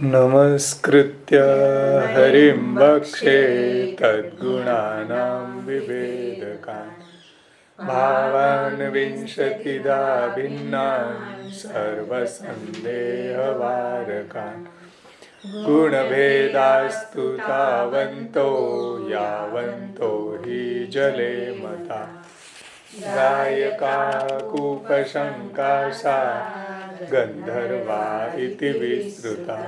नमस्कृत्य हरिं वक्षे तद्गुणानां विभेदकान् भावान् विंशतिधा भिन्नान् सर्वसन्देहवारकान् गुणभेदास्तु तावन्तो यावन्तो हि जले मता गायका कूपशङ्कासा गन्धर्वा इति विश्रुता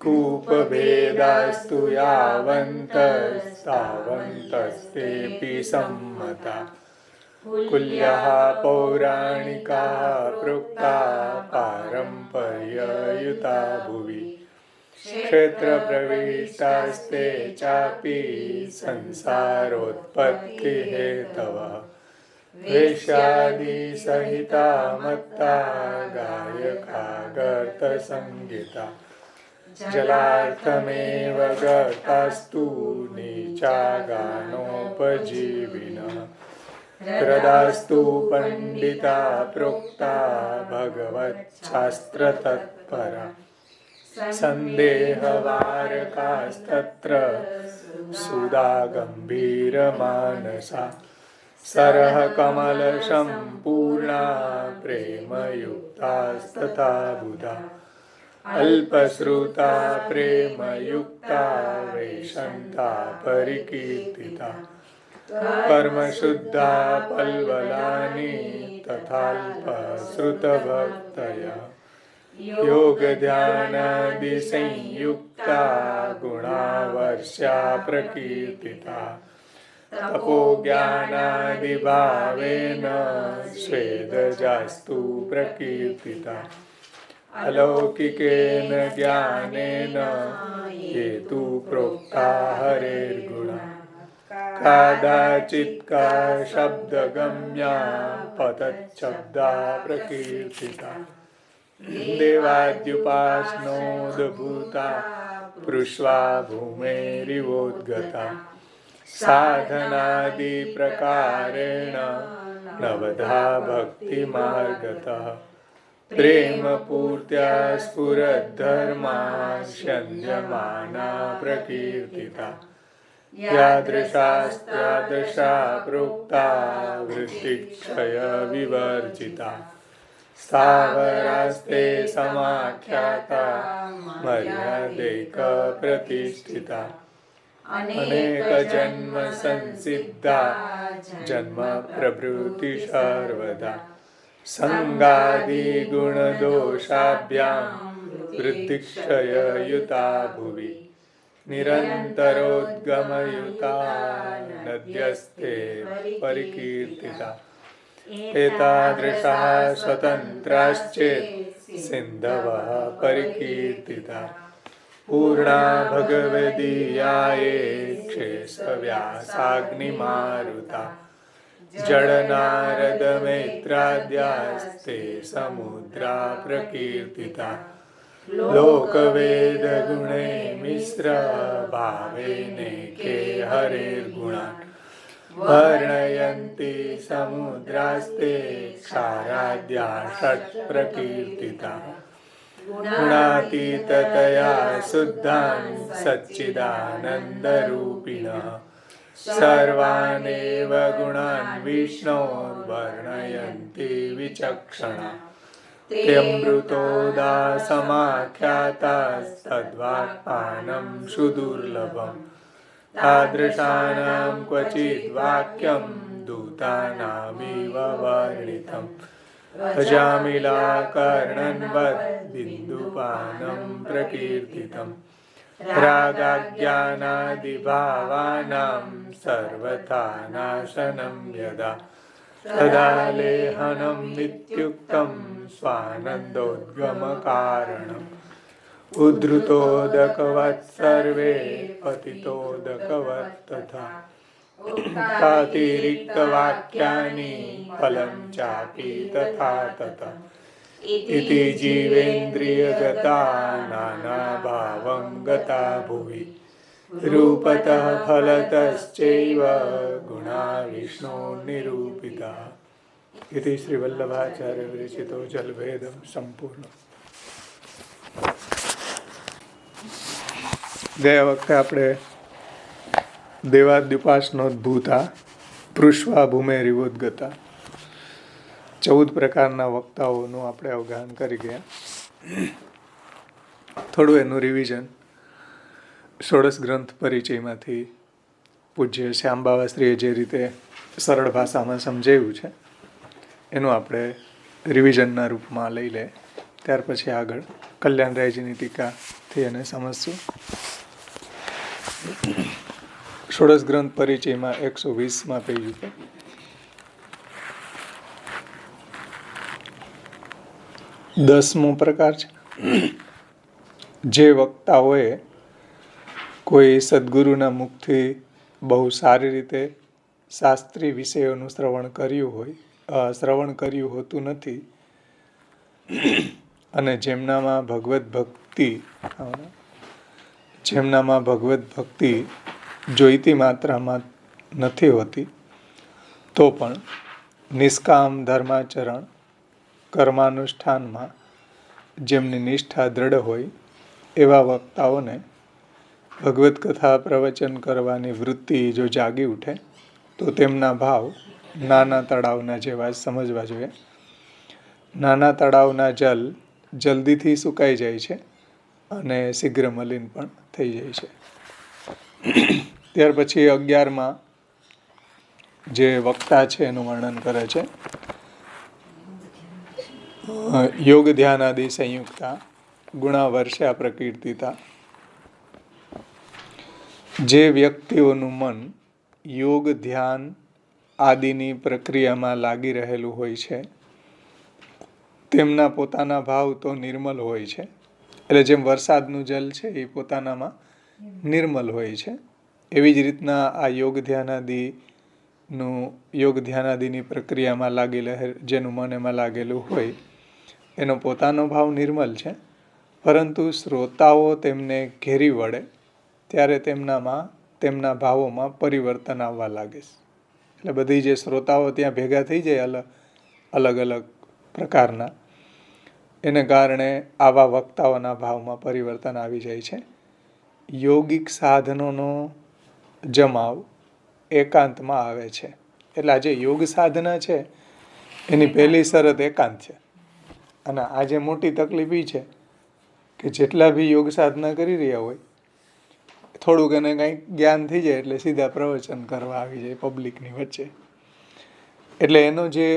कूपभेदास्तु यावन्तस्तावन्तस्तेऽपि सम्मता कुल्याः पौराणिका प्रोक्ता पारम्पर्ययुता भुवि क्षेत्रप्रविष्टास्ते चापि संसारोत्पत्तिहेतवः वेश्यादिसहिता मत्ता गायका गर्तसंज्ञिता जलार्थमेव गर्तास्तु नीचा गानोपजीविनः हृदास्तु पण्डिता प्रोक्ता भगवच्छास्त्रतत्परा सन्देहवारकास्तत्र सुधा गम्भीरमानसा सरः कमलसम्पूर्णा प्रेमयुक्तास्तथा बुधा अल्पश्रुता प्रेमयुक्ता वेशन्ता परिकीर्तिता कर्मशुद्धा पल्वलानि तथाल्पश्रुतभक्तया योगध्यानादिसंयुक्ता गुणावर्ष्या प्रकीर्तिता तपोज्ञानादिभावेन स्वेदजास्तु प्रकीर्तिता अलौकिकेन ज्ञानेन हेतु प्रोक्ता हरेर्गुणा कादाचित् का शब्दगम्या पतच्छब्दा प्रकीर्तिता देवाद्युपासनोद्भूता पृष्ट्वा भूमेरिवोद्गता साधनादिप्रकारेण नवधा भक्तिमार्गतः प्रेमपूर्त्या स्फुरद्धर्मास्यन्यमाना प्रकीर्तिता यादृशास्तादृशा प्रोक्ता वृत्तिक्षयविवर्जिता स्थावरास्ते समाख्याता मर्यादैकप्रतिष्ठिता अनेकजन्म संसिद्धा जन्म प्रभृति सर्वदा संगादिगुणदोषाभ्यां वृद्धिक्षययुता भुवि निरन्तरोद्गमयुता नद्यस्ते परिकीर्तिता एतादृशाः स्वतन्त्राश्चेत् सिन्धवः परिकीर्तिता पूर्णा भगवदीयाये क्षेशव्यासाग्निमारुता जडनारदमेत्राद्यास्ते समुद्रा प्रकीर्तिता लोकवेदगुणे मिश्रभावेनेके हरेर्गुणान् वर्णयन्ति समुद्रास्ते क्षाराद्या षट् प्रकीर्तिता गुणातीततया शुद्धान् सच्चिदानन्दरूपिणः सर्वानेव गुणान् विष्णोर्वर्णयन्ति विचक्षणा त्यमृतोदासमाख्यातास्तद्वाक्पानं सुदुर्लभम् तादृशानां क्वचिद्वाक्यं दूतानामिव वर्णितम् अजामिलाकर्णन्वद्बिन्दुपानं प्रकीर्तितं रागाज्ञानादिभावानां सर्वथा नाशनं यदा तदा लेहनं नित्युक्तं स्वानन्दोद्गमकारणम् उद्धृतोदकवत् सर्वे पतितोदकवत् तथा अतिरिक्तवाक्यानि फलं चापि तथा तथा इति जीवेन्द्रियगता नानाभावं गता भुवि रूपतः फलतश्चैव गुणा विष्णोर्निरूपिताः इति श्रीवल्लभाचार्य विरचितो जलभेदं सम्पूर्णम्। ગયા વખતે આપણે દેવાદ્યુપાસનોદ્ભૂતા પૃષ્વા ભૂમેરિવોદ્ગતા 14 પ્રકારના વક્તાઓનું આપણે અવગાહન કરી ગયા. થોડું એનું રિવિઝન ષોડશ ગ્રંથ પરિચયમાંથી પૂજ્ય શ્યામ બાવાશ્રીએ જે રીતે સરળ ભાષામાં સમજાવ્યું છે એનું આપણે રિવિઝનના રૂપમાં લઈ લે. ત્યાર પછી આગળ કલ્યાણરાયજીની ટીકાથી એને સમજશું. ષોડશ ગ્રંથ પરિચયમાં 120માં પેજ ઉપર દસમો પ્રકાર છે. જે વક્તાઓએ કોઈ સદગુરુના મુખથી બહુ સારી રીતે શાસ્ત્રી વિષયોનું શ્રવણ કર્યું હોતું નથી અને જેમનામાં ભગવત ભક્તિ જોઈતી માત્રામાં નથી હોતી તો પણ નિષ્કામ ધર્માચરણ કર્માનુષ્ઠાનમાં જેમની નિષ્ઠા દ્રઢ હોય એવા વક્તાઓને ભગવત કથા પ્રવચન કરવાની વૃત્તિ જો જાગી ઉઠે તો તેમના ભાવ નાના તળાવના જેવા સમજવા જોઈએ. નાના તળાવના જલ જલ્દીથી સુકાઈ જાય છે અને શીઘ્ર મલિન પણ થઈ જાય છે. ત્યાર પછી 11માં જે વક્તા છે એનું વર્ણન કરે છે. યોગ ધ્યાન આદિ સંયુક્તા ગુણા વર્ષા પ્રકીર્તિતા. જે વ્યક્તિઓનું મન યોગ ધ્યાન આદિની પ્રક્રિયામાં લાગી રહેલું હોય છે તેમના પોતાના ભાવ તો નિર્મલ હોય છે. એટલે જેમ વરસાદનું જલ છે એ પોતાનામાં નિર્મલ હોય છે એવી જ રીતના આ યોગ ધ્યાન આદિની પ્રક્રિયામાં જેનું મન એમાં લાગેલું હોય એનો પોતાનો ભાવ નિર્મલ છે, પરંતુ શ્રોતાઓ તેમને ઘેરી વળે ત્યારે તેમના ભાવોમાં પરિવર્તન આવવા લાગે છે. એટલે બધી જે શ્રોતાઓ ત્યાં ભેગા થઈ જાય અલગ અલગ પ્રકારના, એને કારણે આવા વક્તાઓના ભાવમાં પરિવર્તન આવી જાય છે. યોગિક સાધનોનો જમાવ એકાંતમાં આવે છે. એટલે આ જે યોગ સાધના છે એની પહેલી શરત એકાંત છે. અને આ જે મોટી તકલીફ એ છે કે જેટલા બી યોગ સાધના કરી રહ્યા હોય થોડુંક એને કંઈક જ્ઞાન થઈ જાય એટલે સીધા પ્રવચન કરવા આવી જાય પબ્લિકની વચ્ચે. એટલે એનો જે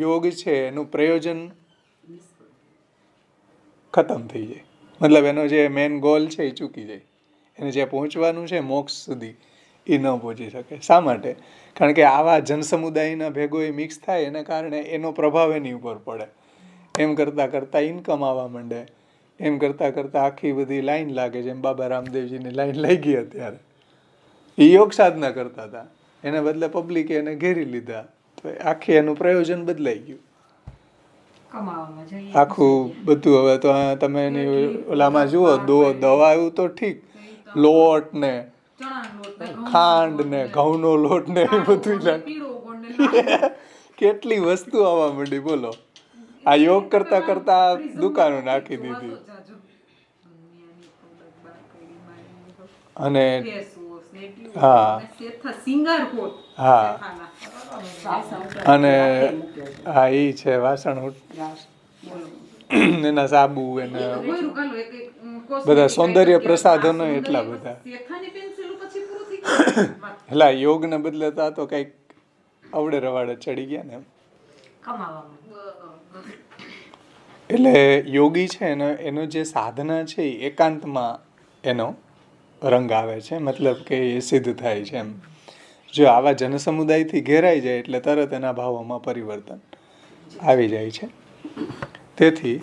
યોગ છે એનું પ્રયોજન ખતમ થઈ જાય. મતલબ એનો જે મેન ગોલ છે એ ચૂકી જાય. એને જે પહોંચવાનું છે મોક્ષ સુધી એ ન પહોંચી શકે. શા માટે? કારણ કે આવા જનસમુદાયના ભેગો એ મિક્સ થાય એને કારણે એનો પ્રભાવ એની ઉપર પડે. એમ કરતાં કરતાં ઇન્કમ આવવા માંડે. એમ કરતાં કરતાં આખી બધી લાઈન લાગે. જેમ બાબા રામદેવજીની લાઈન લાગી અત્યારે. એ યોગ સાધના કરતા હતા, એને બદલે પબ્લિકે એને ઘેરી લીધા તો આખી એનું પ્રયોજન બદલાઈ ગયું. આખું બધું હવે તો તમે એની ઓલામાં જુઓ દવા એવું તો ઠીક, લોટ ને ખાંડ ને ઘઉંનો લોટ ને એ બધું કેટલી વસ્તુ આવવા માંડી. બોલો, આ યોગ કરતા કરતા દુકાનો નાખી દીધી. અને અને હા એ છે વાસણ એના સાબુ એના બધા સૌંદર્ય પ્રસાધનો એટલા બધા. એટલે યોગ ને બદલે તો કઈક અવડે રવાડે ચડી ગયા ને. એટલે યોગી છે એનો જે સાધના છે એ એકાંતમાં એનો રંગ આવે છે. મતલબ કે એ સિદ્ધ થાય છે. એમ જો આવા જનસમુદાયથી ઘેરાઈ જાય એટલે તરત એના ભાવોમાં પરિવર્તન આવી જાય છે. તેથી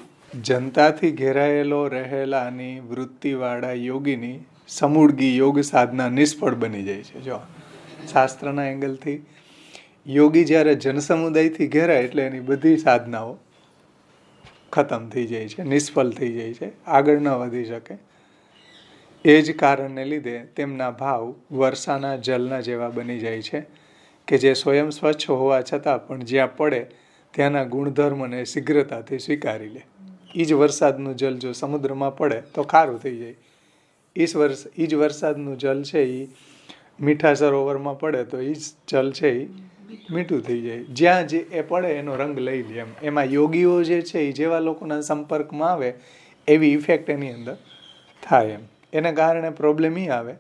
જનતાથી ઘેરાયેલો રહેલાની વૃત્તિવાળા યોગીની સમૂળગી યોગ સાધના નિષ્ફળ બની જાય છે. જો શાસ્ત્રના એંગલથી યોગી જ્યારે જનસમુદાયથી ઘેરાય એટલે એની બધી સાધનાઓ ખતમ થઈ જાય છે, નિષ્ફળ થઈ જાય છે, આગળ ન વધી શકે. એ જ કારણને લીધે તેમના ભાવ વર્ષાના જલના જેવા બની જાય છે કે જે સ્વયં સ્વચ્છ હોવા છતાં પણ જ્યાં પડે ત્યાંના ગુણધર્મને શીઘ્રતાથી સ્વીકારી લે. એ જ વરસાદનું જલ જો સમુદ્રમાં પડે તો ખારું થઈ જાય. એ જ વરસાદનું જલ છે એ મીઠા સરોવરમાં પડે તો એ જ જલ છે એ મીઠું થઈ જાય. જ્યાં જે એ પડે એનો રંગ લઈ લે એમાં યોગીઓ જે છે એ જેવા લોકોના સંપર્કમાં આવે એવી ઇફેક્ટ એની અંદર થાય એને કારણે પ્રોબ્લેમ એ આવે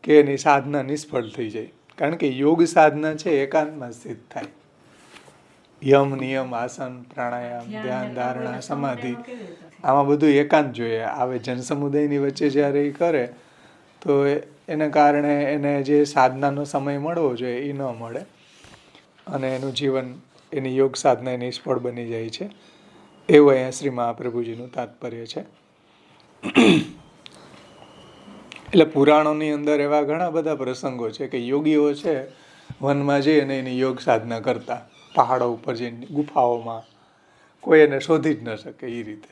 કે એની સાધના નિષ્ફળ થઈ જાય. કારણ કે યોગ સાધના છે એકાંતમાં સ્થિત થાય. યમ નિયમ આસન પ્રાણાયામ ધ્યાન ધારણા સમાધિ આમાં બધું એકાંત જોઈએ. આવે જનસમુદાયની વચ્ચે જ્યારે એ કરે તો એને કારણે એને જે સાધનાનો સમય મળવો જોઈએ એ ન મળે અને એનું જીવન એની યોગ સાધના નિષ્ફળ બની જાય છે. એવું અહીંયા શ્રી મહાપ્રભુજીનું તાત્પર્ય છે. એટલે પુરાણોની અંદર એવા ઘણા બધા પ્રસંગો છે કે યોગીઓ છે વનમાં જઈ અને એની યોગ સાધના કરતા, પહાડો ઉપર જઈને ગુફાઓમાં, કોઈ એને શોધી જ ન શકે એ રીતે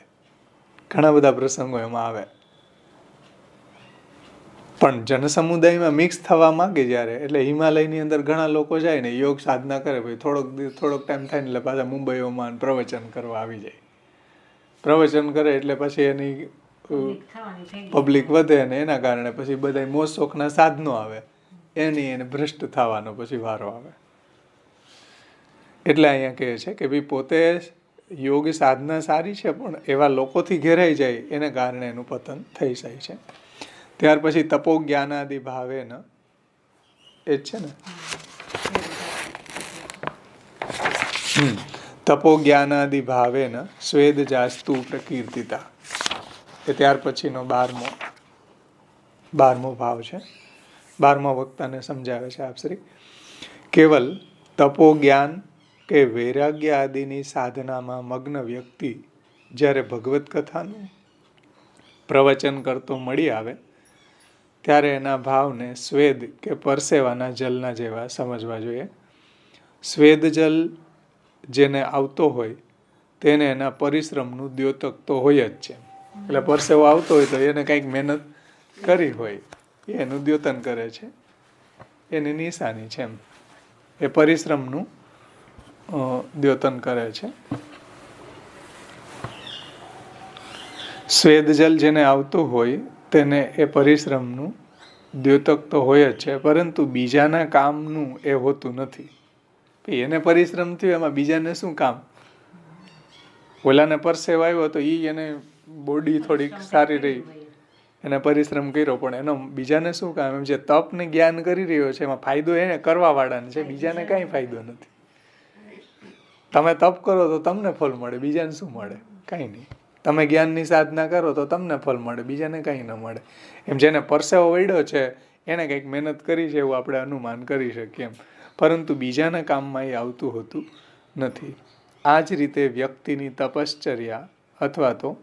ઘણા બધા પ્રસંગો એમાં આવે. પણ જનસમુદાયમાં મિક્સ થવા માંગે જ્યારે, એટલે હિમાલયની અંદર ઘણા લોકો જાય ને યોગ સાધના કરે, ભાઈ થોડોક ટાઈમ થાય ને એટલે પાછા મુંબઈઓમાં પ્રવચન કરવા આવી જાય. પ્રવચન કરે એટલે પછી એની પબ્લિક વધે ને એના કારણે પછી બધા મોજ શોખના સાધનો આવે, એને ભ્રષ્ટ થવાનો પછી વારો આવે. એટલે અહીંયા કહે છે કે ભાઈ પોતે યોગ સાધના સારી છે પણ એવા લોકોથી ઘેરાઈ જાય એને કારણે એનું પતન થઈ જાય છે. ત્યાર પછી તપો જ્ઞાનાદિ ભાવે ન એ જ છે ને તપો જ્ઞાનાદિ ભાવે ન સ્વેદ જાસ્તુ પ્રકીર્તિતા એ ત્યાર પછીનો 12મો ભાવ છે. 12મા વક્તાને સમજાવે છે આપશ્રી. કેવલ તપો જ્ઞાન કે વૈરાગ્ય આદિની સાધનામાં મગ્ન વ્યક્તિ જ્યારે ભગવત કથાનું પ્રવચન કરતો મળી આવે ત્યારે એના ભાવને સ્વેદ કે પરસેવાના જલના જેવા સમજવા જોઈએ. સ્વેદ જલ જેને આવતો હોય તેને એના પરિશ્રમનું દ્યોતક તો હોય જ છે. એટલે પરસેવો આવતો હોય તો એને કંઈક મહેનત કરી હોય એનું દ્યોતન કરે છે, એની નિશાની છે એમ. એ પરિશ્રમનું દ્યોતન કરે છે. સ્વેદ જલ જેને આવતું હોય તેને એ પરિશ્રમનું દ્યોતક તો હોય જ છે, પરંતુ બીજાના કામનું એ હોતું નથી. એને પરિશ્રમ થયો એમાં બીજાને શું કામ? ઓલાને પરસેવો આવ્યો તો એને બોડી થોડીક સારી રહી, એને પરિશ્રમ કર્યો, પણ એનો બીજાને શું કામ? એમ જે તપને જ્ઞાન કરી રહ્યો છે એમાં ફાયદો એને કરવા વાળાને છે, બીજાને કાંઈ ફાયદો નથી. તમે તપ કરો તો તમને ફળ મળે, બીજાને શું મળે? કાંઈ નહીં. તમે જ્ઞાનની સાધના કરો તો તમને ફળ મળે, બીજાને કાંઈ ન મળે. એમ જેને પરસેવો વળ્યો છે એને કંઈક મહેનત કરી છે એવું આપણે અનુમાન કરી શકીએ એમ, પરંતુ બીજાના કામમાં એ આવતું હોતું નથી. આ જ રીતે વ્યક્તિની તપશ્ચર્યા અથવા તો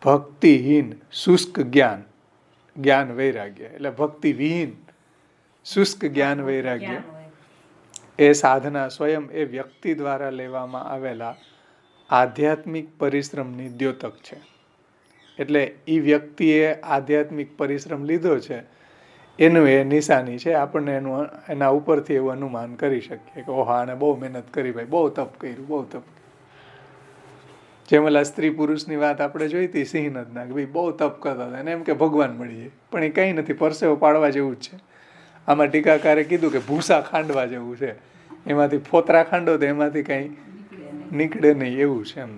ભક્તિહીન શુષ્ક જ્ઞાન વૈરાગ્ય, એટલે ભક્તિવિહીન શુષ્ક જ્ઞાન વૈરાગ્ય એ સાધના સ્વયં એ વ્યક્તિ દ્વારા લેવામાં આવેલા આધ્યાત્મિક પરિશ્રમની દ્યોતક છે. એટલે એ વ્યક્તિએ આધ્યાત્મિક પરિશ્રમ લીધો છે એનું એ નિશાની છે. આપણને એના ઉપરથી એવું અનુમાન કરી શકીએ કે ઓહા આને બહુ મહેનત કરી, ભાઈ બહુ તપ કર્યું, બહુ તપ. જેમ ઓલા સ્ત્રી પુરુષની વાત આપણે જોઈ હતી સિંહનદના, કે ભાઈ બહુ તપ કરતા હતા એને એમ કે ભગવાન મળી જાય, પણ એ કંઈ નથી, પરસેવો પાડવા જેવું જ છે. આમાં ટીકાકારે કીધું કે ભૂસા ખાંડવા જેવું છે, એમાંથી ફોતરા ખાંડો તો એમાંથી કંઈ નીકળે નહીં, એવું છે એમ.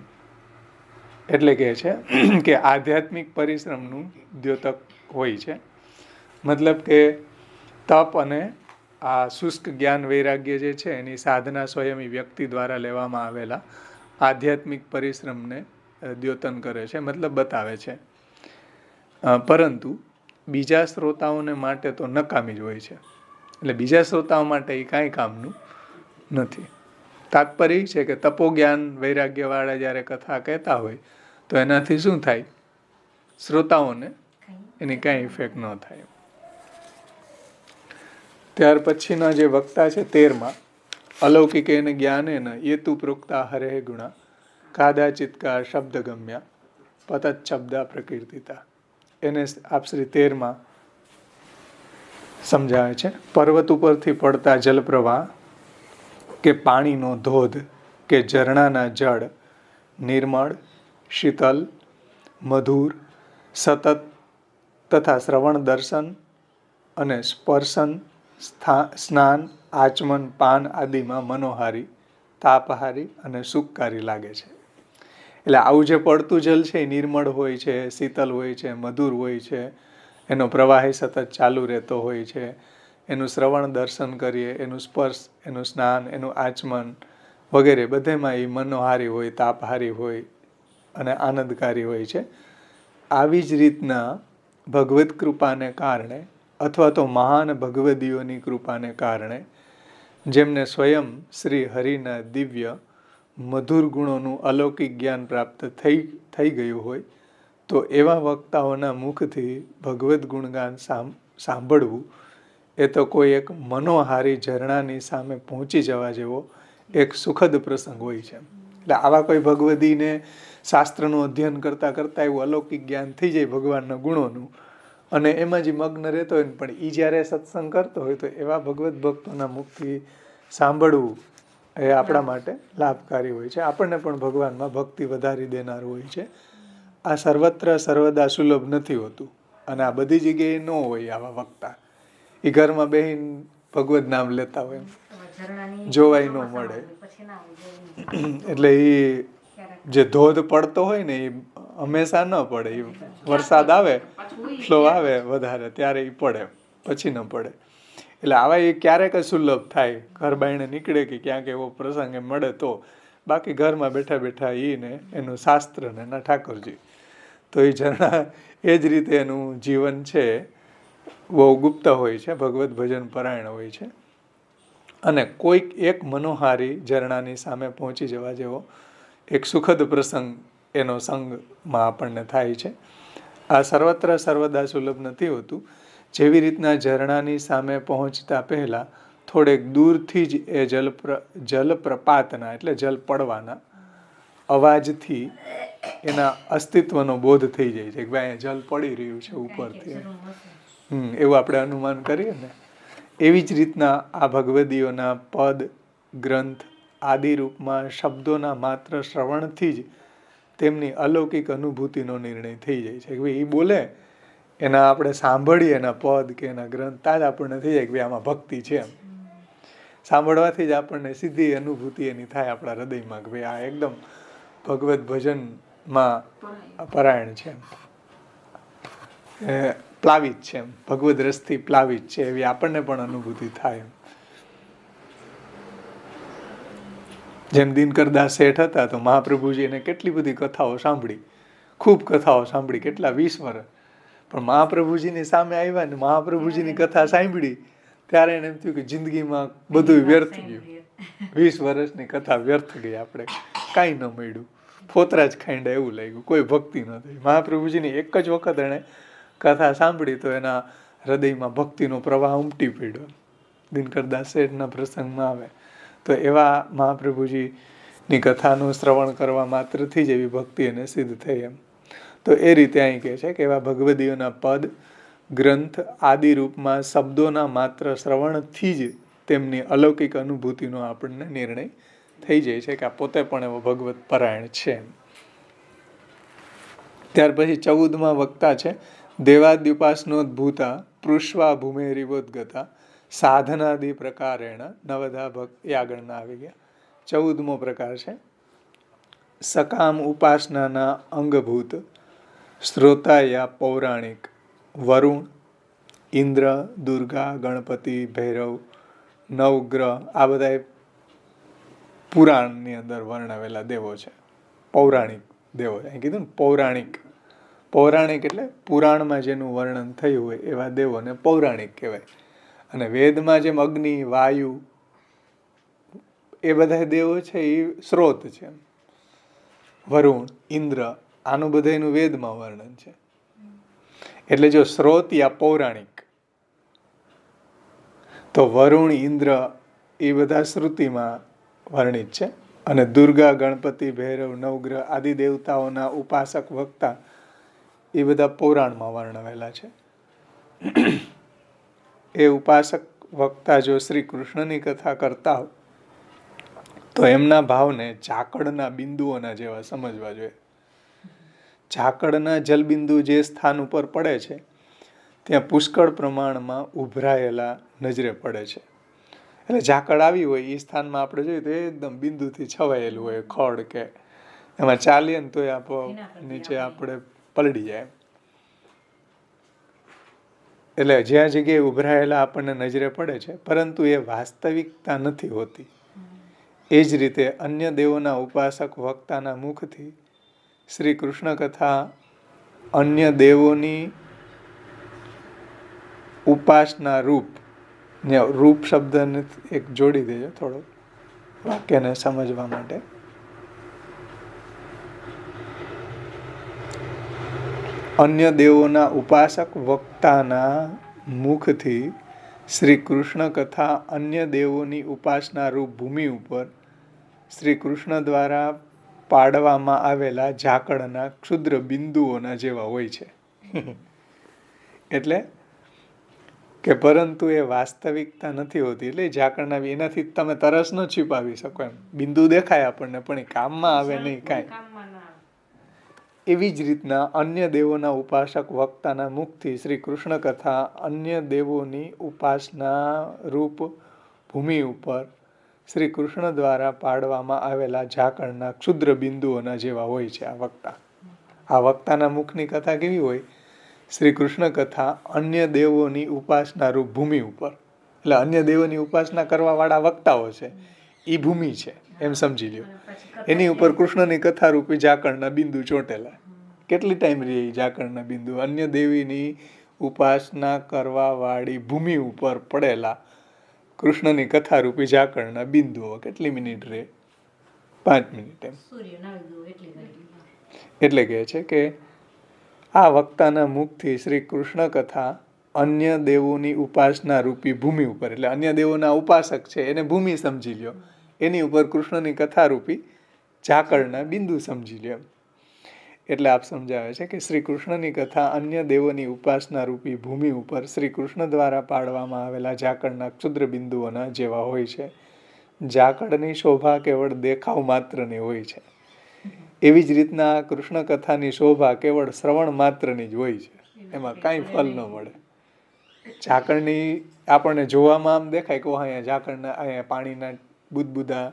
એટલે કહે છે કે આધ્યાત્મિક પરિશ્રમનું દ્યોતક હોય છે. મતલબ કે તપ અને આ શુષ્ક જ્ઞાન વૈરાગ્ય જે છે એની સાધના સ્વયં વ્યક્તિ દ્વારા લેવામાં આવેલા આધ્યાત્મિક પરિશ્રમને દ્યોતન કરે છે, મતલબ બતાવે છે. પરંતુ બીજા શ્રોતાઓને માટે તો નકામી જ હોય છે. એટલે બીજા શ્રોતાઓ માટે એ કાંઈ કામનું નથી. તાત્પર્ય છે કે તપો જ્ઞાન વૈરાગ્યવાળા જ્યારે કથા કહેતા હોય તો એનાથી શું થાય? શ્રોતાઓને એની કાંઈ ઇફેક્ટ ન થાય. ત્યાર પછીના જે વક્તા છે 13માં, અલૌકિક એને જ્ઞાને ન યેતુ પ્રોક્તા હરે ગુણા કાદાચિત્કા શબ્દગમ્યા પતત શબ્દા પ્રકીર્તિતા. એને આપશ્રી 13માં સમજાવે છે. પર્વત ઉપરથી પડતા જલપ્રવાહ કે પાણીનો ધોધ કે ઝરણાના જળ નિર્મળ, શીતલ, મધુર, સતત તથા શ્રવણ દર્શન અને સ્પર્શન સ્નાન આચમન પાન આદિમાં મનોહારી તાપહારી અને સુખકારી લાગે છે. એટલે આવું જે પડતું જલ છે એ નિર્મળ હોય છે, શીતલ હોય છે, મધુર હોય છે, એનો પ્રવાહી સતત ચાલુ રહેતો હોય છે, એનું શ્રવણ દર્શન કરીએ, એનું સ્પર્શ, એનું સ્નાન, એનું આચમન વગેરે બધેમાં એ મનોહારી હોય, તાપહારી હોય અને આનંદકારી હોય છે. આવી જ રીતના ભગવત કૃપાને કારણે અથવા તો મહાન ભગવદીઓની કૃપાને કારણે જેમને સ્વયં શ્રી હરિના દિવ્ય મધુર ગુણોનું અલૌકિક જ્ઞાન પ્રાપ્ત થઈ ગયું હોય તો એવા વક્તાઓના મુખથી ભગવદ્ ગુણગાન સાંભળવું એ તો કોઈ એક મનોહારી ઝરણાની સામે પહોંચી જવા જેવો એક સુખદ પ્રસંગ હોય છે. એટલે આવા કોઈ ભગવદીને શાસ્ત્રનું અધ્યયન કરતાં કરતાં એવું અલૌકિક જ્ઞાન થઈ જાય ભગવાનના ગુણોનું અને એમાં જે મગ્ન રહેતો હોય પણ એ જ્યારે સત્સંગ કરતો હોય તો એવા ભગવદ્ ભક્તોના મુખથી સાંભળવું એ આપણા માટે લાભકારી હોય છે. આપણને પણ ભગવાનમાં ભક્તિ વધારી દેનારું હોય છે. આ સર્વત્ર સર્વદા સુલભ નથી હોતું અને આ બધી જગ્યાએ ન હોય આવા વક્તા. એ ઘરમાં બેહીને ભગવદ નામ લેતા હોય જોવાય ન મળે. એટલે એ જે ધોધ પડતો હોય ને એ હંમેશા ન પડે. એ વરસાદ આવે, ફ્લો આવે વધારે ત્યારે એ પડે, પછી ન પડે. એટલે આવા એ ક્યારેક સુલભ થાય, ઘર બાયણે નીકળે કે ક્યાંક એવો પ્રસંગ એમ મળે તો. બાકી ઘરમાં બેઠા બેઠા એને એનું શાસ્ત્ર ને એના ઠાકોરજી. તો એ ઝરણા એ જ રીતે એનું જીવન છે બહુ ગુપ્ત હોય છે, ભગવત ભજન પરાયણ હોય છે અને કોઈક એક મનોહારી ઝરણાની સામે પહોંચી જવા જેવો એક સુખદ પ્રસંગ એનો સંગમાં આપણને થાય છે. આ સર્વત્ર સર્વદા સુલભ નથી હોતું. જેવી રીતના ઝરણાની સામે પહોંચતા પહેલાં થોડેક દૂરથી જ એ જલપ્રપાતના એટલે જલ પડવાના અવાજથી એના અસ્તિત્વનો બોધ થઈ જાય છે કે ભાઈ અહીંયા જલ પડી રહ્યું છે ઉપરથી. એવું આપણે અનુમાન કરીએ ને. એવી જ રીતના આ ભગવદીઓના પદ ગ્રંથ આદિ રૂપમાં શબ્દોના માત્ર શ્રવણથી જ તેમની અલૌકિક અનુભૂતિનો નિર્ણય થઈ જાય છે કે ભાઈ એ બોલે એના આપણે સાંભળીએ એના પદ કે એના ગ્રંથ તાજ આપણને થઈ જાય કે ભાઈ આમાં ભક્તિ છે. એમ સાંભળવાથી જ આપણને સીધી અનુભૂતિ એની થાય આપણા હૃદયમાં કે ભાઈ આ એકદમ ભગવત ભજનમાં પરાયણ છે, પ્લાવિત છે, એમ ભગવદ રસથી પ્લાવિત છે એવી આપણને પણ અનુભૂતિ થાય. જેમ દિનકરદાસ શેઠ હતા તો મહાપ્રભુજીને કેટલી બધી કથાઓ સાંભળી, ખૂબ કથાઓ સાંભળી, કેટલા 20 વર્ષ. પણ મહાપ્રભુજીની સામે આવ્યા ને મહાપ્રભુજીની કથા સાંભળી ત્યારે એને એમ થયું કે જિંદગીમાં બધું વ્યર્થ ગયું. 20 વર્ષની કથા વ્યર્થ ગઈ, આપણે કાંઈ ન મળ્યું, ફોતરા જ ખાંડા એવું લાગ્યું, કોઈ ભક્તિ ન થઈ. મહાપ્રભુજીની એક જ વખત એણે કથા સાંભળી તો એના હૃદયમાં ભક્તિનો પ્રવાહ ઉમટી પડ્યો. દિનકરદાસ શેઠના પ્રસંગમાં આવે તો એવા મહાપ્રભુજીની કથાનું શ્રવણ કરવા માત્રથી જ એવી ભક્તિ એને સિદ્ધ થઈ. એમ તો એ રીતે અહીં કહે છે કે એવા ભગવદીઓના પદ ગ્રંથ આદિ રૂપમાં શબ્દોના માત્ર શ્રવણથી જ તેમની અલૌકિક અનુભૂતિનો આપણને નિર્ણય થઈ જાય છે કે આ પોતે પણ એવો ભગવત પરાયણ છે. ત્યાર પછી 14મા વક્તા છે દેવાદ્યુપાસનોદ્ભૂતા પૃષ્વા ભૂમેરિવોદ્ગતા સાધનાદિ પ્રકારેણ નવધા ભક્તિ. આગળના આવી ગયા. 14મો પ્રકાર છે સકામ ઉપાસનાના અંગભૂત શ્રોતાયા પૌરાણિક વરુણ ઇન્દ્ર દુર્ગા ગણપતિ ભૈરવ નવગ્રહ આ બધા પુરાણની અંદર વર્ણવેલા દેવો છે, પૌરાણિક દેવો. અહીં કીધું ને પૌરાણિક. પૌરાણિક એટલે પુરાણમાં જેનું વર્ણન થયું હોય એવા દેવોને પૌરાણિક કહેવાય. અને વેદમાં જેમ અગ્નિ વાયુ એ બધા દેવો છે એ સ્રોત છે. વરુણ ઇન્દ્ર આનું બધાનું વેદમાં વર્ણન છે. એટલે જો સ્રોત યા પૌરાણિક તો વરુણ ઇન્દ્ર એ બધા શ્રુતિમાં વર્ણિત છે અને દુર્ગા ગણપતિ ભૈરવ નવગ્રહ આદિ દેવતાઓના ઉપાસક વક્તા એ બધા પૌરાણમાં વર્ણવેલા છે. એ ઉપાસક વક્તા જો શ્રી કૃષ્ણની કથા કરતા હોય તો એમના ભાવને ઝાકળના બિંદુઓના જેવા સમજવા જોઈએ. ઝાકળના જલબિંદુ જે સ્થાન ઉપર પડે છે ત્યાં પુષ્કળ પ્રમાણમાં ઉભરાયેલા નજરે પડે છે. એટલે ઝાકળ આવી હોય એ સ્થાનમાં આપણે જોઈએ તો એકદમ બિંદુથી છવાયેલું હોય, ખડ કે એમાં ચાલીએ ને તોય નીચે આપણે પલળી જાય. એટલે જ્યાં જગ્યાએ ઉભરાયેલા આપણને નજરે પડે છે, પરંતુ એ વાસ્તવિકતા નથી હોતી. એ જ રીતે અન્ય દેવોના ઉપાસક વક્તાના મુખથી શ્રી કૃષ્ણ કથા અન્ય દેવોની ઉપાસના રૂપ, રૂપ શબ્દને એક જોડી દેજો થોડો વાક્યને સમજવા માટે. અન્ય દેવોના ઉપાસક વક્તાના મુખથી શ્રી કૃષ્ણ કથા અન્ય દેવોની ઉપાસના રૂપ ભૂમિ ઉપર શ્રી કૃષ્ણ દ્વારા પાડવામાં આવેલા ઝાકળના ક્ષુદ્ર બિંદુઓના જેવા હોય છે. એટલે કે પરંતુ એ વાસ્તવિકતા નથી હોતી. એટલે ઝાકળના એનાથી તમે તરસ ન છુપાવી શકો એમ. બિંદુ દેખાય આપણને પણ એ કામમાં આવે નહીં કાંઈ. એવી જ રીતના અન્ય દેવોના ઉપાસક વક્તાના મુખથી શ્રી કૃષ્ણ કથા અન્ય દેવોની ઉપાસના રૂપ ભૂમિ ઉપર શ્રી કૃષ્ણ દ્વારા પાડવામાં આવેલા ઝાકળના ક્ષુદ્ર બિંદુઓના જેવા હોય છે આ વક્તા. આ વક્તાના મુખની કથા કેવી હોય? શ્રી કૃષ્ણ કથા અન્ય દેવોની ઉપાસના રૂપ ભૂમિ ઉપર, એટલે અન્ય દેવોની ઉપાસના કરવાવાળા વક્તાઓ છે એ ભૂમિ છે એમ સમજી લ્યો. એની ઉપર કૃષ્ણની કથા રૂપી ઝાકળના બિંદુ ચોંટેલા. કેટલી ટાઈમ રહે એ ઝાકળના બિંદુ? અન્ય દેવીની ઉપાસના કરવાવાળી ભૂમિ ઉપર પડેલા કૃષ્ણની કથા રૂપી ઝાકળના બિંદુઓ કેટલી મિનિટ રહે? 5 મિનિટ એમ. એટલે કહે છે કે આ વક્તાના મુખથી શ્રી કૃષ્ણ કથા અન્ય દેવોની ઉપાસના રૂપી ભૂમિ ઉપર, એટલે અન્ય દેવોના ઉપાસક છે એને ભૂમિ સમજી લ્યો, એની ઉપર કૃષ્ણની કથા રૂપી ઝાકળના બિંદુ સમજી લ્યો. એટલે આપ સમજાવે છે કે શ્રી કૃષ્ણની કથા અન્ય દેવોની ઉપાસના રૂપી ભૂમિ ઉપર શ્રી કૃષ્ણ દ્વારા પાડવામાં આવેલા ઝાકળના ક્ષુદ્ર બિંદુઓના જેવા હોય છે. ઝાકળની શોભા કેવળ દેખાવ માત્રની હોય છે. એવી જ રીતના કૃષ્ણ કથાની શોભા કેવળ શ્રવણ માત્રની જ હોય છે, એમાં કાંઈ ફલ ન મળે. ઝાકળની આપણને જોવામાં આમ દેખાય કે અહીંયા ઝાકળના અહીંયા પાણીના બુદબુદા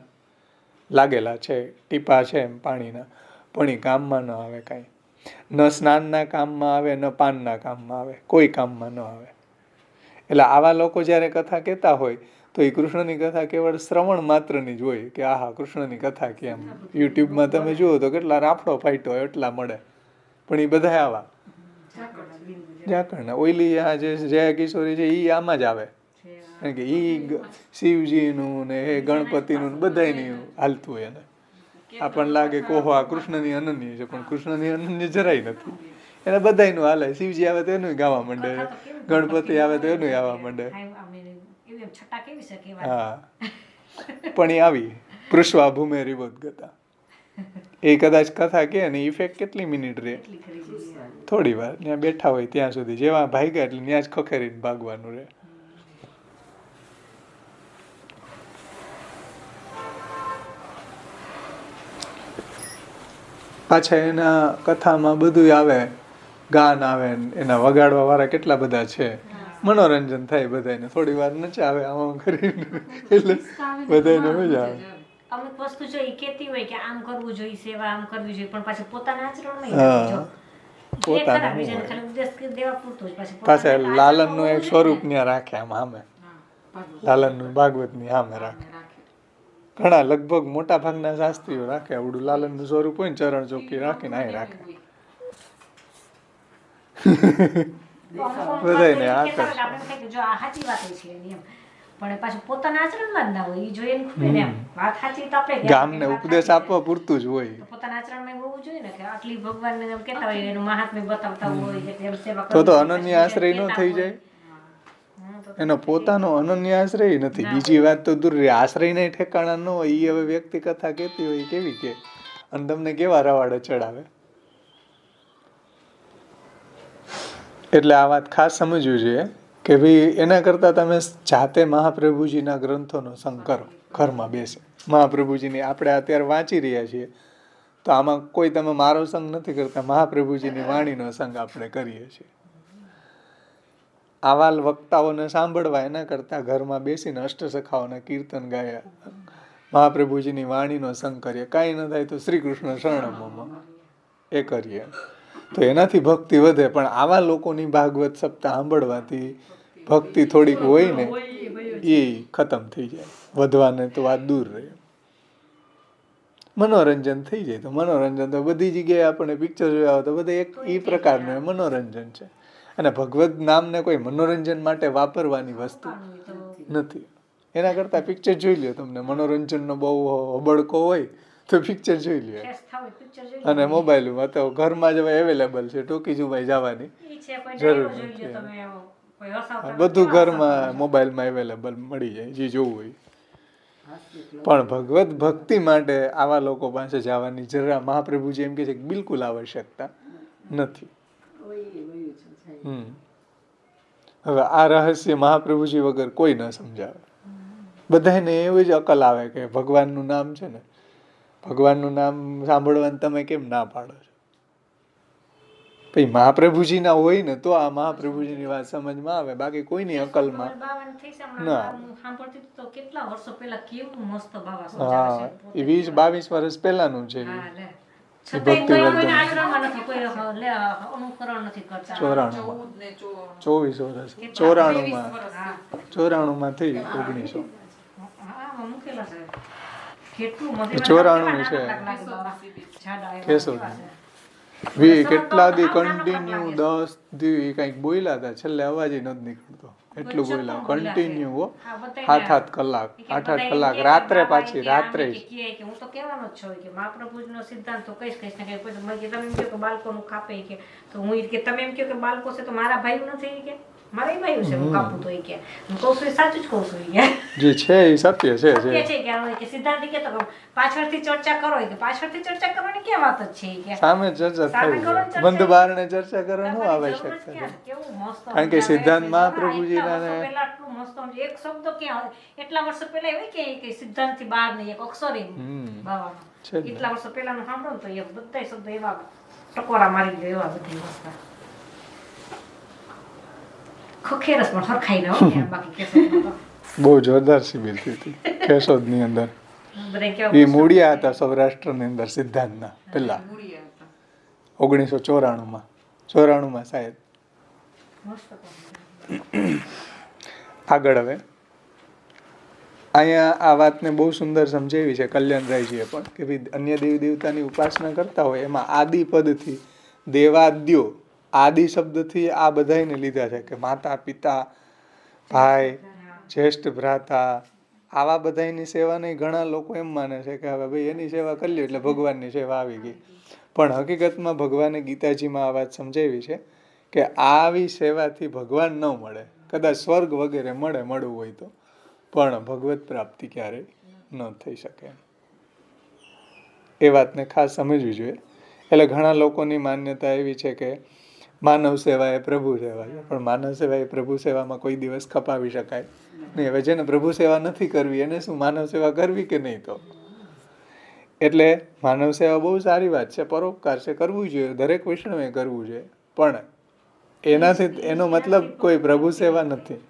લાગેલા છે, ટીપા છે એમ પાણીના, પણ એ કામમાં ન આવે કાંઈ. ન સ્નાનના કામમાં આવે, ન પાનના કામમાં આવે, કોઈ કામમાં ન આવે. એટલે આવા લોકો જ્યારે કથા કહેતા હોય તો એ કૃષ્ણની કથા કેવળ શ્રવણ માત્રની જ હોય કે આહા કૃષ્ણની કથા કેમ. યુટ્યુબમાં તમે જુઓ તો કેટલા રાફડો ફાટ્યો હોય એટલા મળે, પણ એ બધા આવા ઝાકળના. ઓઈલી આ જે જયા કિશોરી છે એ આમાં જ આવે, કારણ કે એ શિવજીનું ને એ ગણપતિનું બધાયની હાલતું હોય. એને આપણને લાગે કે ઓહો આ કૃષ્ણની અનન્ય છે, પણ કૃષ્ણની અનન્ય જરાય નથી. એને બધાયનું હાલે. શિવજી આવે તો એનું ગાવા માંડે, ગણપતિ આવે તો એનું આવવા માંડે. હા, પણ એ આવી પૃષ્વા ભૂમે રીવોદ્ગતા એ કદાચ કથા કે ને ઇફેક્ટ કેટલી મિનિટ રહે? થોડી વાર. ત્યાં બેઠા હોય ત્યાં સુધી, જેવા ભાગ્યા એટલે ત્યાં જ ખખેરીને ભાગવાનું રહે. પાછા એના કથામાં બધું આવે, ગાન આવે, એના વગાડવા વાળા કેટલા બધા છે, મનોરંજન થાય બધાને. થોડી વાર નચાવે આમ કરીને, એટલે બધાને મજા આવે. અમુક વસ્તુ જો ઈ કેતી હોય કે આમ કરવું જોઈએ, સેવા આમ કરવી જોઈએ, પણ પાછું પોતાના આચરણમાં પાછા લાલનનું એક સ્વરૂપ ત્યાં રાખે, આમ સામે લાલનનું ભાગવતની સામે રાખે. ઘણા લગભગ મોટા ભાગના શાસ્ત્રીઓ રાખે આવડું લાલનનું સ્વરૂપ હોય ને, ચરણ ચોકી રાખીને અહીં રાખે. બધાને આ કરે. ગામને ઉપદેશ આપવા પૂરતું જ હોય. પોતાના આચરણમાં હોવું જોઈએ ને કે આટલી ભગવાનને એમ કહેતા હોય, એનું મહાત્મ્ય બતાવતા હોય કે એમ સેવા તો અનન્ય આશ્રય ન થઈ જાય. એનો પોતાનો અનન્ય આશ્રય નથી. બીજી વાત તો દૂર રહે, આશ્રયના ઠેકાણા ન હોય. એ હવે વ્યક્તિ કથા કહેતી હોય કેવી કે, અને તમને કેવા રવાડે ચડાવે. એટલે આ વાત ખાસ સમજવી જોઈએ કે ભાઈ એના કરતાં તમે જાતે મહાપ્રભુજીના ગ્રંથોનો સંગ કરો ઘરમાં બેસે. મહાપ્રભુજીની આપણે અત્યારે વાંચી રહ્યા છીએ તો આમાં કોઈ તમે મારો સંગ નથી કરતા, મહાપ્રભુજીની વાણીનો સંગ આપણે કરીએ છીએ. આવા વક્તાઓને સાંભળવા એના કરતાં ઘરમાં બેસીને અષ્ટસખાઓના કીર્તન ગાયા, મહાપ્રભુજીની વાણીનો સંગ કરીએ, કાંઈ ન થાય તો શ્રી કૃષ્ણ શરણમમાં એ કરીએ તો એનાથી ભક્તિ વધે. પણ આવા લોકોની ભાગવત સપ્તાહ સાંભળવાથી ભક્તિ થોડીક હોય ને એ ખતમ થઈ જાય, વધવાને તો વાત દૂર રહે. મનોરંજન થઈ જાય તો મનોરંજન તો બધી જગ્યાએ આપણે પિક્ચર જોયા હોય તો બધા એક એ પ્રકારનું મનોરંજન છે. અને ભગવત નામને કોઈ મનોરંજન માટે વાપરવાની વસ્તુ નથી. એના કરતાં પિક્ચર જોઈ લ્યો. તમને મનોરંજનનો બહુ હબડકો હોય તો પિક્ચર જોઈ લ્યો. અને મોબાઈલમાં તો ઘરમાં જ હવે અવેલેબલ છે, ટોકી જુબાઈ જવાની જરૂર નથી. બધું ઘરમાં મોબાઈલમાં અવેલેબલ મળી જાય જે જોવું હોય. પણ ભગવત ભક્તિ માટે આવા લોકો પાસે જવાની જરા મહાપ્રભુજી એમ કહે છે કે બિલકુલ આવશ્યકતા નથી. હવે આ રહસ્ય મહાપ્રભુજી વગર કોઈ ન સમજાવે. બધાને એવી જ અકલ આવે કે ભગવાનનું નામ છે ને, ભગવાનનું નામ સાંભળવાનું તમે કેમ ના પાડો છો? પછી મહાપ્રભુજીના હોય ને તો આ મહાપ્રભુજીની વાત સમજમાં આવે, બાકી કોઈની અકલમાં ના. હા, એ 20-22 વર્ષ પહેલાનું છે. ભક્તિ વર્ધન 24 વર્ષ 94 થી 1900 94 છે કેશોદ. કેટલા દી કન્ટિન્યુ 10 દી કંઈક બોલ્યા હતા, છેલ્લે અવાજ નથી નીકળતો એટલું બોલ્યા કન્ટિન્યુ. 7-8 કલાક 8-8 કલાક રાત્રે, પાછી રાત્રે. હું તો કહેવાનો જ છું કે મહાપ્રભુજીનો સિદ્ધાંત તો કઈશ ને કઈ. તમે એમ કહો કે બાળકોનું કાપે કે તો હું કે તમે એમ કહો કે બાળકો છે તો મારા ભાઈ નથી કે મારા ભાઈ છે હું કાપું તો કે હું કહું છું સાચું જ કહું છું કે જે છે એ સત્ય છે કે સિદ્ધાંત કે તો પાછળથી ચર્ચા કરો કે પાછળથી ચર્ચા કરવાની કે વાત જ છે કે સામે ચર્ચા થઈ બંધ બારણે ચર્ચા કરવાનું આવશ્યકતા છે. કારણ કે સિદ્ધાંત મહાપ્રભુજીના એક શબ્દ ક્યાં એટલા વર્ષો પહેલા એવું કે સિદ્ધાંત થી બહાર નહીં એક અક્ષર એટલા વર્ષો પહેલાનું સાંભળો તો એ બધા શબ્દ એવા ટકોરા મારી ગયો એવા બધી વસ્તુ ખોખેરસ પણ હરખાઈ ન હોય. બાકી કેશોદ બહુ જોરદાર શિબિર હતી કેશોદની અંદર. એ મૂળિયા હતા સૌરાષ્ટ્રની અંદર સિદ્ધાંતના પેલા 1994 સાહેબ. આગળ હવે અહીંયા આ વાતને બહુ સુંદર સમજાવી છે કલ્યાણરાયજીએ પણ કે ભાઈ અન્ય દેવી દેવતાની ઉપાસના કરતા હોય એમાં આદિ પદથી દેવાદ્યો આદિ શબ્દથી આ બધાને લીધા છે કે માતા પિતા ભાઈ જ્યેષ્ઠ ભ્રાતા આવા બધાની સેવા નહીં. ઘણા લોકો એમ માને છે કે હવે ભાઈ એની સેવા કરી લ્યો એટલે ભગવાનની સેવા આવી ગઈ. પણ હકીકતમાં ભગવાને ગીતાજીમાં આ વાત સમજાવી છે કે આવી સેવાથી ભગવાન ન મળે. કદાચ સ્વર્ગ વગેરે મળવું હોય તો, પણ ભગવત પ્રાપ્તિ ક્યારેય ન થઈ શકે. એ વાતને ખાસ સમજવી જોઈએ. એટલે ઘણા લોકોની માન્યતા એવી છે કે માનવ સેવા એ પ્રભુ સેવા છે, પણ માનવ સેવા એ પ્રભુ સેવામાં કોઈ દિવસ ખપાવી શકાય નહીં. હવે જેને પ્રભુ સેવા નથી કરવી એને શું માનવ સેવા કરવી કે નહીં? તો એટલે માનવ સેવા બહુ સારી વાત છે, પરોપકાર છે, કરવું જોઈએ, દરેક વૈષ્ણવે કરવું જોઈએ. પણ એનાથી એનો મતલબ કોઈ પ્રભુ સેવા નથી.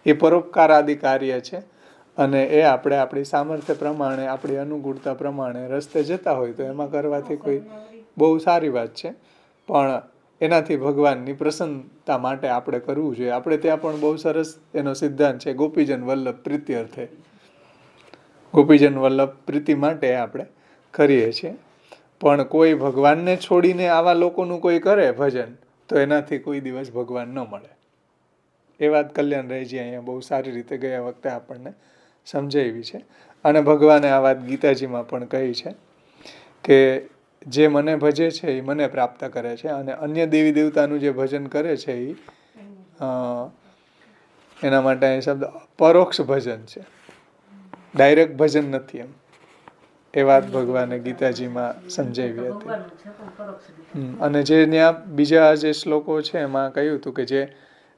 એ પરોપકાર આદિ કાર્ય છે અને એ આપણે આપણી સામર્થ્ય પ્રમાણે આપણી અનુકૂળતા પ્રમાણે રસ્તે જતા હોય તો એમાં કરવાથી કોઈ બહુ સારી વાત છે. પણ એનાથી ભગવાનની પ્રસન્નતા માટે આપણે કરવું જોઈએ. આપણે ત્યાં પણ બહુ સરસ એનો સિદ્ધાંત છે ગોપીજન વલ્લભ પ્રીત્યર્થે. ગોપીજન વલ્લભ પ્રીતિ માટે આપણે કરીએ છીએ. પણ કોઈ ભગવાનને છોડીને આવા લોકોનું કોઈ કરે ભજન તો એનાથી કોઈ દિવસ ભગવાન ન મળે. એ વાત કલ્યાણરાયજી અહીંયા બહુ સારી રીતે ગયા વખતે આપણને સમજાવી છે. અને ભગવાને આ વાત ગીતાજીમાં પણ કહી છે કે જે મને ભજે છે એ મને પ્રાપ્ત કરે છે અને અન્ય દેવી દેવતાનું જે ભજન કરે છે એ એના માટે એ શબ્દ પરોક્ષ ભજન છે, ડાયરેક્ટ ભજન નથી. એમ એ વાત ભગવાને ગીતાજીમાં સમજાવી હતી. અને જે ત્યાં બીજા જે શ્લોકો છે એમાં કહ્યું હતું કે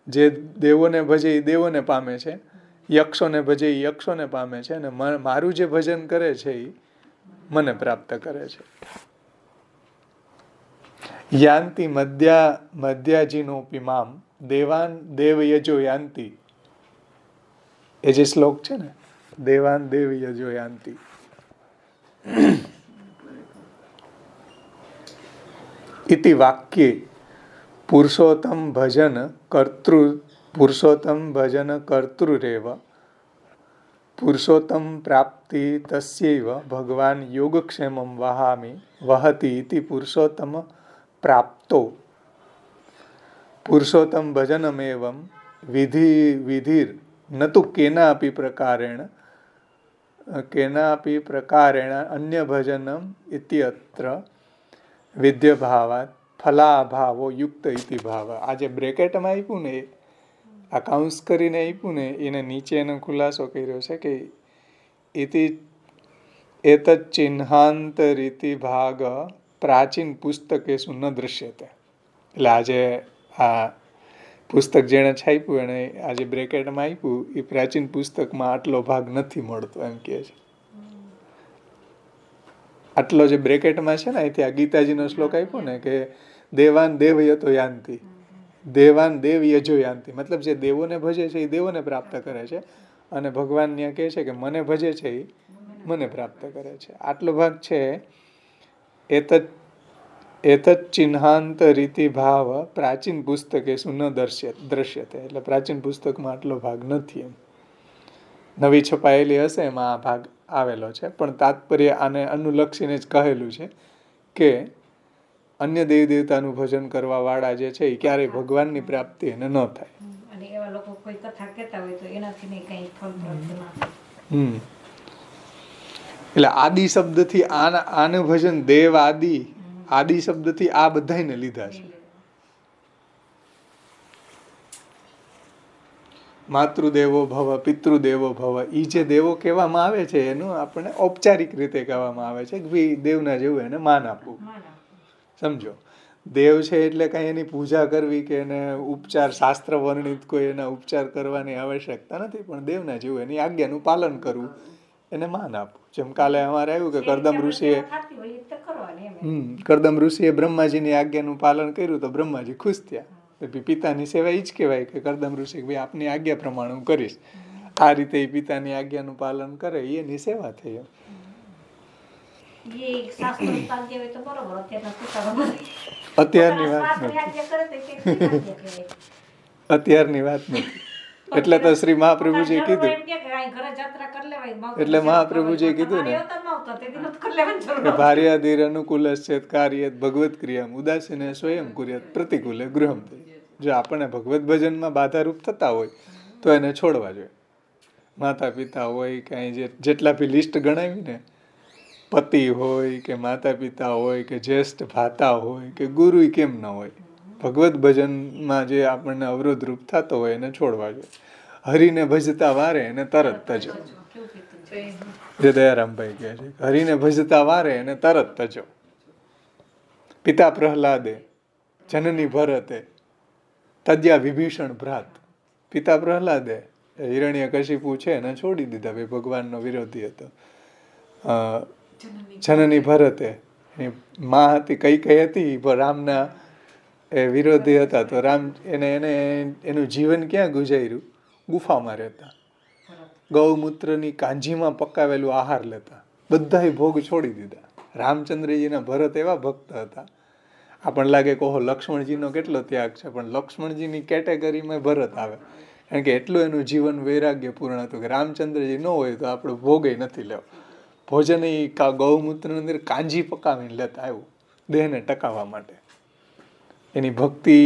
જે દેવોને ભજે એ દેવોને પામે છે, યક્ષોને ભજે એ યક્ષોને પામે છે, અને મારું જે ભજન કરે છે એ મને પ્રાપ્ત કરે છે. યાંતિ મધ્યાજીનોપી મામ દેવાન દેવ યજો યાંતિ, એ જે શ્લોક છે ને, દેવાન દેવ યજો યાંતિ, ઇતિ વાક્યે પુરુષોત્તમ ભજન કર્તૃરેવ પુરુષોત્તમ પ્રાપ્તિ તસ્યૈવ ભગવાન યોગક્ષેમં વહતિ ઇતિ પુરુષોત્તમ પ્રાપ્તો પુરુષોત્તમ ભજનમેવં વિધિર ન તુ કેનાપી પ્રકારેણ અન્ય ભજનમ ઇત્યત્ર વિદ્યભાવાત ફલાભાવો યુક્ત ઇતિ ભાવ. આ જે બ્રેકેટમાં આપ્યું ને, આ કાઉન્સ કરીને આપ્યું ને, એને નીચે એનો ખુલાસો કર્યો છે કે ઇતિ એતત ચિહ્નાંતરીતિ ભાગ પ્રાચીન પુસ્તકેશુ ન દૃશ્યતે. એટલે આજે આ પુસ્તક જેણે છાપ્યું એને આજે બ્રેકેટમાં આપ્યું એ પ્રાચીન પુસ્તકમાં આટલો ભાગ નથી મળતો એમ કહે છે. આટલો જે બ્રેકેટમાં છે ને, અહીંથી આ ગીતાજીનો શ્લોક આપ્યો ને કે દેવાન દેવ યતો યાંતિ, દેવાન દેવ યજો યાંતિ, મતલબ જે દેવોને ભજે છે એ દેવોને પ્રાપ્ત કરે છે, અને ભગવાન ત્યાં કહે છે કે મને ભજે છે એ મને પ્રાપ્ત કરે છે. આટલો ભાગ છે. એતત ચિહ્નાંત રીતિ ભાવ પ્રાચીન પુસ્તકે શું ન દ્રશ્યતે. એટલે પ્રાચીન પુસ્તકમાં આટલો ભાગ નથી. એમ નવી છપાયેલી હશે એમાં આ ભાગ આવેલો છે, પણ તાત્પર્ય આને અનુલક્ષીને જ કહેલું છે કે અન્ય દેવી દેવતાનું ભજન કરવા વાળા જે છે એ ક્યારેય ભગવાનની પ્રાપ્તિ એને ન થાય. અને એવા લોકો કોઈ કથા કહેતા હોય તો એનાથી નહીં કંઈ ફળ પ્રાપ્ત ના થાય. એટલે આદિ શબ્દથી આને ભજન દેવ આદિ શબ્દથી આ બધાને લીધા છે. માતૃદેવો ભવ પિતૃદેવો ભવ, એ જે દેવો કહેવામાં આવે છે એનું આપણને ઔપચારિક રીતે કહેવામાં આવે છે કે ભાઈ દેવના જેવું એને માન આપવું. સમજો, દેવ છે એટલે કઈ એની પૂજા કરવી કે એને ઉપચાર શાસ્ત્ર વર્ણિત કોઈ એના ઉપચાર કરવાની આવશ્યકતા નથી, પણ દેવના જેવું એની આજ્ઞાનું પાલન કરવું, એને માન આપવું. જેમ કાલે અમારે આવ્યું કે કરદમ ઋષિએ બ્રહ્માજીની આજ્ઞાનું પાલન કર્યું તો બ્રહ્માજી ખુશ થયા. પિતાની સેવા એ જ કહેવાય કે કરદમ ઋષિ ભાઈ આપની આજ્ઞા પ્રમાણે હું કરીશ. આ રીતે એ પિતાની આજ્ઞાનું પાલન કરે એની સેવા થઈ. અત્યારની વાત નથી. એટલે તો શ્રી મહાપ્રભુજીએ કીધું, એટલે મહાપ્રભુજીએ કીધું ને કે ભાર્યાધીર અનુકૂલશ્ચેત કાર્યેત ભગવત ક્રિયામ ઉદાસીને સ્વયં કુર્યાત પ્રતિકૂલે ગૃહમ. જો આપણને ભગવત ભજનમાં બાધારૂપ થતા હોય તો એને છોડવા જોઈએ. માતા પિતા હોય કાંઈ જેટલા બી લિસ્ટ ગણાવી ને, પતિ હોય કે માતા પિતા હોય કે જ્યેષ્ઠ ભાતા હોય કે ગુરુ કેમ ન હોય, ભગવત ભજનમાં જે આપણને અવરોધરૂપ થતો હોય એને છોડવા જોઈએ. હરિને ભજતા વારે એને તરત તજો. જે દયારામભાઈ કહે છે હરિને ભજતા વારે એને તરત તજો. પિતા પ્રહલાદે જનની ભરતે તજ્યા વિભીષણ ભ્રાત. પિતા પ્રહલાદે હિરણ્યકશિપુ છે એને છોડી દીધા, ભાઈ ભગવાનનો વિરોધી હતો. જનની ભરતે માં હતી, કઈ હતી રામના એ વિરોધી હતા, તો રામ એનું જીવન ક્યાં ગુજાર્યું? ગુફામાં રહેતા, ગૌમૂત્રની કાંજીમાં પકાવેલું આહાર લેતા, બધાય ભોગ છોડી દીધા. રામચંદ્રજીના ભરત એવા ભક્ત હતા. આપણને લાગે કે ઓહો લક્ષ્મણજીનો કેટલો ત્યાગ છે, પણ લક્ષ્મણજીની કેટેગરીમાં ભરત આવે, કારણ કે એટલું એનું જીવન વૈરાગ્યપૂર્ણ હતું કે રામચંદ્રજી ન હોય તો આપણો ભોગે નથી લેવો. ભોજન એ ગૌમૂત્રની અંદર કાંજી પકાવીને લેતા, આવ્યું દેહને ટકાવવા માટે. એની ભક્તિ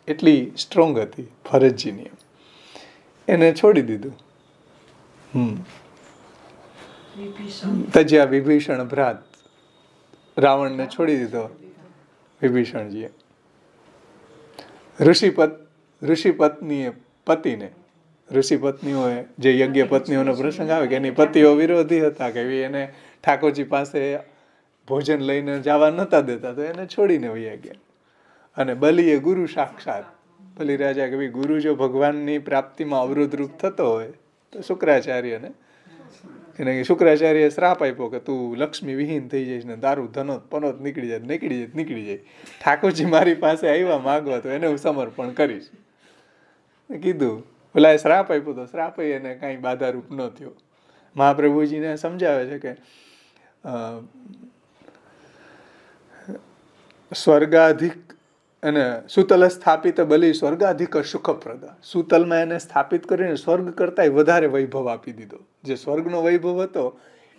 એટલી સ્ટ્રોંગ હતી ભરતજીની, એને છોડી દીધું. તજ્યા વિભીષણ ભ્રાત, રાવણને છોડી દીધો વિભીષણજીએ. ઋષિ પત્નીઓએ જે યજ્ઞ પત્નીઓનો પ્રસંગ આવે કે એની પતિઓ વિરોધી હતા, કે એને ઠાકોરજી પાસે ભોજન લઈને જવા નતા દેતા, તો એને છોડીને વયા ગયા. અને બલિએ ગુરુ સાક્ષાત, બલિ રાજા કે ભાઈ ગુરુ જો ભગવાનની પ્રાપ્તિમાં અવરોધરૂપ થતો હોય તો શુક્રાચાર્યને શ્રાપ આપ્યો કે તું લક્ષ્મી વિહીન થઈ જઈશ ને તારું ધનોત પનોત નીકળી જાય. ઠાકોરજી મારી પાસે આવ્યા માગવા તો એને હું સમર્પણ કરીશ. કીધું, ઓલા શ્રાપ આપ્યો તો શ્રાપ એને કાંઈ બાધારૂપ ન થયો. મહાપ્રભુજીને સમજાવે છે કે સ્વર્ગાધિક અને સુતલ સ્થાપિત બલિ સ્વર્ગાધિક સુખપ્રદા. સુતલમાં એને સ્થાપિત કરીને સ્વર્ગ કરતાંય વધારે વૈભવ આપી દીધો. જે સ્વર્ગનો વૈભવ હતો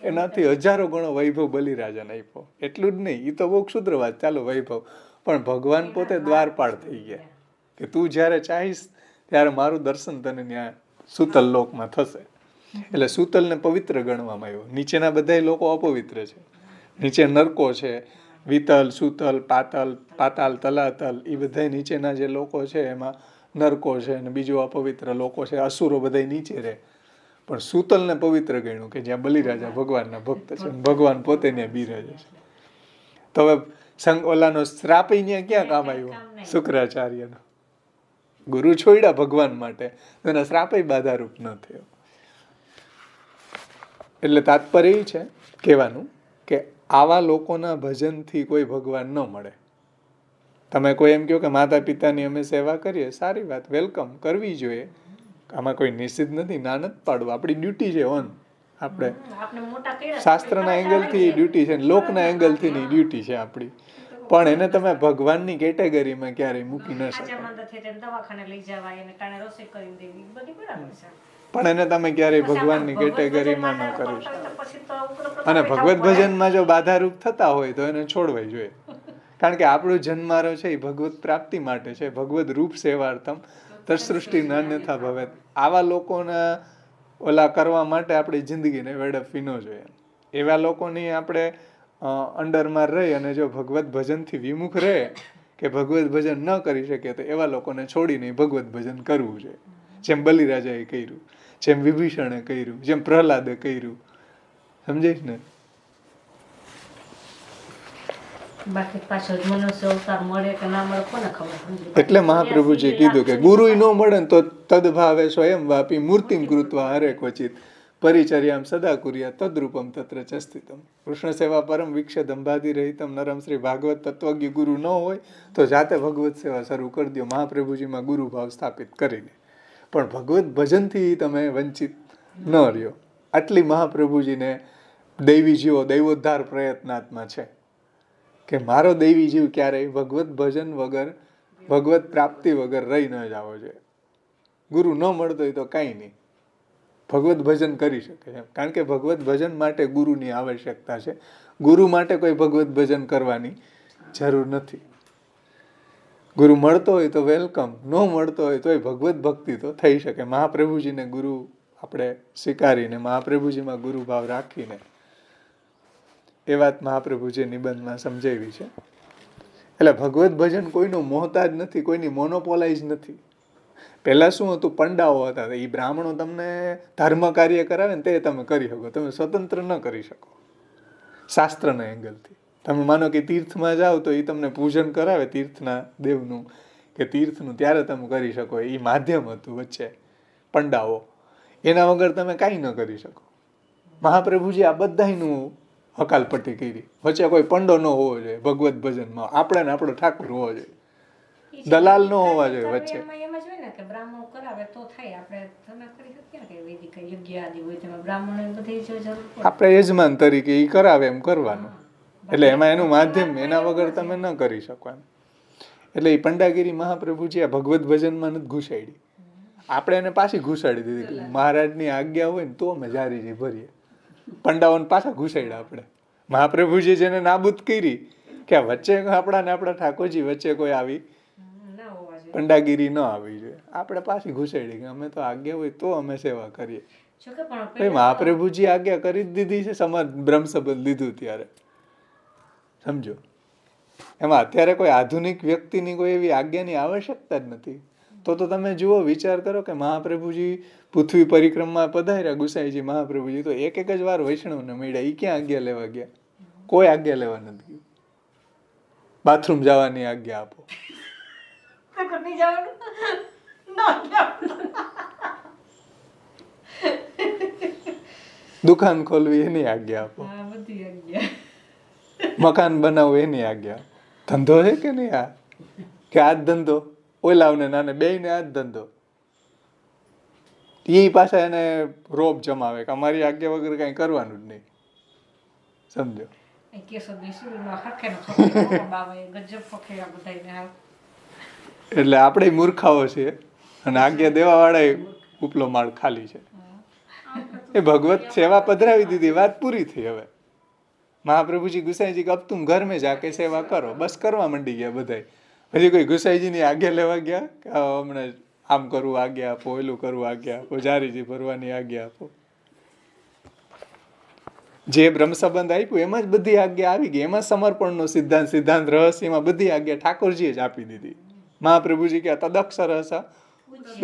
એનાથી હજારો ગણો વૈભવ બલિરાજાને આપ્યો. એટલું જ નહીં, એ તો બહુ ક્ષુદ્ર વાત, ચાલો વૈભવ, પણ ભગવાન પોતે દ્વારપાળ થઈ ગયા કે તું જ્યારે ચાહીશ ત્યારે મારું દર્શન તને ત્યાં સુતલ લોકમાં થશે. એટલે સુતલને પવિત્ર ગણવામાં આવ્યો. નીચેના બધા લોકો અપવિત્ર છે. નીચે નરકો છે, વિતલ, સુતલ, પાતાલ, તલાતલ, એ બધા નીચેના જે લોકો છે એમાં નરકો છે અને બીજું અપવિત્ર લોકો છે, અસુરો બધા નીચે રહે. પણ સુતલને પવિત્ર ગણ્યું કે જ્યાં બલિરાજા ભગવાનના ભક્ત છે, ભગવાન પોતે ત્યાં બિરાજે છે. તો હવે ઓલાનો શ્રાપ અહીંયા ક્યાં કામ આવ્યો? શુક્રાચાર્યનો. ગુરુ છોડ્યા ભગવાન માટે, એના શ્રાપય બાધારૂપ ન થયો. એટલે તાત્પર્ય એ છે કહેવાનું કે આવા લોકોના ભજનથી કોઈ ભગવાન ન મળે. તમે કોઈ એમ કહો કે માતા પિતાની અમે સેવા કરીએ, સારી વાત, વેલકમ, કરવી જોઈએ, આમાં કોઈ નિષિદ્ધ નથી, ના નથી પાડવું, આપણી ડ્યુટી છે. આપણે શાસ્ત્રના એંગલથી ડ્યુટી છે, લોકના એંગલથી ની ડ્યુટી છે આપણી. પણ એને તમે ભગવાનની કેટેગરીમાં ક્યારેય મૂકી ન શકો. પણ એને તમે ક્યારેય ભગવાનની કેટેગરીમાં ન કરી શકો. અને ભગવત ભજનમાં જો બાધારૂપ થતા હોય તો એને છોડવાય જોઈએ. કારણ કે આપણો જન્મારો છે એ ભગવત પ્રાપ્તિ માટે છે. ભગવત રૂપ સેવાર્થમ તત્સૃષ્ટિ નાન્યથા ભવેત. આવા લોકોના ઓલા કરવા માટે આપણી જિંદગીને વેડફવી ન જોઈએ. એવા લોકોની આપણે અંડરમાં રહી અને જો ભગવત ભજનથી વિમુખ રહે કે ભગવત ભજન ન કરી શકે તો એવા લોકોને છોડીને ભગવત ભજન કરવું જોઈએ. જેમ બલિરાજાએ કર્યું, જેમ વિભીષણે કર્યું, જેમ પ્રહલાદે કર્યું. સમજાય ને? એટલે મહાપ્રભુજી કીધું કે ગુરુ ન મળે ને તો તદભાવે સ્વયં વાપી મૂર્તિમ કૃત્વા હરે ક્વચિત પરિચર્યામ સદા કુર્યા તદ્રૂપમ તત્ર ચ સ્થિતમ. કૃષ્ણ સેવા પરમ વિક્ષ દંભાદી રહિતમ નરમ શ્રી ભાગવત તત્વજ્ઞ ગુરુ ન હોય તો જાતે ભગવત સેવા શરૂ કરી દો, મહાપ્રભુજીમાં ગુરુ ભાવ સ્થાપિત કરીને. પણ ભગવત ભજનથી તમે વંચિત ન રહ્યો. આટલી મહાપ્રભુજીને દૈવી જીવો દૈવોદ્ધાર પ્રયત્નાત્મા છે કે મારો દૈવી જીવ ક્યારેય ભગવત ભજન વગર, ભગવત પ્રાપ્તિ વગર રહી ન જવો જોઈએ. ગુરુ ન મળતો હોય તો કાંઈ નહીં, ભગવત ભજન કરી શકે છે. કારણ કે ભગવત ભજન માટે ગુરુની આવશ્યકતા છે. ગુરુ માટે કોઈ ભગવત ભજન કરવાની જરૂર નથી. ગુરુ મળતો હોય તો વેલકમ, ન મળતો હોય તોય ભગવત ભક્તિ તો થઈ શકે. મહાપ્રભુજીને ગુરુ આપણે સ્વીકારીને મહાપ્રભુજીમાં ગુરુ ભાવ રાખીને એ વાત મહાપ્રભુજી નિબંધમાં સમજાવી છે. એટલે ભગવત ભજન કોઈનો મોહતાજ નથી, કોઈની મોનોપોલાઇઝ નથી. પહેલા શું હતું? પંડાઓ હતા, એ બ્રાહ્મણો તમને ધર્મ કાર્ય કરાવે ને તે તમે કરી શકો, તમે સ્વતંત્ર ન કરી શકો શાસ્ત્રના એંગલથી. તમે માનો કે તીર્થમાં જાઓ તો એ તમને પૂજન કરાવે તીર્થના દેવનું કે તીર્થનું, ત્યારે તમે કરી શકો. એ માધ્યમ હતું વચ્ચે પંડાઓ, એના વગર તમે કાંઈ ન કરી શકો. મહાપ્રભુજી આ બધાયનું હકાલપટ્ટી કરી. વચ્ચે કોઈ પંડો ન હોવો જોઈએ ભગવત ભજનમાં. આપણે ને આપણો ઠાકુર હોવો જોઈએ, દલાલ ન હોવા જોઈએ વચ્ચે. આપણે યજમાન તરીકે એ કરાવે એમ કરવાનું. એટલે એમાં એનું માધ્યમ, એના વગર તમે ન કરી શકો એમ. એટલે એ પંડાગીરી મહાપ્રભુજી આ ભગવત ભજનમાં નથી ઘુસાડી. આપણે એને પાછી ઘુસાડી દીધી. મહારાજની આજ્ઞા હોય ને તો અમે જારીજી ભરીએ. પંડાઓને પાછા ઘુસાડ્યા આપણે. મહાપ્રભુજી જેને નાબૂદ કરી કે વચ્ચે આપણા ને આપણા ઠાકોરજી વચ્ચે કોઈ આવી પંડાગીરી ન આવી જોઈએ. આપણે પાછી ઘુસાડી કે અમે તો આજ્ઞા હોય તો અમે સેવા કરીએ. મહાપ્રભુજી આજ્ઞા કરી જ દીધી છે. સમાજ બ્રહ્મ સંબંધ લીધું ત્યારે સમજો. એમાં અત્યારે કોઈ આધુનિક વ્યક્તિની કોઈ એવી આજ્ઞાની આવશ્યકતા જ નથી. તો તમે જુઓ, વિચાર કરો કે મહાપ્રભુજી પૃથ્વી પરિક્રમા પધાર્યા, ગુસાઈજી મહાપ્રભુજી તો એક જ વાર વૈષ્ણવને મળ્યા. એ ક્યાં આજ્ઞા લેવા ગયા? કોઈ આજ્ઞા લેવા નથી. બાથરૂમ જવાની આજ્ઞા આપો, દુકાન ખોલવી એની આજ્ઞા આપો, મકાન બનાવવું એની આજ્ઞા. ધંધો છે કે નહીં આ? કે આ જ ધંધો? ઓલાવને નાને બેયને આ જ ધંધો. એ પાછા એને રોપ જમાવે કે અમારી આજ્ઞા વગર કાંઈ કરવાનું જ નહીં. સમજો? એ કેશોદની સુરીમાં હરખેનો છોકરો બાવે ગજબ ફખેરા બધાયને હાવ. એટલે આપણે મૂર્ખાઓ છીએ અને આજ્ઞા દેવાવાળા ઉપલો માળ ખાલી છે. એ ભગવત સેવા પધરાવી દીધી, વાત પૂરી થઈ. હવે મહાપ્રભુજી ગુસાઈજી કે અબ તુમ ઘર મેં જાકે સેવા કરો, બસ કરવા માંડી ગયા બધાય. હજી કોઈ ગુસાઈજીની આજ્ઞા લેવા ગયા કે હમણાં આમ કરવું આજ્ઞા આપો, ઓલું કરવું આજ્ઞા આપો, જારીજી ભરવાની આજ્ઞા આપો. જે બ્રહ્મ સંબંધ આપ્યું એમાં જ બધી આજ્ઞા આવી ગઈ. એમાં સમર્પણનો સિદ્ધાંત, સિદ્ધાંત રહસ્યમાં બધી આજ્ઞા ઠાકોરજીએ જ આપી દીધી. મહાપ્રભુજી કે તદક્ષર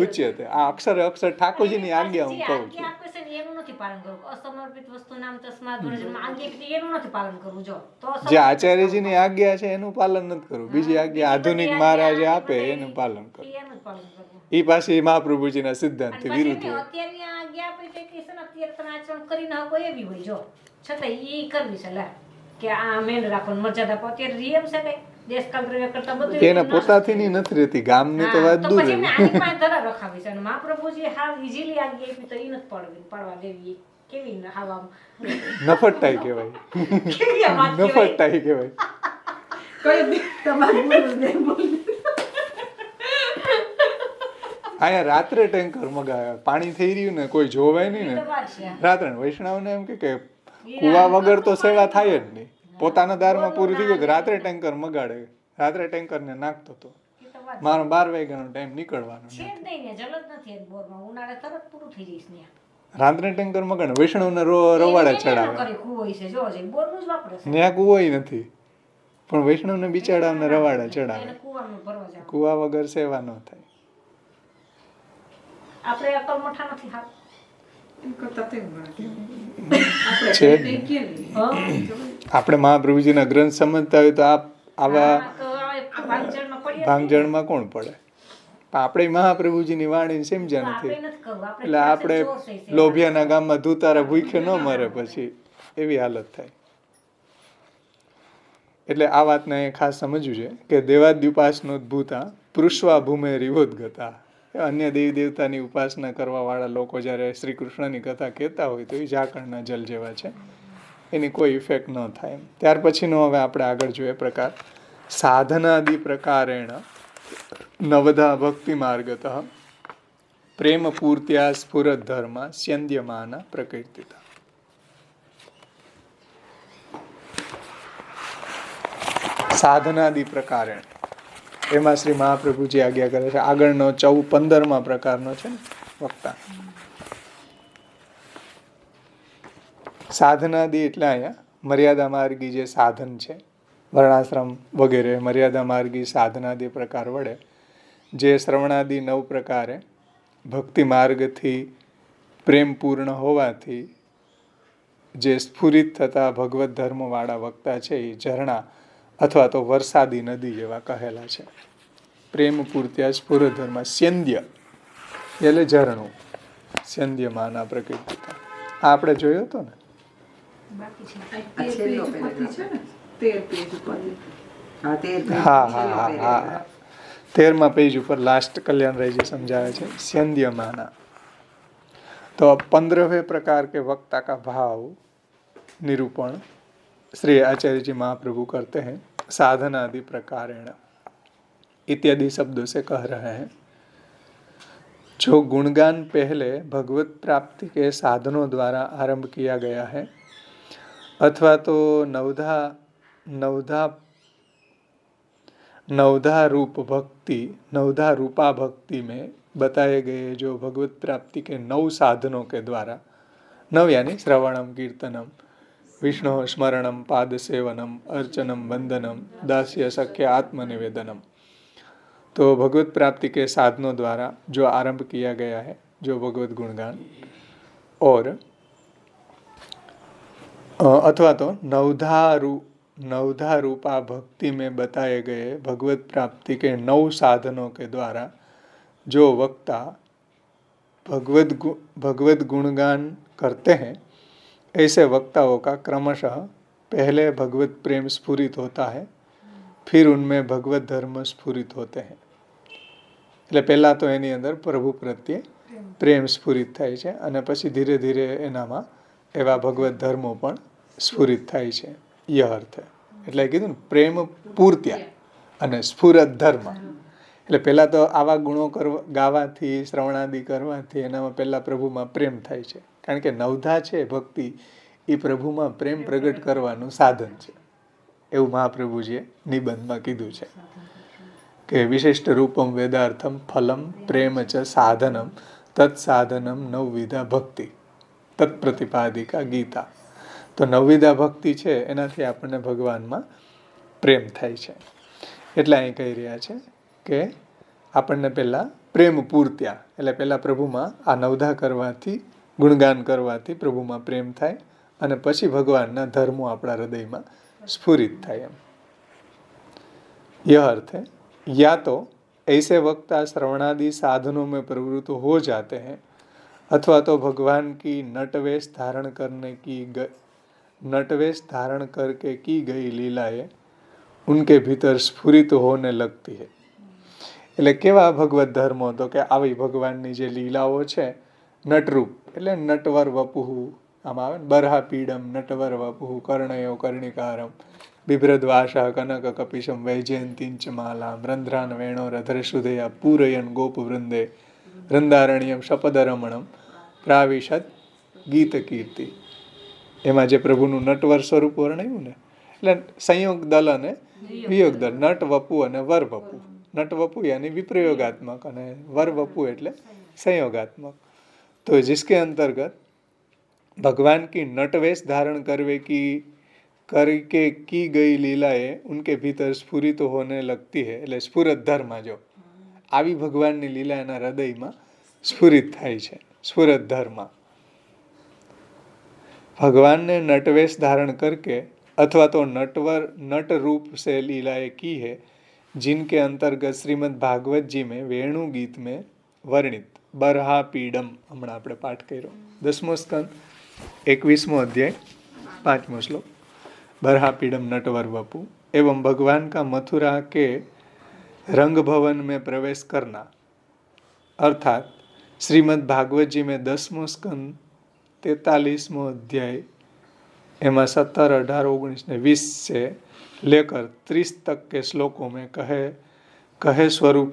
ઉચ્યતે, આ અક્ષરે અક્ષર ઠાકોરજીની આજ્ઞા હું કહું છું. આપે છે ને એનું નથી પાલન કરવું. અસમર્પિત વસ્તુ નામ તસ્માદ વર્જન આજ્ઞા કીધી એનું નથી પાલન કરવું. જો તો જે આચાર્યજીની આજ્ઞા છે એનું પાલન નથી કરવું. બીજી આજ્ઞા આધુનિક મહારાજે આપે એનું પાલન કરવું. એનું જ પાલન કરવું. એ પાછી મહાપ્રભુજીના સિદ્ધાંત વિરુદ્ધ હોય. અત્યારની આજ્ઞા આપી છે કે છે ને અત્યારે તમે આચરણ કરી ના કોઈ એવી હોય. જો છતાં ઈ કરવી છે લે કે આ મેન રાખો મર્યાદા આપો. અત્યારે રિયમ છે કઈ દેશકાલ દ્રવ્ય કરતા બધું એના પોતાથી નથી રહેતી, ગામની તો વાત દૂર પછી રહી. આની પાસે ધરા રખાવી છે અને મહાપ્રભુજી હાવ ઈઝીલી આજ્ઞા આપી તો ઈ નથી પાડવા દેવી. કેવી હાવ આમ નફટાઈ કહેવાય. કેવી આ વાત કહેવાય? નફટાઈ કહેવાય. કઈ તમારું બોલું નહીં બોલું. અહીંયા રાત્રે ટેન્કર મગાવ્યા, પાણી થઈ રહ્યું ને કોઈ જોવાય નહીં ઈ ને તો વાત છે. રાત્રે વૈષ્ણવને એમ કે કુવા વગર તો સેવા થાય જ નહીં. પોતાના દારમાં પૂરું થઈ ગયું તો રાત્રે ટેન્કર મગાડે. રાત્રે ટેન્કરને નાખતો હતો. ઈ તો વાત મારો 12 વાગ્યાનો ટાઈમ નીકળવાનો. છે જ નહીં ને જલ જ નથી બોરમાં. ઉનાળે તરત પૂરું થઈ જઈશ ને. રાત્રે ટેન્કર મગાડે, વૈષ્ણવને રવાડે ચડાવે. કરે કુવો છે જો છે બોરનું જ વાપરે છે. ત્યાં કુવોય નથી પણ વૈષ્ણવને બિચારાને રવાડે ચડાવે. એને કુવામાં ભરવા જાવ. કુવા વગર સેવા ન થાય. આપણે અકલ મોઠા નથી હાવ. છે જ નહીં. આપણે મહાપ્રભુજીના ગ્રંથ સમજતા હોય તો આવા ભાંગજળમાં પડીએ ભાંગજળમાં કોણ પડે? આપણે મહાપ્રભુજીની વાણીને સમજ્યા નથી આપણે નથી કરવું. એટલે આપણે લોભિયાના ગામમાં ધુતારા ભૂખે ન મરે પછી એવી હાલત થાય. એટલે આ વાતને ખાસ સમજવું છે કે દેવાદ્યુપાસનોદ્ભૂતા પૃષ્વા ભૂમે રિવોદ્ગતા. અન્ય દેવી દેવતાની ઉપાસના કરવા વાળા લોકો જ્યારે શ્રી કૃષ્ણની કથા કહેતા હોય તો એ ઝાકળના જલ જેવા છે, એની કોઈ ઇફેક્ટ ન થાય. ત્યાર પછીનો હવે આપણે આગળ જોઈએ પ્રકાર સાધનાદિ પ્રકારેણ નવધા ભક્તિ માર્ગતઃ પ્રેમ પૂર્ત્યા સ્ફુરત ધર્મ સ્યંદ્યમાના પ્રકીર્તિતા. સાધનાદિ પ્રકારેણ એમાં શ્રી મહાપ્રભુજી આજ્ઞા કરે છે. આગળનો 15મા પ્રકારનો છે ને વક્તા. સાધનાદિ એટલે અહીંયા મર્યાદા માર્ગી જે સાધન છે, વર્ણાશ્રમ વગેરે મર્યાદા માર્ગી સાધનાદિ પ્રકાર વડે જે શ્રવણાદિ 9 પ્રકારે ભક્તિ માર્ગથી પ્રેમપૂર્ણ હોવાથી જે સ્ફુરિત થતા ભગવત ધર્મવાળા વક્તા છે એ ઝરણા અથવા તો વરસાદી નદી જેવા કહેલા છે. પ્રેમ પૂર્ત્યા સ્ફુરત ધર્મ સ્યંદ્ય એટલે ઝરણું, સ્યંદ્યમાના પ્રકૃતિતા. આ આપણે જોયો હતો ને. હા હા હા હા 13મા પેજ ઉપર લાસ્ટ કલ્યાણરાયજી સમજાવે છે સ્યંદ્યમાના. तो 15वें प्रकार के वक्ता का भाव निरूपण श्री आचार्य जी महाप्रभु करते हैं साधनादि प्रकारेण इत्यादि शब्दों से कह रहे हैं. जो गुणगान पहले भगवत प्राप्ति के साधनों द्वारा आरंभ किया गया है अथवा तो नवधा रूपा भक्ति में बताए गए जो भगवत प्राप्ति के 9 साधनों के द्वारा, 9 यानी श्रवणम कीर्तनम विष्णु स्मरणम पाद सेवनम अर्चनम वंदनम दास्य सख्य आत्मनिवेदनम, तो भगवत प्राप्ति के साधनों द्वारा जो आरंभ किया गया है जो भगवत गुणगान, और अथवा तो नवधा रूपा भक्ति में बताए गए भगवत प्राप्ति के 9 साधनों के द्वारा जो वक्ता भगवत गुणगान करते हैं, ऐसे वक्ताओं का क्रमशः पहले भगवत प्रेम स्फुरित होता है, फिर उनमें भगवत धर्म स्फुरित होते हैं. એટલે પહેલા તો એની અંદર પ્રભુ પ્રત્યે પ્રેમ સ્ફુરિત થાય છે અને પછી ધીરે ધીરે એનામાં એવા ભગવત ધર્મો પણ સ્ફુરિત થાય છે. યહ અર્થે એટલે કીધું ને પ્રેમ પૂર્ત્યા અને સ્ફુરત ધર્મ. એટલે પહેલાં તો આવા ગુણો ગાવાથી શ્રવણાદિ કરવાથી એનામાં પહેલાં પ્રભુમાં પ્રેમ થાય છે. કારણ કે નવધા છે ભક્તિ એ પ્રભુમાં પ્રેમ પ્રગટ કરવાનું સાધન છે, એવું મહાપ્રભુજીએ નિબંધમાં કીધું છે કે વિશિષ્ટ રૂપમ વેદાર્થમ ફલમ પ્રેમ ચ સાધનમ તત્સાધનમ નવવિધા ભક્તિ તત્પ્રતિપાદિકા ગીતા. તો નવવિધા ભક્તિ છે એનાથી આપણને ભગવાનમાં પ્રેમ થાય છે. એટલે અહીં કહી રહ્યા છે કે આપણને પહેલાં પ્રેમ પૂર્ત્યા એટલે પહેલાં પ્રભુમાં આ નવધા કરવાથી ગુણગાન કરવાથી પ્રભુમાં પ્રેમ થાય અને પછી ભગવાનના ધર્મો આપણા હૃદયમાં स्फुरित થાય એમ. यह अर्थ है या तो ऐसे वक्ता श्रवणादि साधनों में प्रवृत्त हो जाते हैं अथवा तो भगवान की नटवेश धारण करके की गई लीलाएं उनके भीतर स्फुरित होने लगती है. એટલે કેવા ભગવત ધર્મો તો કે આવી ભગવાનની જે લીલાઓ છે નટરૂપ એટલે નટવર વપુહુ આમાં આવે ને બરહા પીડમ નટવર વપુહુ કર્ણયો કર્ણિકારમ બિભ્રદ્વાસા કનક કપિશમ વૈજયંતીંચ માલામ રંધ્રાન વેણો રધરસુધયા પૂરયન ગોપ વૃંદે વૃંદારણ્યમ શપદરમણમ પ્રાવિશદ ગીત કીર્તિ. એમાં જે પ્રભુનું નટવર સ્વરૂપ વર્ણ્યું ને એટલે સંયોગ દલ અને વિયોગ દલ, નટ વપુ અને વર વપુ. नट वपु यानी विप्रयोगात्मक અને वर वपु એટલે संयोगात्मक. तो जिसके अंतर्गत भगवान की नटवेश धारण करके की गई लीलाएं उनके भीतर स्फुरित होने लगती है. એટલે સ્ફુરત ધર્મ જો આવી ભગવાનની લીલા એના હૃદયમાં સ્ફુરિત થાય છે. સ્ફુરત ધર્મ भगवान ने नटवेश धारण करके अथवा तो नट रूप से लीलाएं की है जिनके अंतर्गत श्रीमद् भागवत जी में वेणु गीत में वर्णित बरहा पीडम हमने આપણે પાઠ કર્યો 10મો સ્કંદ 21મો અધ્યાય 5મો શ્લોક बरहा पीडम नटवर वपु एवं भगवान का मथुरा के रंग भवन में प्रवेश करना अर्थात श्रीमद् भागवत जी में 10मो स्कंद 43मो अध्याय एमा 17, 18, 19 ने 20 से लेकर 30 तक के श्लोकों में कहे स्वरूप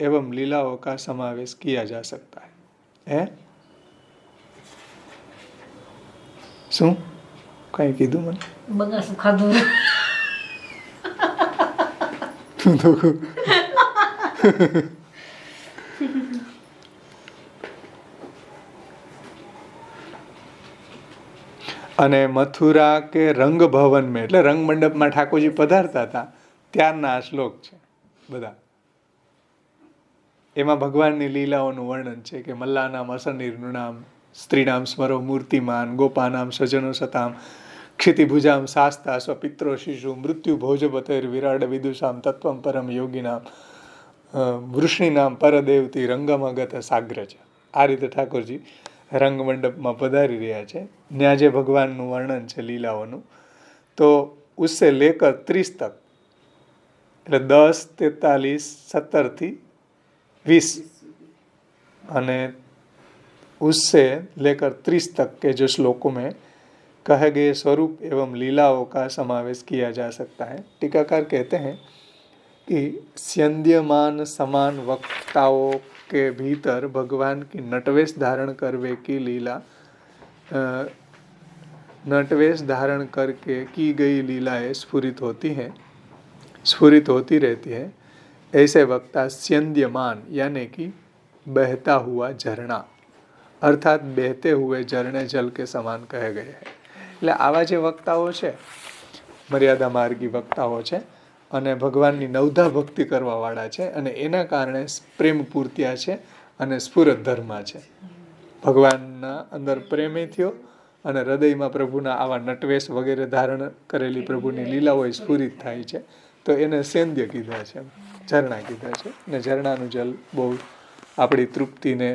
एवं लीलाओं का समावेश किया जा सकता है. શું કઈ કીધું મને બગાસું ખાધું તું તો અને મથુરા કે રંગ ભવન મેં એટલે રંગ મંડપમાં ઠાકોરજી પધારતા હતા ત્યારના આ શ્લોક છે બધા. એમાં ભગવાનની લીલાઓનું વર્ણન છે કે મલ્લાનામ અસનીરનું નામ સ્ત્રીનામ સ્મરો મૂર્તિમાન ગોપાનામ સજનો સતામ ક્ષિતિભુજામ શાસ્તા સ્વપિત્રો શિશુ મૃત્યુ ભોજપતેર વિરાડ વિદુષામ તત્વમ પરમ યોગીનામ વૃષ્ણિનામ પરદેવતી રંગમગત સાગ્ર છે. આ રીતે ઠાકોરજી રંગ મંડપમાં પધારી રહ્યા છે. ત્યાં જે ભગવાનનું વર્ણન છે લીલાઓનું તો ઉસસે લેકર 30 તક એટલે 10, 43, 17 થી 20 અને उससे लेकर 30 तक के जो श्लोकों में कहे गए स्वरूप एवं लीलाओं का समावेश किया जा सकता है. टीकाकार कहते हैं कि स्यंद्यमान समान वक्ताओं के भीतर भगवान की नटवेश धारण करवे की लीला नटवेश धारण करके की गई लीलाएं स्फुरित होती रहती है. ऐसे वक्ता स्यंद्यमान यानी कि बहता हुआ झरना अर्थात बहते हुए झरने जल के સમાન કહે ગયે है. એટલે આવા જે વક્તાઓ છે મર્યાદા માર્ગી વક્તાઓ છે અને ભગવાનની નવધા ભક્તિ કરવાવાળા છે અને એના કારણે પ્રેમ પૂર્ત્યા છે અને સ્ફુરત ધર્મા છે. ભગવાનના અંદર પ્રેમી થયો અને હૃદયમાં પ્રભુના આવા નટવેશ વગેરે ધારણ કરેલી પ્રભુની લીલાઓ સ્ફુરિત થાય છે તો એને સેંદ્ય કીધા છે, ઝરણા કીધા છે. અને ઝરણાનું જલ બહુ આપણી તૃપ્તિને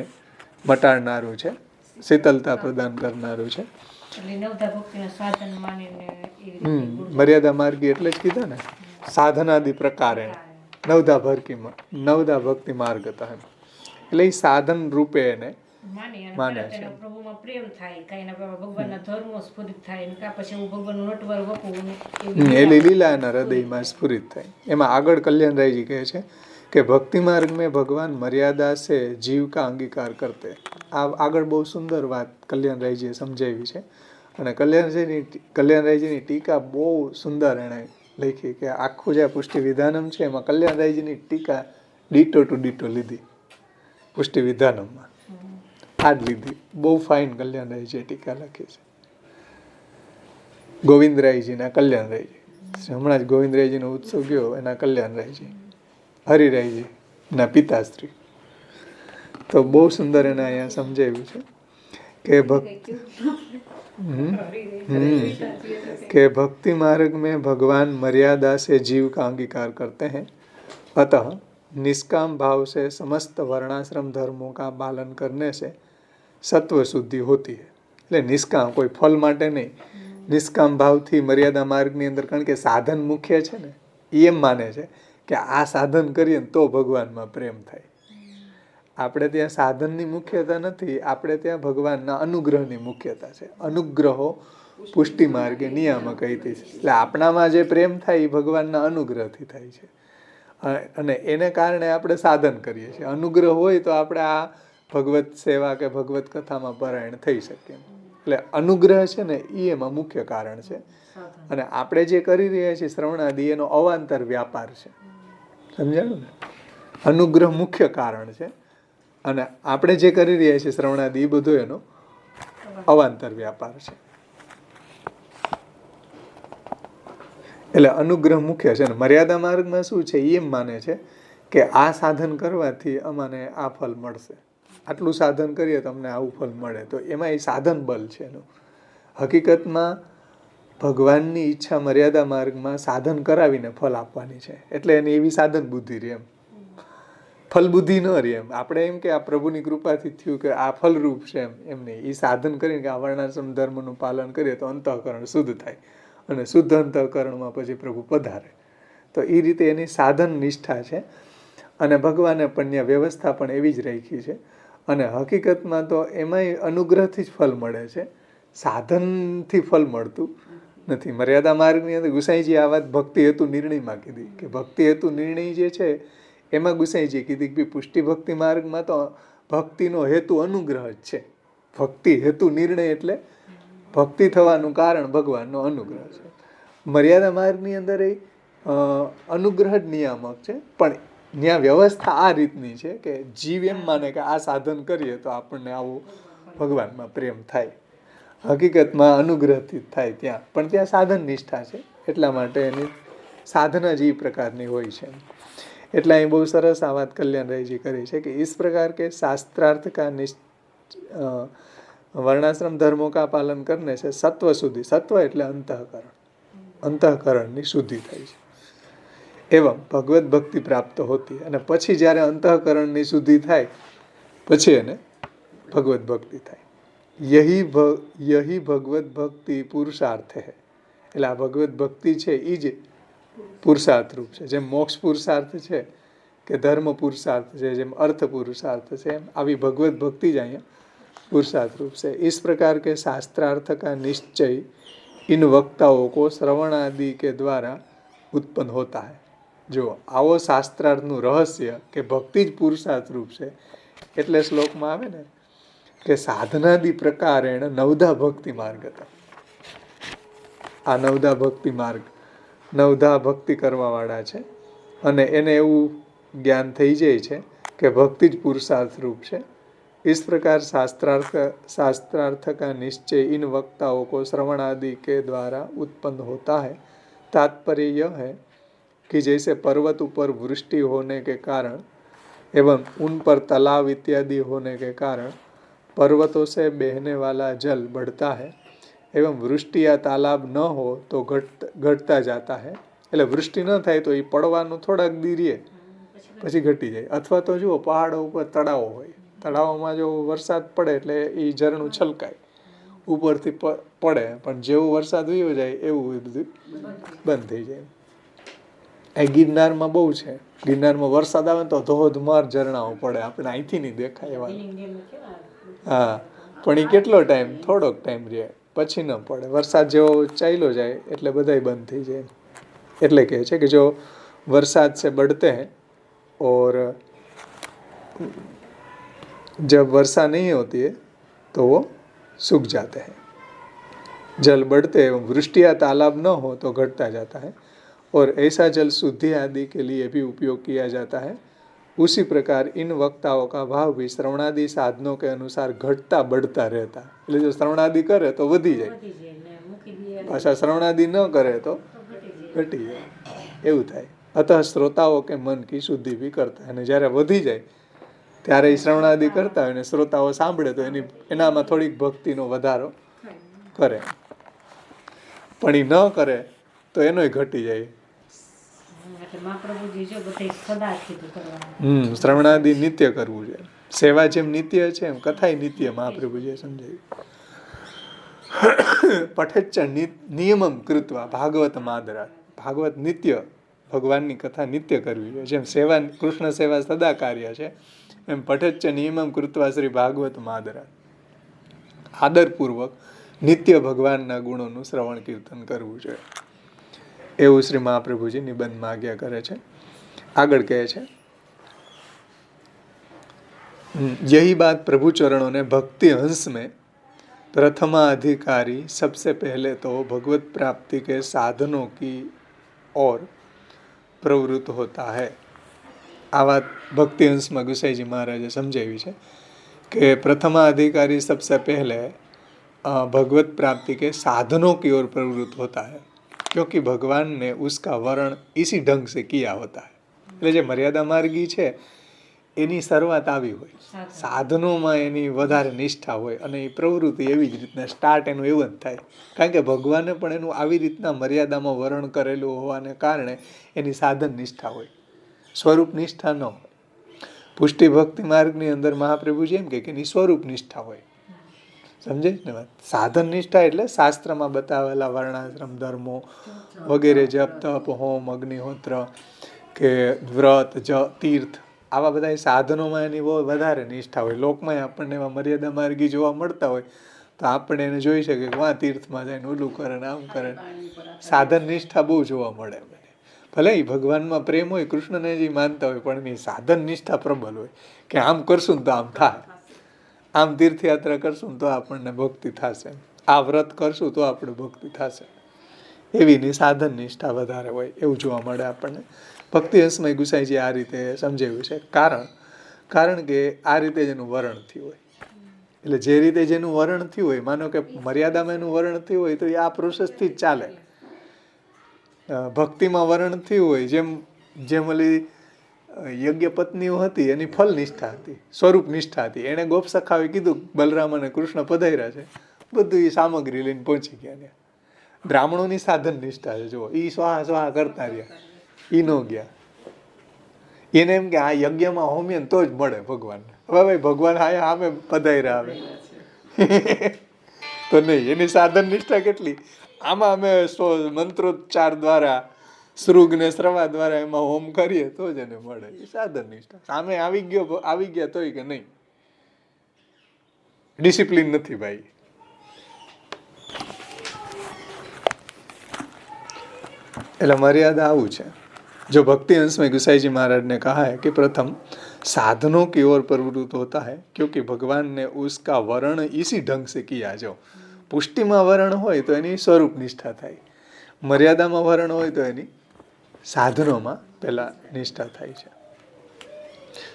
મટાડનારું છે, શીતલતા પ્રદાન કરનારું છે. મર્યાદા માર્ગી એટલે જ કીધા ને સાધનાદિ પ્રકારે નવધા ભક્તિ માર્ગ હતા. એટલે એ સાધન રૂપે એને માને અને માને તરત છે. એનો પ્રભુમાં પ્રેમ થાય, કાંઈ એના ભગવાનના ધર્મો સ્ફુરિત થાય, ને કાં પછી હું ભગવાનનું નટવર વપું એલી લીલા એના હૃદયમાં સ્ફુરિત થાય. એમાં આગળ કલ્યાણરાયજી કહે છે કે ભક્તિ માર્ગ મેં ભગવાન મર્યાદા સે જીવ કા અંગીકાર કરતે. આ આગળ બહુ સુંદર વાત કલ્યાણરાયજીએ સમજાવી છે. અને કલ્યાણરાયજીની ટીકા બહુ સુંદર એણે લખી કે આખું જે પુષ્ટિ વિધાનમ છે એમાં કલ્યાણરાયજીની ટીકા ડીટો ટુ ડીટો લીધી. પુષ્ટિ વિધાનમમાં આ જ લીધી. બહુ ફાઇન કલ્યાણરાયજીએ ટીકા લખી છે. ગોવિંદરાયજીના કલ્યાણરાયજી, હમણાં જ ગોવિંદરાયજીનો ઉત્સવ ગયો, એના કલ્યાણરાયજી, હરિરાયજીના પિતાશ્રી. તો બહુ સુંદર એને અહીંયા સમજાવ્યું છે કે कि भक्ति मार्ग में भगवान मर्यादा से जीव का अंगीकार करते हैं, अतः निष्काम भाव से समस्त वर्णाश्रम धर्मों का पालन करने से सत्व शुद्धि होती है. એટલે નિષ્કામ, કોઈ ફલ માટે નહીં, નિષ્કામ ભાવથી મર્યાદા માર્ગની અંદર, કારણ કે સાધન મુખ્ય છે ને, એ એમ માને છે કે આ સાધન કરીએ ને તો ભગવાનમાં પ્રેમ થાય. આપણે ત્યાં સાધનની મુખ્યતા નથી, આપણે ત્યાં ભગવાનના અનુગ્રહની મુખ્યતા છે. અનુગ્રહો પુષ્ટિ માર્ગે નિયામક હતી. એટલે આપણામાં જે પ્રેમ થાય એ ભગવાનના અનુગ્રહથી થાય છે, અને એને કારણે આપણે સાધન કરીએ છીએ. અનુગ્રહ હોય તો આપણે આ ભગવત સેવા કે ભગવત કથામાં પરાયણ થઈ શકીએ. એટલે અનુગ્રહ છે ને એ એમાં મુખ્ય કારણ છે. અને આપણે જે કરી રહ્યા છીએ શ્રવણાદિ, એનો અવાંતર વ્યાપાર છે. સમજાણું ને? અનુગ્રહ મુખ્ય કારણ છે, અને આપણે જે કરી રહ્યા છીએ શ્રવણાદિ, એ બધો એનો અવાંતર વ્યાપાર છે. એટલે અનુગ્રહ મુખ્ય છે. ને મર્યાદા માર્ગમાં શું છે, એમ માને છે કે આ સાધન કરવાથી અમને આ ફલ મળશે, આટલું સાધન કરીએ તો અમને આવું ફલ મળે. તો એમાં એ સાધન બલ છે એનું. હકીકતમાં ભગવાનની ઈચ્છા મર્યાદા માર્ગમાં સાધન કરાવીને ફલ આપવાની છે. એટલે એની એવી સાધન બુદ્ધિ રહે, એમ ફલ બુદ્ધિ ન રહે. એમ આપણે એમ કે આ પ્રભુની કૃપાથી થયું કે આ ફલરૂપ છે, એમ નહીં. એ સાધન કરીને કે આ વર્ણાશ્રમ ધર્મનું પાલન કરીએ તો અંતઃકરણ શુદ્ધ થાય, અને શુદ્ધ અંતઃકરણમાં પછી પ્રભુ પધારે. તો એ રીતે એની સાધન નિષ્ઠા છે. અને ભગવાને પણ વ્યવસ્થા પણ એવી જ રાખી છે. અને હકીકતમાં તો એમાંય અનુગ્રહથી જ ફલ મળે છે, સાધનથી ફલ મળતું નથી. મર્યાદા માર્ગની અંદર ગુસાઈજી આ વાત ભક્તિ હેતુ નિર્ણયમાં કીધી કે ભક્તિ હેતુ નિર્ણય જે છે એમાં ગુસાઈજી કીધી કે પુષ્ટિ ભક્તિ માર્ગમાં તો ભક્તિનો હેતુ અનુગ્રહ જ છે. ભક્તિ હેતુ નિર્ણય એટલે ભક્તિ થવાનું કારણ ભગવાનનો અનુગ્રહ છે. મર્યાદા માર્ગની અંદર એ અનુગ્રહ જ નિયામક છે, પણ ત્યાં વ્યવસ્થા આ રીતની છે કે જીવ એમ માને કે આ સાધન કરીએ તો આપણને આવું ભગવાનમાં પ્રેમ થાય. હકીકતમાં અનુગ્રહથી જ થાય ત્યાં, પણ ત્યાં સાધન નિષ્ઠા છે. એટલા માટે એની સાધના જ એ પ્રકારની હોય છે. એટલે અહીં બહુ સરસ આ વાત કલ્યાણરાયજી કરી છે કે इस प्रकार के शास्त्रार्थ का વર્ણાશ્રમ ધર્મો કા પાલન કરને છે સત્વ શુદ્ધિ. સત્વ એટલે અંતઃકરણ, અંતઃકરણની શુદ્ધિ થાય છે. એવં ભગવત ભક્તિ પ્રાપ્ત હોતી. અને પછી જ્યારે અંતઃકરણની શુદ્ધિ થાય પછી એને ભગવત ભક્તિ થાય. યહી ભગવત ભક્તિ પુરુષાર્થ હે. એટલે આ ભગવત ભક્તિ છે એ જ પુરુષાર્થ રૂપ છે. જેમ મોક્ષ પુરુષાર્થ છે કે ધર્મ પુરુષાર્થ છે, જેમ અર્થ પુરુષાર્થ છે, એમ આવી ભગવત ભક્તિ જ અહીંયા पुरुषार्थ रूप से. इस प्रकार के शास्त्रार्थ का निश्चय इन वक्ताओं को श्रवण आदि के द्वारा उत्पन्न होता है. जो આવો શાસ્ત્રાર્થનું રહસ્ય કે ભક્તિ જ પુરુષાર્થ રૂપ છે, એટલે શ્લોકમાં આવે ને કે સાધનાદિ પ્રકારેણ નવધા ભક્તિ માર્ગ હતા. આ નવધા ભક્તિ માર્ગ, નવધા ભક્તિ કરવાવાળા છે, અને એને એવું જ્ઞાન થઈ જાય છે કે ભક્તિ જ પુરુષાર્થ રૂપ છે. इस प्रकार शास्त्रार्थ का निश्चय इन वक्ताओं को श्रवण आदि के द्वारा उत्पन्न होता है. तात्पर्य यह है कि जैसे पर्वत ऊपर वृष्टि होने के कारण एवं उन पर तालाब इत्यादि होने के कारण पर्वतों से बहने वाला जल बढ़ता है, एवं वृष्टि या तालाब न हो तो घटता जाता है. એટલે વૃષ્ટિ ન થાય તો એ પડવાનું થોડાક દી રહે પછી ઘટી જાય. અથવા તો જુઓ પહાડો ઉપર તળાવો હોય, તળાવમાં જો વરસાદ પડે એટલે એ ઝરણું છલકાય, ઉપરથી પડે, પણ જેવો વરસાદ વયો જાય એવું બધું બંધ થઈ જાય. એ ગિરનારમાં બહુ છે. ગિરનારમાં વરસાદ આવે તો ધોધમાર ઝરણાઓ પડે, આપણે અહીંથી નહીં દેખાય એવા. હા, પણ એ કેટલો ટાઈમ? થોડોક ટાઈમ રહે, પછી ન પડે. વરસાદ જેવો ચાલ્યો જાય એટલે બધાય બંધ થઈ જાય. એટલે કહે છે કે જો વરસાદ से बढ़ते हैं और जब वर्षा नहीं होती है तो वो सूख जाते हैं. जल बढ़ते हैं, वृष्टि या तालाब न हो तो घटता जाता है और ऐसा जल शुद्धि आदि के लिए भी उपयोग किया जाता है. उसी प्रकार इन वक्ताओं का भाव भी श्रवणादि साधनों के अनुसार घटता बढ़ता रहता. એટલે જો શ્રવણાદિ કરે તો વધી જાય, પાછા શ્રવણાદિ ન કરે તો ઘટી જાય, એવું થાય. અતઃ શ્રોતાઓ કે મન કી શુદ્ધિ ભી કરતા. અને જ્યારે વધી જાય ત્યારે એ શ્રવણાદિ કરતા હોય ને શ્રોતાઓ સાંભળે તો એનામાં થોડીક ભક્તિનો વધારો કરે, પણ એ ન કરે તો એનોય ઘટી જાય. શ્રવણાદિ નિત્ય કરવું છે. સેવા જેમ નિત્ય છે એમ કથાય નિત્ય મહાપ્રભુજીએ સમજાવ્યું. પઠેચ્ચ નિયમમ કૃત્વા ભાગવત માદરા. ભાગવત નિત્ય, ભગવાનની કથા નિત્ય કરવી જોઈએ. જેમ સેવા, કૃષ્ણ સેવા સદા કાર્ય છે, એમ પઠેચ્ચ નિયમમ કૃત્વા શ્રી ભાગવત માદરા. આદરપૂર્વક નિત્ય ભગવાનના ગુણોનું શ્રવણ કીર્તન કરવું જોઈએ. એવું શ્રી મહાપ્રભુજી નિબંધમાં આજ્ઞા કરે છે. આગળ કહે છે, यही बात प्रभु चरणों ने भक्ति हंस में प्रथमा अधिकारी सबसे पहले तो भगवत प्राप्ति के साधनों की ओर प्रवृत्त होता है. આ વાત ભક્તિ હંસમાં ગુસાઈજી મહારાજે સમજાવી છે કે પ્રથમા અધિकारी सबसे पहले भगवत प्राप्ति के साधनों की ओर प्रवृत्त होता है क्योंकि भगवान ने उसका वर्ण इसी ढंग से किया होता है. એટલે જે મર્યાદા માર્ગી છે એની શરૂઆત આવી હોય, સાધનોમાં એની વધારે નિષ્ઠા હોય અને એ પ્રવૃત્તિ એવી જ રીતના સ્ટાર્ટ એનું એવું જ થાય. કારણ કે ભગવાને પણ એનું આવી રીતના મર્યાદામાં વર્ણન કરેલું હોવાને કારણે એની સાધન નિષ્ઠા હોય, સ્વરૂપ નિષ્ઠા ન હોય. પુષ્ટિ ભક્તિ માર્ગની અંદર મહાપ્રભુજી એમ કે એની સ્વરૂપ નિષ્ઠા હોય. સમજે ને વાત? સાધન નિષ્ઠા એટલે શાસ્ત્રમાં બતાવેલા વર્ણાશ્રમ ધર્મો વગેરે, જપ તપ હોમ અગ્નિહોત્ર કે વ્રત તીર્થ, આવા બધા સાધનોમાં એની બહુ વધારે નિષ્ઠા હોય. લોકમાં આપણને એવા મર્યાદા માર્ગી જોવા મળતા હોય તો આપણે એને જોઈ શકીએ કે આ તીર્થમાં જઈને ઓલું કરે ને આમ કરે. સાધન નિષ્ઠા બહુ જોવા મળે. ભલે એ ભગવાનમાં પ્રેમ હોય, કૃષ્ણને જે માનતા હોય, પણ એની સાધન નિષ્ઠા પ્રબળ હોય કે આમ કરશું ને તો આમ થાય, આમ તીર્થયાત્રા કરશું તો આપણને ભક્તિ થશે, આ વ્રત કરશું તો આપણે ભક્તિ થશે. એવીની સાધન નિષ્ઠા વધારે હોય એવું જોવા મળે આપણને. ભક્તિ હંસમય ગુસાઈજી આ રીતે સમજાવ્યું છે. કારણ કે આ રીતે જ એનું વર્ણન થયું હોય. એટલે જે રીતે જેનું વર્ણન થયું હોય, માનો કે મર્યાદામાં એનું વર્ણન થયું હોય તો એ આ પ્રોસેસથી જ ચાલે. ભક્તિમાં વર્ણન થયું હોય, જેમ ઓલી યજ્ઞ પત્નીઓ હતી એની ફલ નિષ્ઠા હતી, સ્વરૂપ નિષ્ઠા હતી. એણે ગોપ સખાવે કીધું બલરામ અને કૃષ્ણ પધાર્યા છે, બધું એ સામગ્રી લઈને પહોંચી ગયા ત્યાં. બ્રાહ્મણોની સાધન નિષ્ઠા છે. જુઓ, એ સ્વાહા સ્વાહા કરતા રહ્યા, એ નો ગયા. એને એમ કે આ યજ્ઞમાં હોમીએ તો જ મળે ભગવાન. હવે ભાઈ ભગવાન આયા સામે પધાર્યા આવે તો નહીં. એની સાધન નિષ્ઠા કેટલી! આમાં અમે મંત્રોચ્ચાર દ્વારા, સૃગ ને શ્રવા દ્વારા એમાં હોમ કરીએ તો જ એને મળે. એ સાધન નિષ્ઠા. સામે આવી ગયા તોય કે નહીં, ડિસિપ્લિન નથી ભાઈ. એટલે મર્યાદા આવું છે. जो भक्ति अंश में गुसाई जी महाराज ने कहा है कि प्रथम साधनों की ओर प्रवृत्त होता है क्योंकि भगवान ने उसका वर्ण इसी ढंग से किया. जो पुष्टिમાં વરણ હોય તો એની સ્વરૂપ નિષ્ઠા થાય, મર્યાદામાં વરણ હોય તો એની સાધનોમાં પહેલા નિષ્ઠા થાય છે.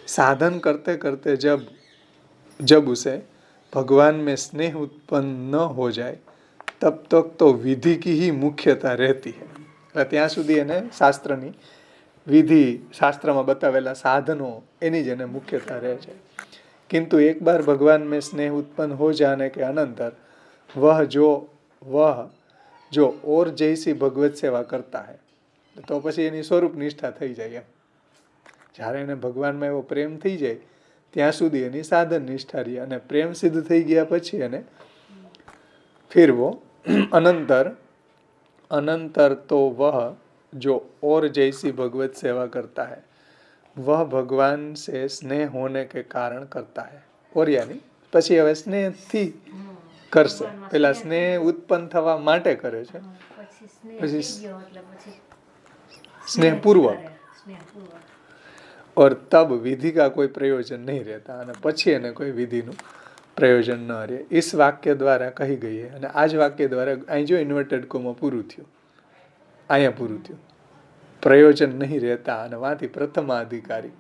साधन करते करते जब उसे भगवान में स्नेह उत्पन्न न हो जाए तब तक तो विधि की ही मुख्यता रहती है. ત્યાં સુધી એને શાસ્ત્રની વિધિ, શાસ્ત્રમાં બતાવેલા સાધનો એની જ એને મુખ્યતા રહે છે. किंतु एक बार भगवान में स्नेह उत्पन्न हो जाने के अनंतर वह जो और जैसी भगवत सेवा करता है તો પછી એની સ્વરૂપ નિષ્ઠા થઈ જાય. એમ જ્યારે એને ભગવાનમાં એવો પ્રેમ થઈ જાય ત્યાં સુધી એની સાધન નિષ્ઠા રહી, અને પ્રેમ સિદ્ધ થઈ ગયા પછી એને ફિર વો અનંતર तो वह जो और जैसी भगवत सेवा करता है वह भगवान से स्नेह होने के कारण करता है. और यानी પછી હવે સ્નેહથી કરશે. પેલા સ્નેહ ઉત્પન્ન થવા માટે કરે છે, પછી સ્નેહ પછી થઈ ગયો એટલે પછી સ્નેહપૂર્વક. સ્નેહપૂર્વક. और तब विधि का कोई प्रयोजन नहीं रहता અને પછી એને કોઈ વિધિનું પ્રયોજન ન રહે. इस वाक्य द्वारा કહી ગઈ है. અને આ જ વાક્ય દ્વારા અહીં જો ઇન્વર્ટેડ કોમાં પૂરું થયું, અહીંયા પૂરું થયું. પ્રયોજન નહીં રહેતા અને વાંથી પ્રથમાધિકારી.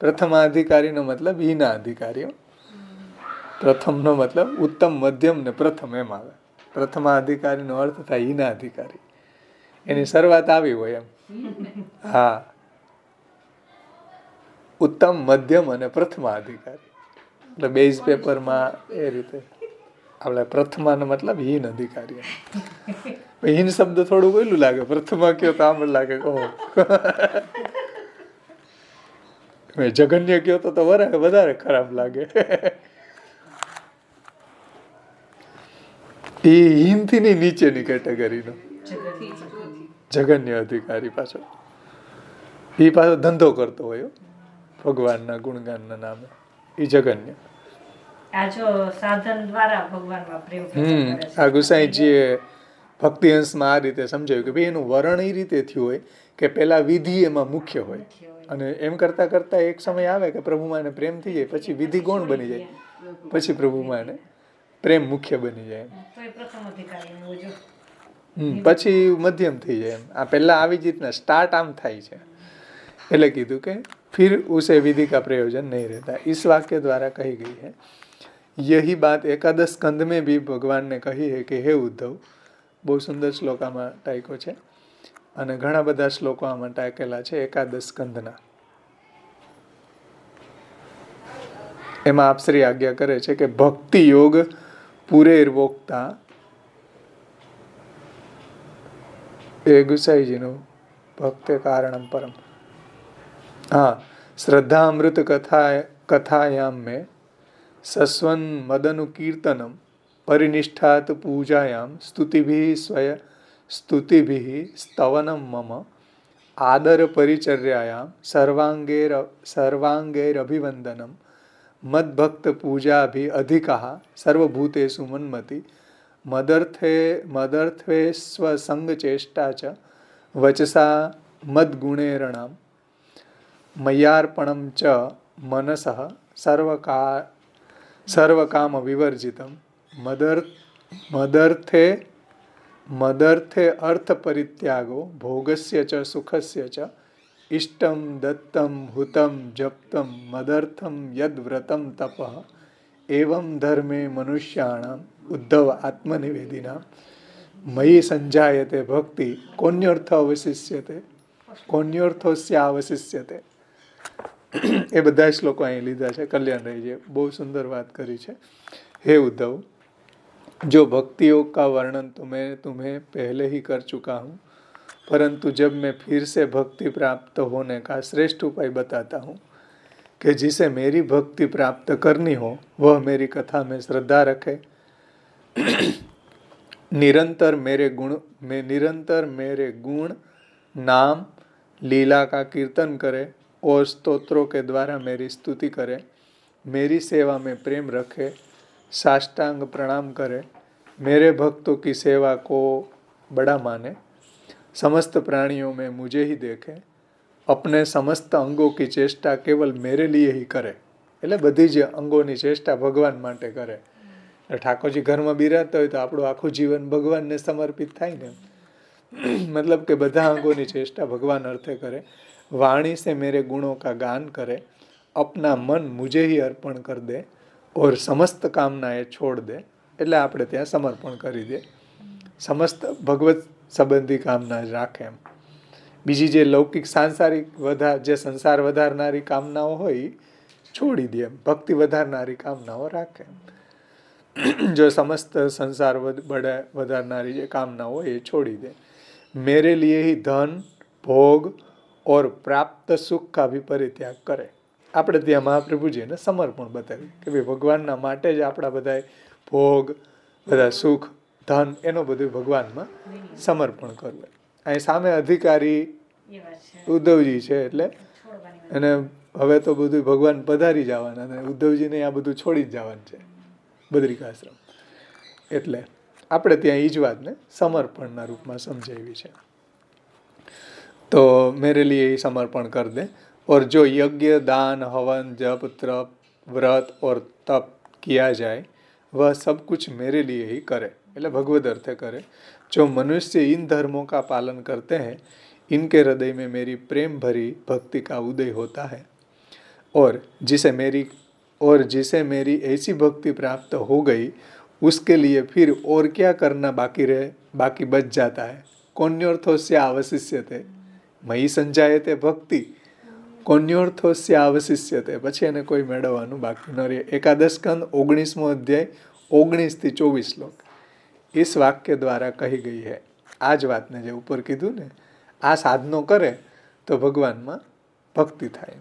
પ્રથમાધિકારીનો મતલબ હીના અધિકારીઓ. પ્રથમનો મતલબ ઉત્તમ, મધ્યમ ને પ્રથમ એમ આવે. પ્રથમાધિકારીનો અર્થ થાય હીના અધિકારી. એની શરૂઆત આવી હોય એમ. હા, ઉત્તમ, મધ્યમ અને પ્રથમાધિકારી. એટલે બેઝ પેપરમાં એ રીતે આપણે પ્રથમાનો મતલબ હીન અધિકારી. હીન શબ્દ થોડું ઓલું લાગે, પ્રથમા કયો તો આમ લાગે ઓહો. જઘન્ય કયો તો વધારે ખરાબ લાગે. એ હીનથી ની નીચેની કેટેગરીનો જઘન્ય અધિકારી પાછો. એ પાછો ધંધો કરતો હોય ભગવાનના ગુણગાનના નામે. એ જઘન્ય. આ જો સાધન દ્વારા ભગવાનમાં પ્રેમ પ્રગટ કરે છે. આ ગુસાઈજીએ ભક્તિ અંશમાં આ રીતે સમજાવ્યું કે ભાઈ એનું વર્ણન એ રીતે થયું હોય કે પેલા વિધિ એમાં મુખ્ય હોય અને એમ કરતા કરતા એક સમય આવે કે પ્રભુમાં એને પ્રેમ થઈ જાય, પછી વિધિ ગૌણ બની જાય, પછી પ્રભુમાં એને પ્રેમ મુખ્ય બની જાય. તો એ પ્રથમ અધિકારીનું જો પછી મધ્યમ થઈ જાય એમ. આ પહેલા આવી જ રીતના સ્ટાર્ટ આમ થાય છે. એટલે કીધું કે फिर उसे विधि का प्रयोजन नहीं रहता. इस वाक्य द्वारा कही गई है. यही बात एकादश स्कंद में भी भगवान ने कही है कि हे उद्धव. બહુ સુંદર શ્લોક આમાં ટાંક્યો છે અને ઘણા બધા શ્લોકો આમાં ટાંકેલા છે એકાદશ સ્કંદના. એમાં આપશ્રી આજ્ઞા કરે છે કે ભક્તિ યોગ પૂરેર્વોક્તા એ ગુસાઈજીનું ભક્તે કારણમ પરમ. हाँ, श्रद्धा अमृत कथायाम में सस्वन मदनु कीर्तनम परिनिष्ठात पूजायाम स्तुतिभिः स्तवनम मम आदर परिचर्यायाम सर्वांगैरभिवंदनम मद्भक्त पूजा भी अधिकाः सर्वभूतेषु मन्मति मदर्थे स्वसंग चेष्टा च वचसा मद्गुणेरणाम मय्यार्पणम च मनसः सर्वकाम विवर्जितम मदर्थे अर्थ परित्यागो भोगस्य च सुखस्य च इष्टम दत्तम हुतम जप्तम मदर्थम यद व्रतम तपः एवं धर्मे मनुष्याणाम उद्धव आत्मनिवेदिना मयि संजायते भक्ति कोन्यर्थ अवशिष्यते कोन्यर्थोस्य अवशिष्यते. એ બધા શ્લોકો અહીં લીધા છે. કલ્યાણરાયજીએ બહુ સુંદર વાત કરી છે. हे उद्धव, जो भक्ति योग का वर्णन तुम्हें पहले ही कर चुका हूँ, परंतु जब मैं फिर से भक्ति प्राप्त होने का श्रेष्ठ उपाय बताता हूँ कि जिसे मेरी भक्ति प्राप्त करनी हो वह मेरी कथा में श्रद्धा रखे, निरंतर मेरे गुण नाम लीला का कीर्तन करे और स्तोत्रों के द्वारा मेरी स्तुति करे, मेरी सेवा में प्रेम रखे, साष्टांग प्रणाम करे, मेरे भक्तों की सेवा को बड़ा माने, समस्त प्राणियों में मुझे ही देखे, अपने समस्त अंगों की चेष्टा केवल मेरे लिए ही करे. એટલે બધી જ અંગોની ચેષ્ટા ભગવાન માટે કરે. ઠાકોરજી ઘરમાં બિરાજતા હોય તો આપણું આખું જીવન ભગવાનને સમર્પિત થાય ને. मतलब કે બધા અંગોની ચેષ્ટા ભગવાન અર્થે કરે, वाणी से मेरे गुणों का गान करे, अपना मन मुझे ही अर्पण कर दे और समस्त कामनाएं छोड़ दे. એટલે આપણે ત્યાં સમર્પણ કરી દે. સમસ્ત ભગવત સંબંધી કામના રાખે એમ. બીજી જે લૌકિક સાંસારિક જે સંસાર વધારનારી કામનાઓ હોય છોડી દે એમ. ભક્તિ વધારનારી કામનાઓ રાખે એમ. જો સમસ્ત સંસાર વધારનારી જે કામનાઓ હોય એ છોડી દે. मेरे लिए ही धन भोग और प्राप्त सुख का भी परित्याग करे. આપણે ત્યાં મહાપ્રભુજીને સમર્પણ બતાવ્યું કે ભાઈ ભગવાનના માટે જ આપણા બધા ભોગ, બધા સુખ, ધન એનો બધું ભગવાનમાં સમર્પણ કરવું. અહીં સામે અધિકારી એ વાત છે. ઉદ્ધવજી છે, એટલે છોડવાની વાત. અને હવે તો બધું ભગવાન પધારી જવાના અને ઉદ્ધવજીને આ બધું છોડી જ જવાનું છે બદ્રિકાશ્રમ. એટલે આપણે ત્યાં એ જ વાતને સમર્પણના રૂપમાં સમજાવી છે. તો मेरे लिए ही समर्पण कर दे और जो यज्ञ दान हवन जप तप व्रत और तप किया जाए वह सब कुछ मेरे लिए ही करे. એટલે ભગવદ અર્થે કરે. जो मनुष्य इन धर्मों का पालन करते हैं इनके हृदय में मेरी प्रेम भरी भक्ति का उदय होता है और जिसे मेरी ऐसी भक्ति प्राप्त हो गई उसके लिए फिर और क्या करना बाकी बच जाता है. कोन्योर्थोस्य अवशिष्यते મયી સંજાયતે ભક્તિ કોન્યોર્થોસ્ય અવશિષ્યતે. પછી એને કોઈ મેળવવાનું બાકી ન રહે. એકાદશ સ્કંદ 19મો અધ્યાય 19 થી 24 શ્લોક इस वाक्य द्वारा कही गई है. આ જ વાતને જે ઉપર કીધું ને, આ સાધનો કરે તો ભગવાનમાં ભક્તિ થાય.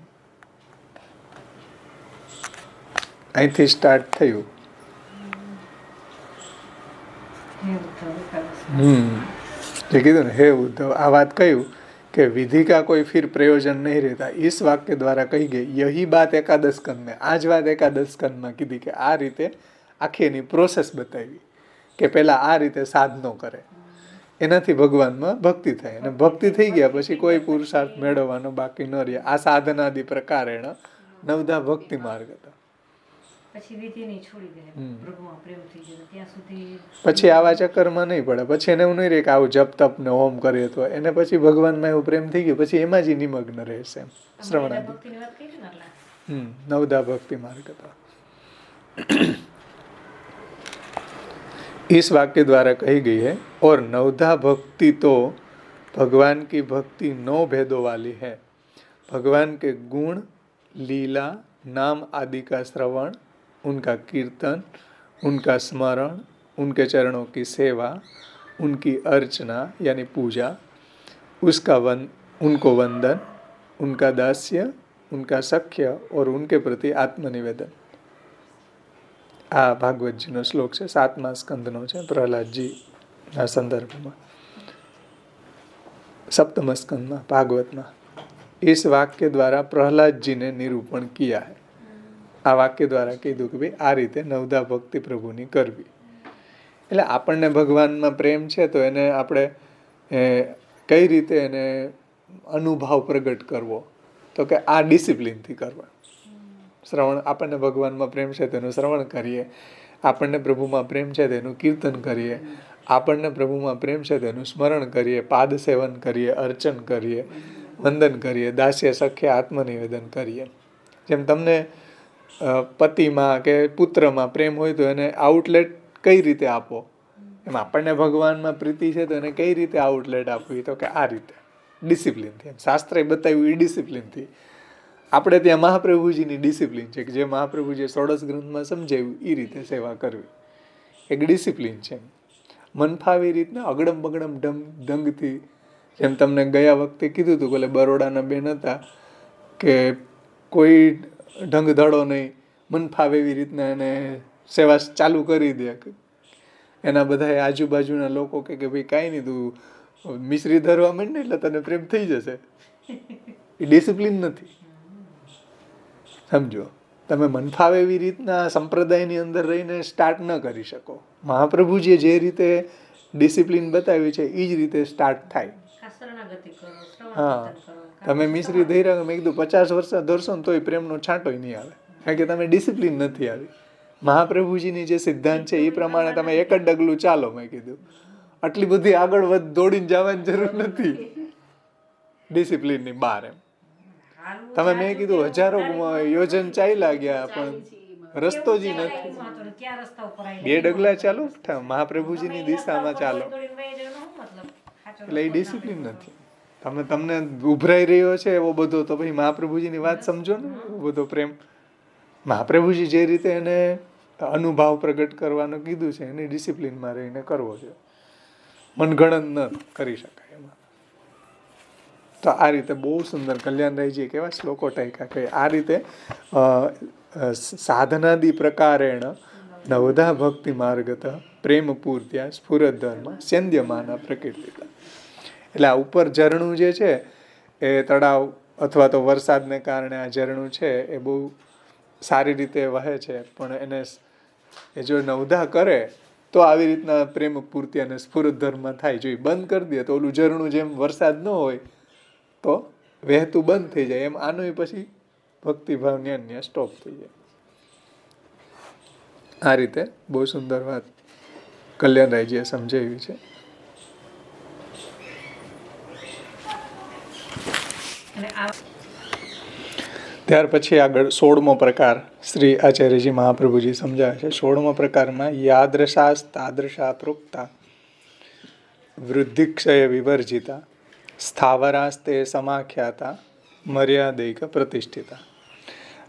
અહીંથી સ્ટાર્ટ થયું. હે ઉદ્ધવ એકાદશ. જે કીધું ને, હે ઉદ્ધવ, આ વાત કહ્યું कि विधि का कोई फिर प्रयोजन नहीं रहता. इस वाक्य द्वारा कही गई यही बात एकादश स्कंद में, आज बात एकादश स्कंद में कीधी कि आ रीते आखी एनी प्रोसेस बतावी कि पहला आ रीते साधनो करे, एनाथी भगवाનમાં ભક્તિ થાય. અને ભક્તિ થઈ ગયા પછી કોઈ પુરુષાર્થ મેળવવાનો બાકી ન રહે. આ સાધનાદિ પ્રકારેણ નવધા ભક્તિ માર્ગ હતા. પછી વિધિ નહીં છોડી દે, પ્રભુમાં પ્રેમ થઈ જાય ત્યાં સુધી પછી આવા ચક્કરમાં નહીં પડે. પછી એને એવું નહીં રહે કે આવું જપ તપ ને હોમ કરીએ તો એને પછી ભગવાનમાં એવું પ્રેમ થઈ ગયો, પછી એમાં જ નિમગ્ન રહેશે. શ્રવણાદિ ભક્તિની વાત કરી ને એટલે नवधा भक्ति मार्ग था. इस वाक्य द्वारा कही गई है और नवधा भक्ति तो भगवान की भक्ति 9 भेदों वाली है. भगवान के गुण लीला नाम आदि का श्रवण, उनका कीर्तन, उनका स्मरण, उनके चरणों की सेवा, उनकी अर्चना यानी पूजा, उनको वंदन, उनका दास्य, उनका सख्य और उनके प्रति आत्मनिवेदन. આ ભાગવતજીનો શ્લોક છે, 7મા સ્કંદનો છે, પ્રહલાદજીના સંદર્ભમાં, 7મા સ્કંદમાં ભાગવતમાં. इस वाक्य द्वारा प्रहलाद जी ने निरूपण किया है. આ વાક્ય દ્વારા કીધું કે ભાઈ આ રીતે નવધા ભક્તિ પ્રભુની કરવી. એટલે આપણને ભગવાનમાં પ્રેમ છે તો એને આપણે કઈ રીતે એને અનુભાવ પ્રગટ કરવો, તો કે આ ડિસિપ્લિનથી કરવા. શ્રવણ, આપણને ભગવાનમાં પ્રેમ છે તેનું શ્રવણ કરીએ, આપણને પ્રભુમાં પ્રેમ છે તેનું કીર્તન કરીએ, આપણને પ્રભુમાં પ્રેમ છે તેનું સ્મરણ કરીએ, પાદ સેવન કરીએ, અર્ચન કરીએ, વંદન કરીએ, દાસ્ય સખ્ય આત્મનિવેદન કરીએ. જેમ તમને પતિમાં કે પુત્રમાં પ્રેમ હોય તો એને આઉટલેટ કઈ રીતે આપો, એમ આપણને ભગવાનમાં પ્રીતિ છે તો એને કઈ રીતે આઉટલેટ આપવી, તો કે આ રીતે ડિસિપ્લિનથી. શાસ્ત્રે બતાવ્યું એ ડિસિપ્લિનથી. આપણે ત્યાં મહાપ્રભુજીની ડિસિપ્લિન છે કે જે મહાપ્રભુજીએ 16 ગ્રંથમાં સમજાવ્યું એ રીતે સેવા કરવી, એક ડિસિપ્લિન છે. મન ફાવી રીતના અગડમ બગડમ દંગથી, જેમ તમને ગયા વખતે કીધું હતું કે બરોડાના બેન હતા કે કોઈ ઢંગ ધડો નહીં, મન ફાવે એવી રીતના એને સેવા ચાલુ કરી દે. એના બધા આજુબાજુના લોકો કે ભાઈ કાંઈ નહીં, તું મિશ્રી ધરવા માંડ ને એટલે તને પ્રેમ થઈ જશે. એ ડિસિપ્લિન નથી. સમજો, તમે મન ફાવે એવી રીતના સંપ્રદાયની અંદર રહીને સ્ટાર્ટ ન કરી શકો. મહાપ્રભુજીએ જે રીતે ડિસિપ્લિન બતાવી છે એ જ રીતે સ્ટાર્ટ થાય. હા, તમે મિશ્રી ધૈર્યા, મેં કીધું 50 વર્ષ ધરશો ને તોય પ્રેમનો છાંટો નહીં આવે, કારણ કે તમે ડિસિપ્લિન નથી આવી. મહાપ્રભુજીની જે સિદ્ધાંત છે એ પ્રમાણે તમે એક જ ડગલું ચાલો. મેં કીધું આટલી બધી આગળ દોડીને જવાની જરૂર નથી ડિસિપ્લિનની બહાર. એમ તમે મેં કીધું હજારો યોજન ચાલ્યા ગયા પણ રસ્તો જ નથી. 2 ડગલા ચાલો, મહાપ્રભુજીની દિશામાં ચાલો, એટલે એ ડિસિપ્લિન નથી. તમને ઉભરાઈ રહ્યો છે એવો બધો, તો પછી મહાપ્રભુજીની વાત સમજો ને. એવો બધો પ્રેમ મહાપ્રભુજી જે રીતે એને અનુભાવ પ્રગટ કરવાનું કીધું છે એની ડિસિપ્લિનમાં રહીને કરવો છે. મનગણન ન કરી શકાય એમાં. તો આ રીતે બહુ સુંદર કલ્યાણરાયજીએ કેવા શ્લોકો ટાંક્યા કે આ રીતે સાધનાદિ પ્રકારેણ નવધા ભક્તિ માર્ગત પ્રેમ પૂર્ત્યા સ્ફુરત ધર્મ સ્યંદ્યમાના પ્રકીર્તિતા. એટલે આ ઉપર ઝરણું જે છે એ તળાવ અથવા તો વરસાદને કારણે આ ઝરણું છે એ બહુ સારી રીતે વહે છે, પણ એને એ જો નવધા કરે તો આવી રીતના પ્રેમ પૂર્તિ અને સ્ફુરત ધર્મ થાય. જો એ બંધ કરી દે તો ઓલું ઝરણું જેમ વરસાદ ન હોય તો વહેતું બંધ થઈ જાય, એમ આનું પછી ભક્તિભાવ ન્યા સ્ટોપ થઈ જાય. આ રીતે બહુ સુંદર વાત કલ્યાણરાયજીએ સમજાવી છે. ત્યાર પછી આગળ 16મો પ્રકાર શ્રી આચાર્યજી મહાપ્રભુજી સમજાવે છે. 16મા પ્રકારમાં યાદૃશાસ્ તાદૃશા પ્રોક્તા વૃદ્ધિક્ષય વિવર્જિતા સ્થાવરાસ્તે સમાખ્યાતા મર્યાદૈક પ્રતિષ્ઠિતા.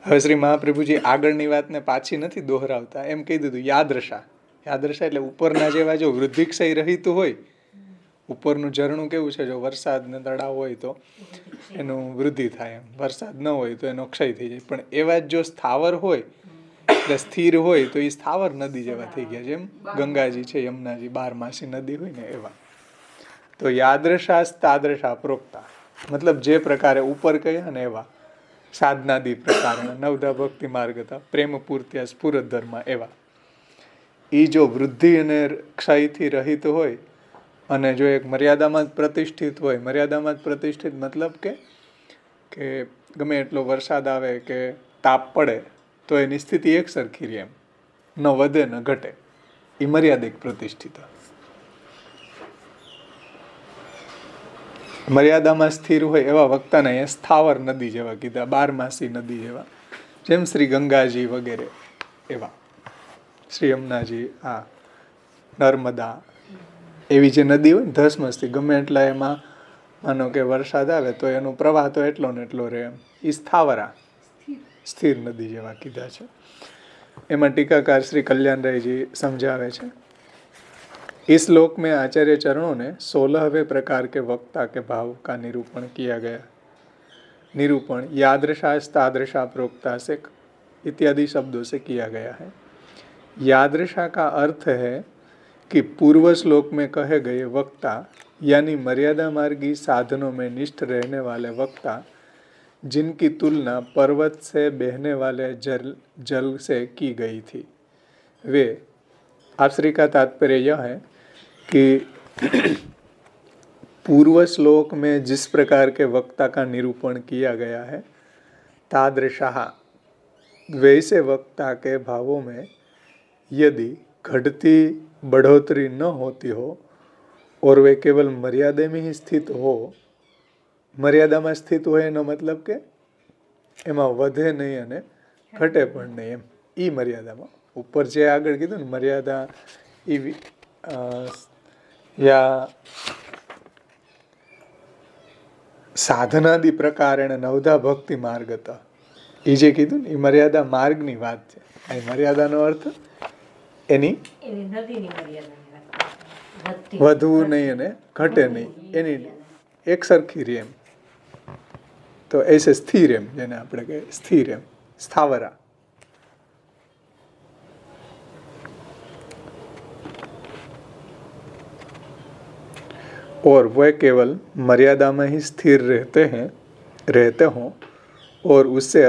હવે શ્રી મહાપ્રભુજી આગળની વાતને પાછી નથી દોહરાવતા, એમ કહી દીધું યાદૃશા. યાદૃશા એટલે ઉપરના જેવા જો વૃદ્ધિક્ષય રહિત હોય, ઉપરનું ઝરણું કેવું છે, જો વરસાદ ને તળાવ હોય તો એનું વૃદ્ધિ થાય, એમ વરસાદ ન હોય તો એનો ક્ષય થઈ જાય. પણ એવા જ જો સ્થાવર હોય એટલે સ્થિર હોય તો એ સ્થાવર નદી જેવા થઈ ગયા, જેમ ગંગાજી છે, યમુનાજી 12માસી નદી હોય ને એવા. તો યાદૃશાસ્ તાદૃશા પ્રોક્તા મતલબ જે પ્રકારે ઉપર કહ્યા ને એવા સાધનાદી પ્રકારના નવધા ભક્તિ માર્ગ હતા, પ્રેમ પૂર્ત્યા સ્ફુરત ધર્મ એવા. એ જો વૃદ્ધિ અને ક્ષયથી રહિત હોય અને જો એક મર્યાદામાં જ પ્રતિષ્ઠિત હોય, મર્યાદામાં જ પ્રતિષ્ઠિત મતલબ કે ગમે એટલો વરસાદ આવે કે તાપ પડે તો એની સ્થિતિ એક સરખી રહે, એમ ન વધે ન ઘટે, એ મર્યાદિક પ્રતિષ્ઠિત. મર્યાદામાં સ્થિર હોય એવા વક્તાને અહીંયા સ્થાવર નદી જેવા કીધા, 12માસી નદી જેવા, જેમ શ્રી ગંગાજી વગેરે એવા, શ્રી યમુનાજી, આ નર્મદા એવી જે નદી હોય ને ધસમસતી, ગમે એટલા એમાં માનો કે વરસાદ આવે તો એનો પ્રવાહ તો એટલો ને એટલો રહે, એમ એ સ્થાવરા સ્થિર નદી જેવા કીધા છે. એમાં ટીકાકાર શ્રી કલ્યાણરાયજી समझावे છે, इस श्लोक में आचार्य चरणों ने 16वें प्रकार के वक्ता के भाव का निरूपण किया गया. निरूपण यादृशास् तादृशा प्रोक्ता से इत्यादि शब्दों से किया गया है. यादृशा का अर्थ है कि पूर्व श्लोक में कहे गए वक्ता यानी मर्यादा मार्गी साधनों में निष्ठ रहने वाले वक्ता, जिनकी तुलना पर्वत से बहने वाले जल से की गई थी, वे आश्री का तात्पर्य यह है कि पूर्व श्लोक में जिस प्रकार के वक्ता का निरूपण किया गया है, तादृशः वैसे वक्ता के भावों में यदि घटती बढ़ोतरी न होती हो और वे केवल मर्यादा में ही स्थित हो, मर्यादा में स्थित हो एनो मतलब के एમાં વધે નહીં અને ઘટે પણ નહીં, એમ એ મર્યાદામાં ઉપર જે આગળ કીધું ને મર્યાદા એ યા સાધનાદી પ્રકારે નવધા ભક્તિ માર્ગ હતા, એ જે કીધું ને એ મર્યાદા માર્ગની વાત છે. અહીં મર્યાદાનો અર્થ એની વધવું નહીં અને ઘટે નહીં, એની એક સરખી રહે, એમ તો ऐसे स्थिर एम जेने આપણે કહે સ્થિર એમ સ્થાવરા. और वह केवल मर्यादा में ही स्थिर रहते हों और इससे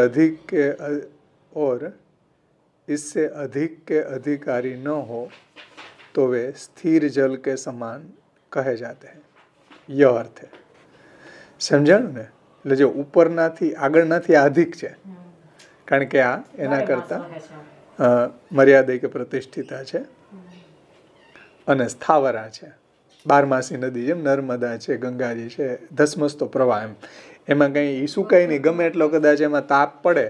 अधिक के अधिकारी न हो तो वे स्थिर जल के समान कहे जाते हैं. यह अर्थ है. સમજાણું ને? એટલે જો ઉપરનાથી આગળનાથી અધિક છે, કારણ કે આ એના કરતા મર્યાદિક પ્રતિષ્ઠિતા છે અને સ્થાવરા છે, 12માસી નદી જેમ નર્મદા છે, ગંગાજી છે, ધસમસતો પ્રવાહ, એમાં કંઈ સુકાય નહીં, ગમે એટલો કદાચ એમાં તાપ પડે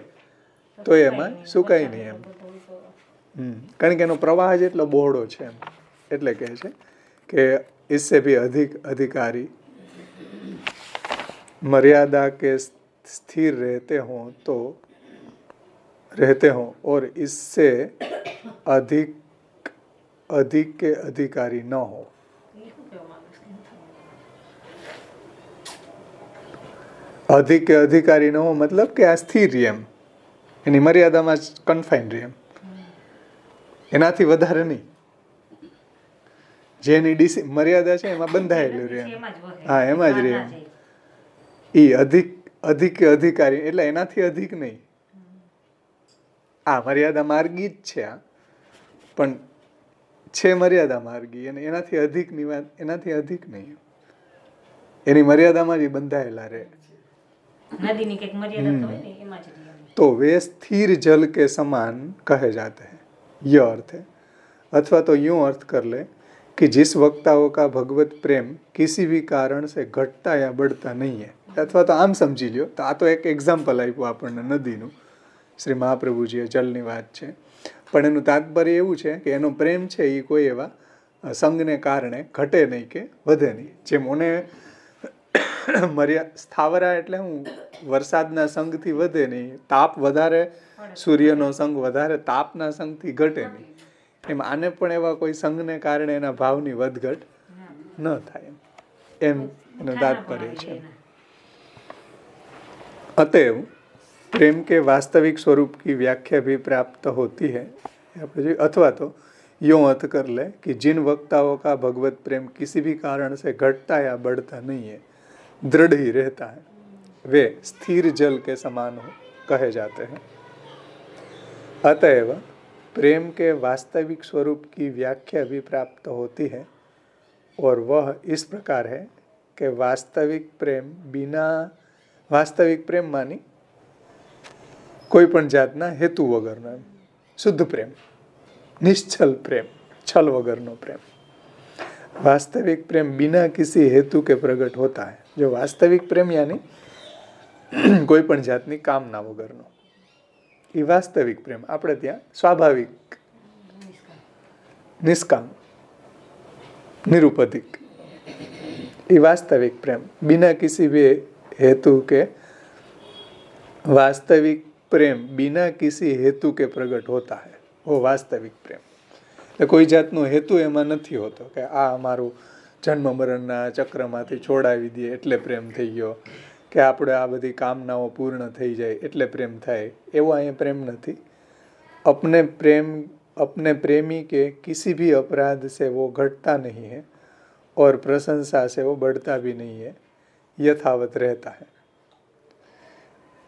તો એમાં સુકાય નહીં, એમ કારણ કે એનો પ્રવાહ જ એટલો બહોળો છે, એમ એટલે કહે છે કે इससे भी अधिक अधिकारी मर्यादा के स्थिर रहते हों और इससे अधिक के अधिकारी न हो. अधिक के अधिकारी न हो मतलब કે આ સ્થિર રહે, એમ એની મર્યાદામાં જ કન્ફાઇન રહે, એમ એનાથી વધારે નહીં. જેની મર્યાદા છે એમાં બંધાયેલું રહે. એમાં જ વહે. હા, એમાં જ રહે. બહાર ના જાય. એ અધિક અધિકારી એટલે એનાથી અધિક નહીં. આ મર્યાદા માર્ગી જ છે, આ પણ છે મર્યાદા માર્ગી, અને એનાથી અધિકની વાત, એનાથી અધિક નહીં. એની મર્યાદામાં જ એ બંધાયેલા રહે. નદીની કંઈક મર્યાદા તો હોય ને એમાં જ રહે. तो वे स्थिर जल के समान कहे जाते हैं. यह अर्थ है. अथवा तो यूं अर्थ कर ले कि जिस वक्ताओं का भगवत प्रेम किसी भी कारण से घटता या बढ़ता नहीं है. અથવા તો આમ સમજી લ્યો, તો આ તો એક એક્ઝામ્પલ આપ્યું આપણને નદીનું, શ્રી મહાપ્રભુજીએ જલની વાત છે, પણ એનું તાત્પર્ય એવું છે કે એનો પ્રેમ છે એ કોઈ એવા સંગને કારણે ઘટે નહીં કે વધે નહીં. જેમ મને સ્થાવરા એટલે હું વરસાદના સંગથી વધે નહીં, તાપ વધારે, સૂર્યનો સંગ વધારે, તાપના સંગથી ઘટે નહીં, એમ આને પણ એવા કોઈ સંગને કારણે એના ભાવની વધઘટ ન થાય, એમ એનું તાત્પર્ય છે. अतएव प्रेम के वास्तविक स्वरूप की व्याख्या भी प्राप्त होती है. अथवा तो यूं अर्थ कर ले कि जिन वक्ताओं का भगवत प्रेम किसी भी कारण से घटता या बढ़ता नहीं है, दृढ़ ही रहता है, वे स्थिर जल के समान कहे जाते हैं. अतएव प्रेम के वास्तविक स्वरूप की व्याख्या भी प्राप्त होती है, और वह इस प्रकार है कि वास्तविक प्रेम मानी कोई पण जातना हेतु वगरनो शुद्ध प्रेम, निश्चल प्रेम, छल वगरनो प्रेम. वास्तविक प्रेम बिना किसी हेतु के प्रकट होता है. जो वास्तविक प्रेम यानी कोई पण जातनी कामना वगरनो, ये वास्तविक प्रेम. આપણે ત્યાં સ્વાભાવિક, નિષ્કામ, निरुपधिक, ये वास्तविक प्रेम बिना किसी भी हेतु के, वास्तविक प्रेम बिना किसी हेतु के प्रकट होता है, वो वास्तविक प्रेम. એટલે કોઈ જાતનો હેતુ એમાં નથી હોતો કે આ અમારું જન્મ મરણના ચક્રમાંથી છોડાવી દે એટલે પ્રેમ થઈ ગયો, કે આપણે આ બધી કામનાઓ પૂર્ણ થઈ જાય એટલે પ્રેમ થાય, એવો અહીંયા પ્રેમ નથી. अपने प्रेमी के किसी भी अपराध से वो घटता नहीं है और प्रशंसा से वो बढ़ता भी नहीं है, यथावत रहता है.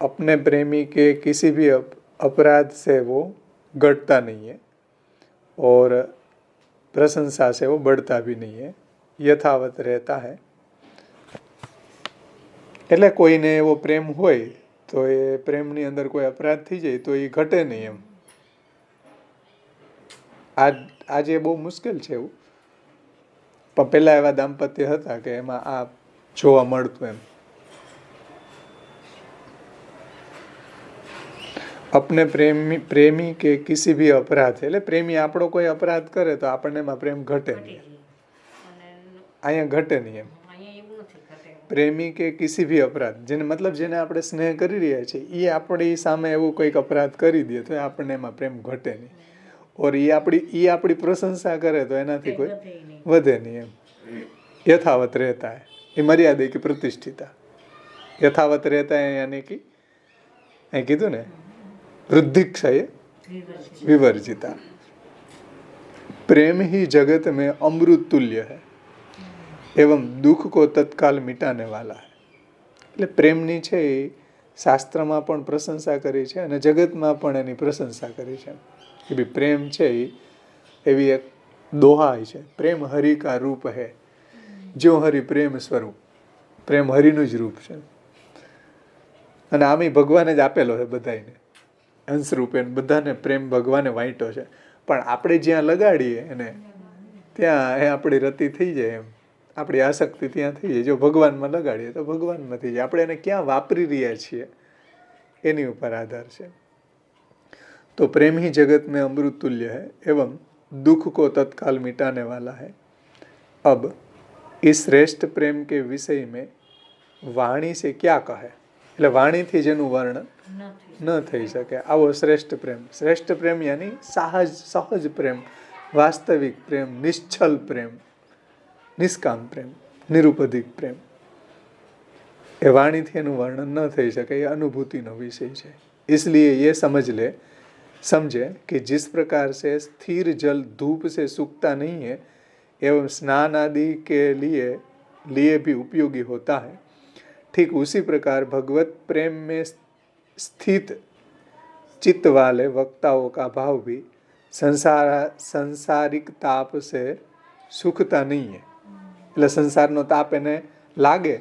अपने प्रेमी के किसी भी अपराध से वो घटता नहीं है और प्रशंसा से वो बढ़ता भी नहीं है, यथावत रहता है. એટલે કોઈને એવો પ્રેમ હોય તો એ પ્રેમની અંદર કોઈ અપરાધ થઈ જાય તો એ ઘટે નહીં એમ. આજે બહુ મુશ્કેલ છે એવું, પણ પહેલા એવા દાંપત્ય હતા કે એમાં આ જોવા મળતું એમ. अपने प्रेमी के किसी भी अपराध, એટલે પ્રેમી આપણો કોઈ અપરાધ કરે તો આપણને એમાં પ્રેમ ઘટે નહીં, અહીંયા ઘટે નહીં એમ. પ્રેમી કે કિસી ભી અપરાધ, જેને મતલબ જેને આપણે સ્નેહ કરી રહ્યા છીએ એ આપણી સામે એવું કોઈક અપરાધ કરી દે તો આપણને એમાં પ્રેમ ઘટે નહીં, ઓર એ આપણી પ્રશંસા કરે તો એનાથી કોઈ વધે નહીં એમ. यथावत रहता है, ये मर्यादा की प्रतिष्ठिता. यथावत रहता है यानी कि અહીં કીધું ને वृद्धिक्षय विवर्जिता. प्रेम ही जगत में अमृत तुल्य है एवं दुख को तत्काल मिटाने वाला है. એટલે પ્રેમની છે એ શાસ્ત્રમાં પણ પ્રશંસા કરી છે અને જગતમાં પણ એની પ્રશંસા કરી છે કે ભાઈ પ્રેમ છે એ એવી એક દોહાઈ છે. પ્રેમ હરિ કા રૂપ હૈ, જો હરિ પ્રેમ સ્વરૂપ. પ્રેમ હરિનું જ રૂપ છે અને આમ ભગવાને જ આપેલો છે બધાને અંશ રૂપે. બધાને પ્રેમ ભગવાને વાંટ્યો છે, પણ આપણે જ્યાં લગાડીએ એને ત્યાં એ આપણી રતિ થઈ જાય એમ, આપણી આસક્તિ ત્યાં થઈ જાય. જો ભગવાનમાં લગાડીએ તો ભગવાનમાં થઈ જાય. આપણે એને ક્યાં વાપરી રહ્યા છીએ એની ઉપર આધાર છે. તો प्रेम ही जगत में अमृत तुल्य है एवं दुख को तत्काल मिटाने वाला है. अब इस श्रेष्ठ प्रेम के विषय में वाणी से क्या कहे, એટલે વાણીથી જેનું વર્ણન ન થઈ શકે આવો શ્રેષ્ઠ પ્રેમ. શ્રેષ્ઠ પ્રેમ યાની સહજ પ્રેમ, વાસ્તવિક પ્રેમ, નિશ્ચલ પ્રેમ, નિષ્કામ પ્રેમ, નિરુપધિક પ્રેમ, એ વાણીથી એનું વર્ણન ન થઈ શકે, એ અનુભૂતિનો વિષય છે. इसलिए ये समझे कि जिस प्रकार से स्थिर जल धूप से सूखता नहीं है, एवं स्नान आदि के लिए भी उपयोगी होता है, ठीक उसी प्रकार भगवत प्रेम में स्थित चित्त वाले वक्ताओं का भाव भी संसारिक ताप से સુખતા નહીં है. એટલે સંસારનો તાપ એને લાગે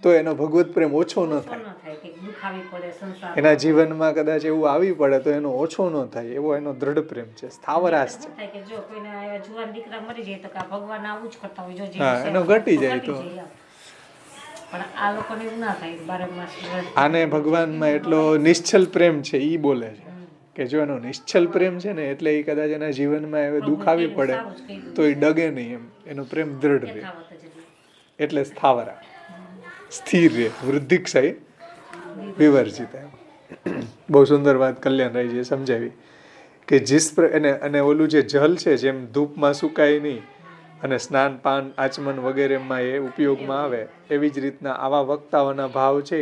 તો એનો ભગવત પ્રેમ ઓછો ન થાય. એના જીવનમાં કદાચ એવું આવી પડે તો એનો ઓછો ન થાય, એવો એનો દ્રઢ પ્રેમ છે, સ્થાવરાશ છે. હા, એનો ઘટી જાય તો આને ભગવાનમાં એટલો નિશ્ચલ પ્રેમ છે ઈ બોલે છે કે જો એનો નિશ્ચલ પ્રેમ છે ને એટલે એ કદાચ એના જીવનમાં હવે દુઃખ આવી પડે તો એ ડગે નહીં, એમ એનો પ્રેમ દ્રઢ રહે. એટલે સ્થાવરા, સ્થિર રહે, વૃદ્ધિક્ષય વિવર્જિત. બહુ સુંદર વાત કલ્યાણરાયજીએ સમજાવી કે અને ઓલું જે જલ છે જેમ ધૂપમાં સુકાય નહીં અને સ્નાન પાન આચમન વગેરેમાં એ ઉપયોગમાં આવે, એવી જ રીતના આવા વક્તાઓના ભાવ છે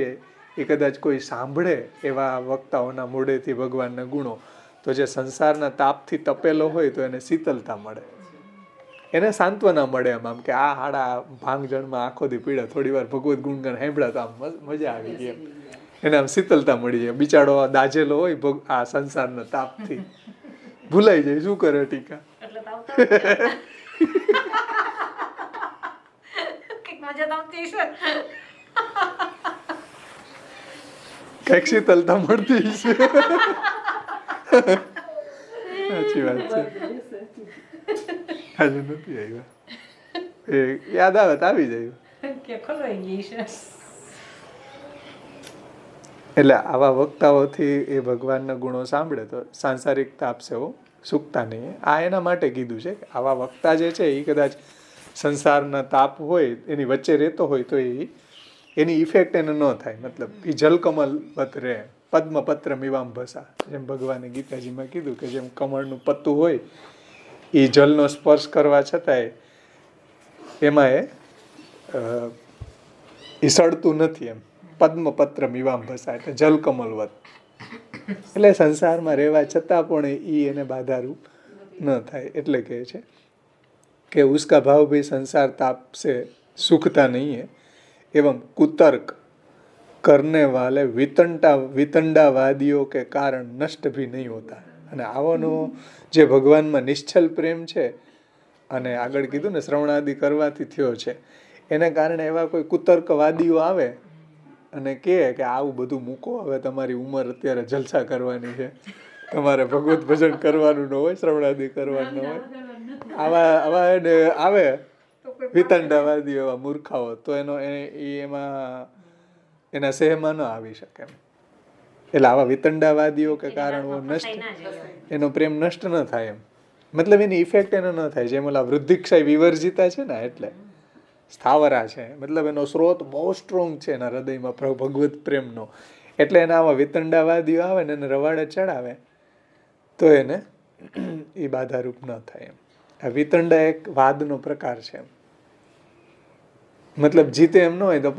એ કદાચ કોઈ સાંભળે એવા વક્તાઓના મોઢેથી ભગવાનના ગુણો, તો જે સંસારના તાપથી તપેલો હોય તો એને શીતલતા મળે, એને સાંત્વના મળે. આમ કે આ હાડા ભાંગજણમાં આખો દી પીડા, થોડી વાર ભગવત ગુણગાન સાંભળ્યા તો આમ મજા આવી ગઈ, એને આમ શીતલતા મળી જાય. બિચારો દાજેલો હોય આ સંસારના તાપથી ભૂલાઈ જાય. શું કરે ટીકા? કઈક શીતલતા મળતી છે. સાચી વાત છે. આજે નથી આવ્યા, યાદ આવે તો આવી જાય. એટલે આવા વક્તાઓથી એ ભગવાનના ગુણો સાંભળે તો સાંસારિક તાપ છે સુકતા નહીં. આ એના માટે કીધું છે કે આવા વક્તા જે છે એ કદાચ સંસારના તાપ હોય એની વચ્ચે રહેતો હોય તો એની ઇફેક્ટ એને ન થાય. મતલબ એ જલકમલ વત રહે, પદ્મપત્ર મીવાંભસા, જેમ ભગવાને ગીતાજીમાં કીધું કે જેમ કમળનું પત્તું હોય એ જલનો સ્પર્શ કરવા છતાંય એમાં એ સડતું નથી, એમ પદ્મપત્ર મીવાંભસા એટલે જલકમલવત. એટલે સંસારમાં રહેવા છતાં પણ એને બાધારૂપ ન થાય. એટલે કહે છે કે ઉસકા ભાવ ભી સંસાર તાપ સે સુખતા નહીં है, एवं कुतर्क करने वाले वितंडावादियों के कारण नष्ट भी नहीं होता. અને આવોનો જે ભગવાનમાં નિશ્ચલ પ્રેમ છે અને આગળ કીધું ને શ્રવણાદિ કરવાથી થયો છે, એને કારણે એવા કોઈ કુતર્કવાદીઓ આવે અને કહે કે આવું બધું મૂકો, હવે તમારી ઉંમર અત્યારે જલસા કરવાની છે, તમારે ભગવત ભજન કરવાનું ન હોય, શ્રવણાદિ કરવાનું ન હોય, આવા એને આવે વિતંડાવાદીઓ, એવા મૂર્ખાઓ, તો એમાં એના સહેમાં ન આવી શકે. એટલે આવા વિતંડાવાદીઓ કે કારણો નષ્ટ, એનો પ્રેમ નષ્ટ ન થાય એમ. મતલબ એની ઇફેક્ટ એને ન થાય. જેમ ઓલા વૃદ્ધિક્ષય વિવર્જિતા છે ને, એટલે સ્થાવરા છે, મતલબ એનો સ્ત્રોત બહુ સ્ટ્રોંગ છે એના હૃદયમાં ભગવત પ્રેમનો. એટલે એના આવા વિતંડાવાદીઓ આવે ને એને રવાડે ચડાવે તો એને એ બાધારૂપ ન થાય એમ. આ વિતંડા એક વાદનો પ્રકાર છે. મતલબ જીતે એમ ન હોય તો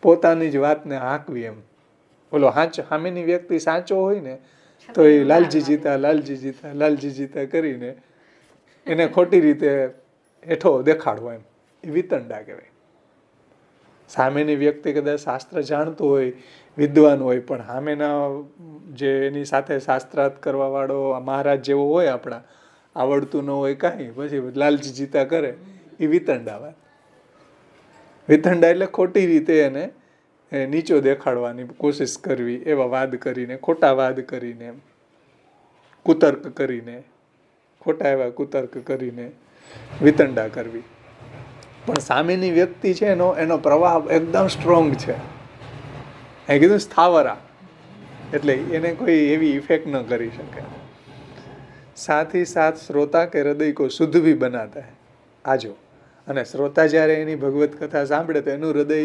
પોતાની જ વાતને હાંકવી એમ. બોલો સામેની વ્યક્તિ સાચો હોય ને તો એ લાલજી જીતા કરીને એને ખોટી રીતે હેઠો દેખાડવો એમ, એ વિતંડા કહેવાય. સામેની વ્યક્તિ કદાચ શાસ્ત્ર જાણતું હોય, વિદ્વાન હોય, પણ સામેના જે એની સાથે શાસ્ત્રાર્થ કરવા વાળો મહારાજ જેવો હોય આપણા, આવડતું ન હોય કાંઈ, પછી લાલજી જીતા કરે, એ વિતંડા વાત. વિતંડા એટલે ખોટી રીતે એને નીચો દેખાડવાની કોશિશ કરવી, એવા વાદ કરીને, ખોટા વાદ કરીને, કુતર્ક કરીને, ખોટા એવા કુતર્ક કરીને વિતંડા કરવી. પણ સામેની વ્યક્તિ છે એનો પ્રવાહ એકદમ સ્ટ્રોંગ છે, એ કીધું સ્થાવરા, એટલે એને કોઈ એવી ઇફેક્ટ ન કરી શકે. साथ ही साथ श्रोता के हृदय को शुद्ध भी बनाता है. आजो અને શ્રોતા જ્યારે એની ભગવત કથા સાંભળે તો એનું હૃદય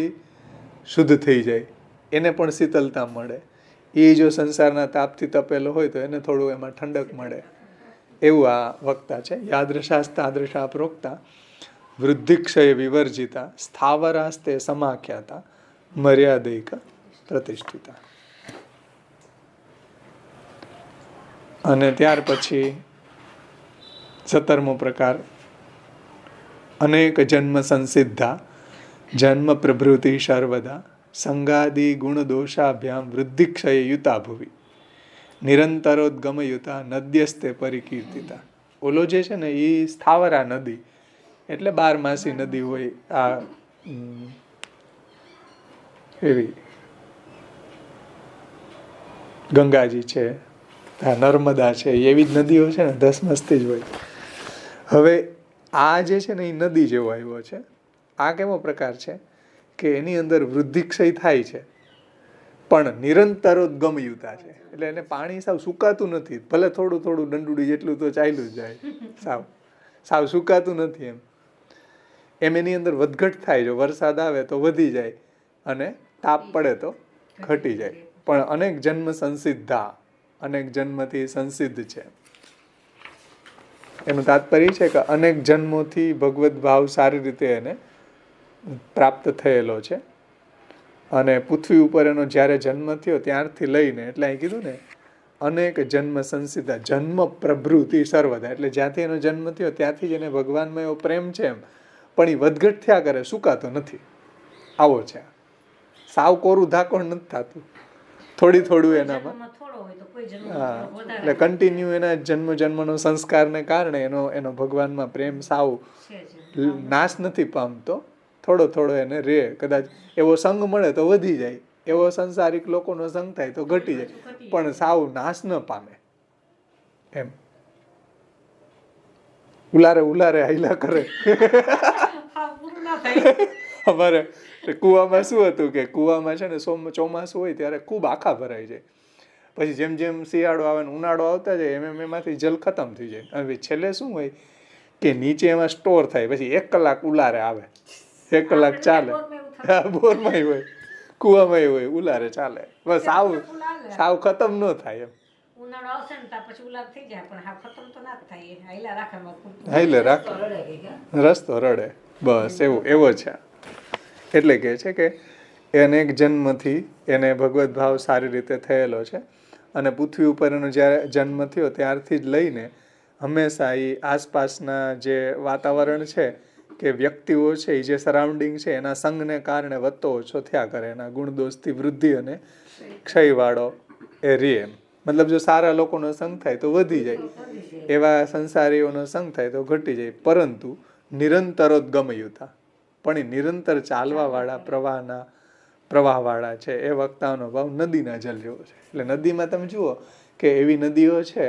શુદ્ધ થઈ જાય, એને પણ શીતલતા મળે. એ જો સંસારના તાપથી તપેલો હોય તો એને થોડું એમાં ઠંડક મળે. એવું આ વક્તા છે. યાદૃશાસ્તાદૃશા પ્રોક્તા વૃદ્ધિક્ષય વિવર્જિતા સ્થાવરાસ્તે સમાખ્યાતા મર્યાદૈક પ્રતિષ્ઠિતા. અને ત્યાર પછી 17મો પ્રકાર અનેક જન્મ સંસિદ્ધા જન્મ પ્રભૃતિ સર્વદા સંગાદિ ગુણ દોષાભ્યામ વૃદ્ધિક્ષય યુતા ભુવિ નિરંતરોદ્ગમયુતા નદ્યસ્તે પરિકીર્તિતા. ઓલો જે છે ને એ સ્થાવરા નદી એટલે 12 નદી હોય. આ એવી ગંગાજી છે, નર્મદા છે, એવી જ નદીઓ છે ને, ધસમસતી જ હોય. હવે આ જે છે ને એ નદી જેવો આવ્યો છે. આ કેવો પ્રકાર છે કે એની અંદર વૃદ્ધિક્ષય થાય છે પણ નિરંતરોદ્ગમયુતા છે. એટલે એને પાણી સાવ સુકાતું નથી. ભલે થોડું થોડું દંડુડી જેટલું તો ચાલ્યું જ જાય, સાવ સુકાતું નથી. એમ એની અંદર વધઘટ થાય. જો વરસાદ આવે તો વધી જાય અને તાપ પડે તો ઘટી જાય. પણ અનેક જન્મ સંસિદ્ધા, અનેક જન્મથી સંસિદ્ધ છે. એનું તાત્પર્ય છે કે અનેક જન્મોથી ભગવત ભાવ સારી રીતે એને પ્રાપ્ત થયેલો છે. અને પૃથ્વી ઉપર એનો જ્યારે જન્મ થયો ત્યારથી લઈને, એટલે અહીં કીધું ને અનેક જન્મ સંસિદ્ધા, જન્મ પ્રભૃતિ સર્વદા, એટલે જ્યાંથી એનો જન્મ થયો ત્યાંથી જ એને ભગવાનમાં એવો પ્રેમ છે. એમ પણ એ વધઘટ થયા કરે, સુકાતો નથી. આવો છે. સાવ કોરું ધાકોણ નથી થતું, થોડું એનામાં. હા, એટલે કન્ટિન્યુ એના જન્મનો સંસ્કારને કારણે એનો ભગવાનમાં પ્રેમ સાવ નાશ નથી પામતો. થોડો એને રે. કદાચ એવો સંગ મળે તો વધી જાય, એવો સંસારિક લોકોનો સંગ થાય તો ઘટી જાય, પણ સાવ નાશ ન પામે. એમ ઉલારે હાઈલા કરે. અમારે કુવામાં શું હતું કે કુવામાં છે ને ચોમાસું હોય ત્યારે ખૂબ આખા ભરાઈ જાય. પછી જેમ જેમ શિયાળો આવે ને ઉનાળો આવતા જાય એમ એમાંથી જલ ખતમ થઈ જાય. હવે છેલ્લે શું હોય કે નીચે એમાં સ્ટોર થાય. પછી 1 કલાક ઉલારે આવે, 1 કલાક ચાલે. બોરમાં હોય, કુવામાં હોય, ઉલારે ચાલે. બસ સાવ ખતમ ન થાય. એમ ઉનાળો આવશે ને ત્યાં પછી ઉલાર થઈ જાય, પણ હા ખતમ તો ના જ થાય. હાઈલા રાખે રસ્તો રડે. બસ એવો છે. એટલે કે છે કે અનેક જન્મથી એને ભગવત ભાવ સારી રીતે થયેલો છે. અને પૃથ્વી ઉપર એનો જ્યારે જન્મ થયો ત્યારથી જ લઈને હંમેશા એ આસપાસના જે વાતાવરણ છે કે વ્યક્તિઓ છે, એ જે સરાઉન્ડિંગ છે એના સંગને કારણે વધતો ઓછો થયા કરે. એના ગુણ દોષથી વૃદ્ધિ અને ક્ષયવાળો એ રે. મતલબ જો સારા લોકોનો સંગ થાય તો વધી જાય, એવા સંસારીઓનો સંગ થાય તો ઘટી જાય. પરંતુ નિરંતરોદ્ગમયુતા, પણ એ નિરંતર ચાલવાવાળા પ્રવાહવાળા છે. એ વક્તાનો ભાવ નદીના જલ જેવો છે. એટલે નદીમાં તમે જુઓ કે એવી નદીઓ છે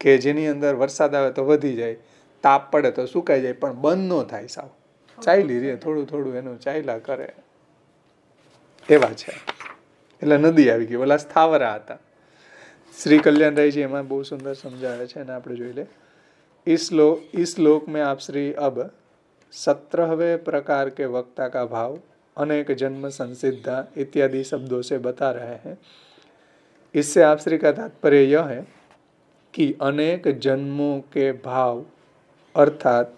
કે જેની અંદર વરસાદ આવે તો વધી જાય, તાપ પડે તો સુકાઈ જાય, પણ બંધ ન થાય. સાવ ચાલી રે, થોડું એનું ચાલ્યા કરે. એવા છે. એટલે નદી આવી ગઈ. ઓલા સ્થાવરા હતા. શ્રી કલ્યાણરાયજી એમાં બહુ સુંદર સમજાવે છે, અને આપણે જોઈ લે. इस श्लोक में आप श्री अब 17वें प्रकार के वक्ता का भाव अनेक जन्म संसिद्धा इत्यादि शब्दों से बता रहे हैं. इससे आप श्री का तात्पर्य यह है कि अनेक जन्मों के भाव अर्थात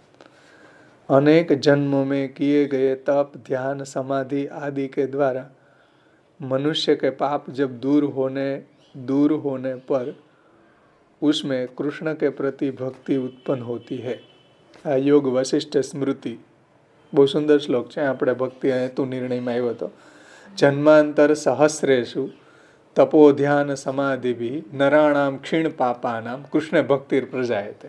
अनेक जन्मों में किए गए तप, ध्यान, समाधि आदि के द्वारा मनुष्य के पाप जब दूर होने पर उसमें कृष्ण के प्रति भक्ति उत्पन्न होती है. આ યોગ વશિષ્ઠ સ્મૃતિ બહુ સુંદર શ્લોક છે. આપણે ભક્તિ હેતુ નિર્ણયમાં આવ્યો હતો. જન્માંતર સહસ્રેષુ તપો ધ્યાન સમાધિભિ નરાણામ ક્ષીણ પાપાનામ કૃષ્ણ ભક્તિર પ્રજાયતે.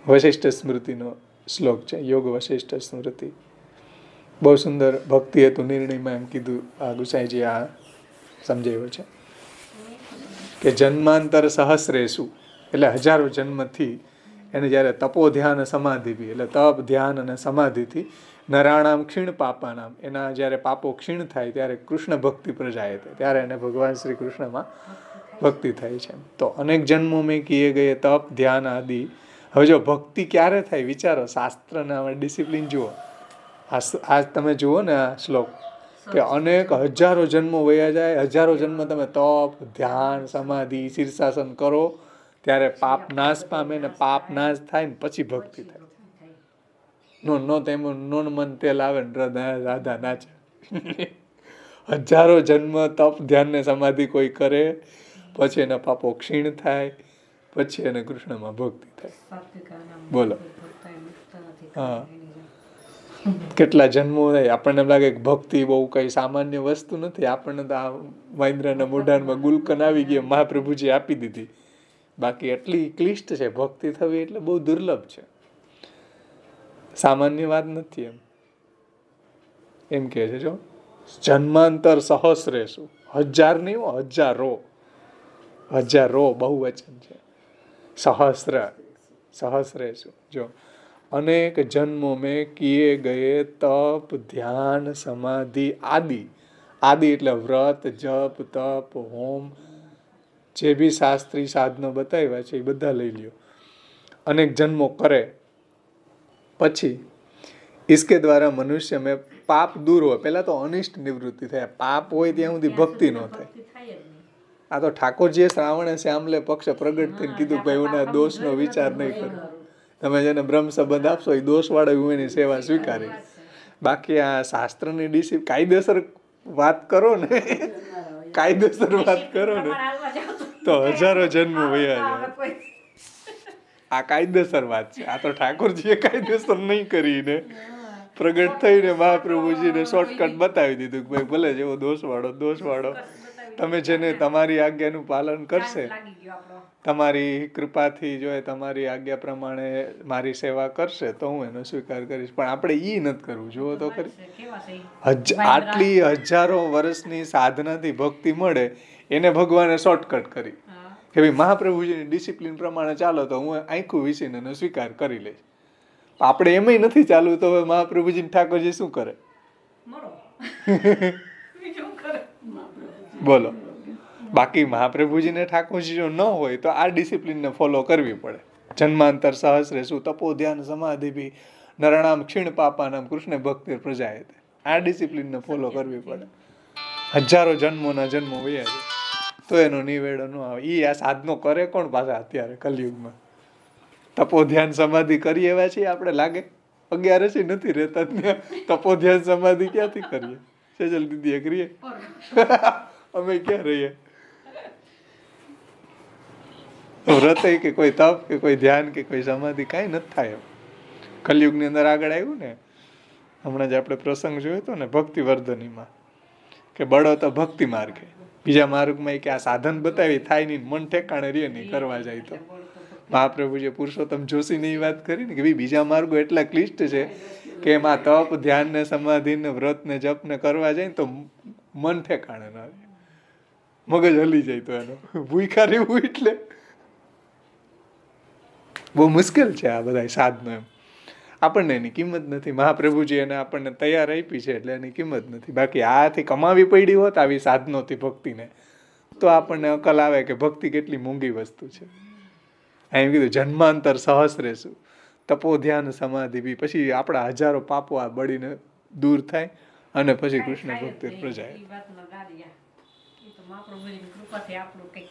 વશિષ્ઠ સ્મૃતિનો શ્લોક છે, યોગ વશિષ્ઠ સ્મૃતિ. બહુ સુંદર ભક્તિ હેતુ નિર્ણયમાં એમ કીધું. આ ગુસાઈજી આ સમજાવ્યો છે કે જન્માંતર સહસ્રેષુ એટલે હજારો જન્મથી એને જ્યારે તપો ધ્યાન સમાધિ બી એટલે તપ, ધ્યાન અને સમાધિથી નરાણામ ક્ષીણ પાપાનામ એના જ્યારે પાપો ક્ષીણ થાય ત્યારે કૃષ્ણ ભક્તિ પ્રજાય ત્યારે એને ભગવાન શ્રી કૃષ્ણમાં ભક્તિ થાય છે. તો અનેક જન્મો મેં કિએ ગયે તપ, ધ્યાન આદિ. હવે જો ભક્તિ ક્યારે થાય વિચારો, શાસ્ત્રના ડિસિપ્લિન જુઓ. આ તમે જુઓ ને આ શ્લોક કે અનેક હજારો જન્મો વયા જાય, હજારો જન્મ તમે તપ, ધ્યાન, સમાધિ, શીર્ષાસન કરો ત્યારે પાપ નાશ પામે ને પાપ નાશ થાય ને પછી ભક્તિ થાય. નો મન તેલ આવે ને રાધા નાચે. હજારો જન્મ તપ, ધ્યાન ને સમાધિ કોઈ કરે પછી એના પાપો ક્ષીણ થાય, પછી એને કૃષ્ણમાં ભક્તિ થાય. સાત્વિક આનંદ, બોલો. ભક્તાય મુક્ત નથી હા. એની જેમ. કેટલા જન્મો થાય આપણને એમ લાગે કે ભક્તિ બહુ કઈ સામાન્ય વસ્તુ નથી. આપણને તો આ મહેન્દ્રના મોઢામાં ગુલકન આવી ગઈ મહાપ્રભુજી આપી દીધી. બાકી એટલી ક્લિષ્ટ છે ભક્તિ થવી, એટલે બહુ દુર્લભ છે, સામાન્ય વાત નથી. એમ કહે છે, જો જન્માંતર સહસ્રેસુ, 1000 નહીં, 1000 બહુવચન છે. સહસ્રેસુ, જો अनेक जन्मों में किए गए तप ध्यान समाधि आदि. आदि એટલે વ્રત, જપ, તપ, હોમ, જે भी શાસ્ત્રી સાધનો બતાવ્યા છે એ બધા લઈ લ્યો. अनेक जन्मों करे પછી इसके द्वारा मनुष्य में पाप दूर हो. પહેલા તો અનિષ્ટ નિવૃત્તિ થાય. પાપ હોય ત્યાં સુધી ભક્તિ ન થાય. ભક્તિ થાય જ નહીં. આ તો ઠાકોરજીએ શ્રાવણે શ્યામલે પક્ષ પ્રગટ થઈને કીધું ભાઈ એના દોષનો વિચાર નહીં કરો. તમે જેને બ્રહ્મ સંબંધ આપશો એ દોષવાળો હું એની સેવા સ્વીકારી. બાકી આ શાસ્ત્રની ડિસિપ્લિન કાયદેસર વાત કરો ને, કાયદેસર વાત કરો ને તમારે હાલવા જાઓ તો હજારો જન્મો વયા જાય. કોઈ આ કાયદેસર વાત છે. આ તો ઠાકોરજીએ કાયદેસર નહીં કરીને પ્રગટ થઈને મહાપ્રભુજીને શોર્ટકટ બતાવી દીધું કે ભાઈ ભલે જેવો દોષવાળો તમે જેને તમારી આજ્ઞાનું પાલન કરશે, લાગી ગયો આપણો. તમારી કૃપાથી જો એ તમારી આજ્ઞા પ્રમાણે મારી સેવા કરશે તો હું એનો સ્વીકાર કરીશ. પણ આપણે ઈ નથી કરવું. જુઓ તો ખરી, કેવા છે ઈ? આટલી હજારો વર્ષની સાધનાથી ભક્તિ મળે એને ભગવાને શોર્ટકટ કરી હા. કે ભાઈ મહાપ્રભુજીની ડિસિપ્લિન પ્રમાણે ચાલો તો હું આંખું વીસીને એનો સ્વીકાર કરી લઈશ. આપણે એમાંય નથી ચાલવું તો હવે મહાપ્રભુજી ઠાકોરજી શું કરે? મળો. બીજું કરે. બોલો. બાકી મહાપ્રભુજીને ઠાકોરજી જો ન હોય તો આ ડિસિપ્લિનને ફોલો કરવી પડે. જન્માંતર સહસ્રેસુ તપો ધ્યાન સમાધિ ભી નરણામ ક્ષીણ પાપાનામ કૃષ્ણ ભક્તિ પ્રજાયતે. આ ડિસિપ્લિનને ફોલો કરવી પડે. હજારો જન્મોના જન્મો વયા છે તો એનો નિવેડો ન આવે. ઈ આ સાધનો કરે કોણ પાછા અત્યારે કલયુગમાં? તપો ધ્યાન સમાધિ કરી એવા છીએ આપણે? લાગે 11 નથી રહેતા ત્યાં તપો ધ્યાન સમાધિ ક્યાંથી કરીએ? સેજલ દીદી કરીએ અમે ક્યાં રહીએ? વ્રત કે કોઈ તપ કે કોઈ ધ્યાન કે કોઈ સમાધિ કાંઈ નથી થાય. કલયુગની અંદર આગળ આવ્યું ને, હમણાં જ આપણે પ્રસંગ જોયો હતો ને ભક્તિવર્ધનીમાં, કે બળો તો ભક્તિ માર્ગે, બીજા માર્ગમાં કે આ સાધન બતાવી થાય નહીં, મન ઠેકાણે રહે નહીં કરવા જાય તો. મહાપ્રભુજીએ પુરુષોત્તમ જોશીની વાત કરી ને કે ભાઈ બીજા માર્ગો એટલા ક્લિષ્ટ છે કે એમાં તપ ધ્યાન ને સમાધિ ને વ્રત ને જપ ને કરવા જાય ને તો મન ઠેકાણે ના રહે, મગજ હલી જાય. તો એનો ભૂખા રહેવું એટલે બહુ મુશ્કેલ છે આ બધા સાધનો. એમ આપણને એની કિંમત નથી. મહાપ્રભુજી એને આપણને તૈયાર આપી છે એટલે એની કિંમત નથી. બાકી આથી કમાવી પડી હોત આવી સાધનોથી ભક્તિને તો આપણને અકલ આવે કે ભક્તિ કેટલી મોંઘી વસ્તુ છે. એમ કીધું જન્માંતર સહસ્રેસુ તપો ધ્યાન સમાધિ બી. પછી આપણા હજારો પાપો આ બળીને દૂર થાય અને પછી કૃષ્ણ ભક્તિ પ્રજાય. ઈ વાતનો દાદિયા. ઈ તો મહાપ્રભુજીની કૃપાથી આપણું કંઈક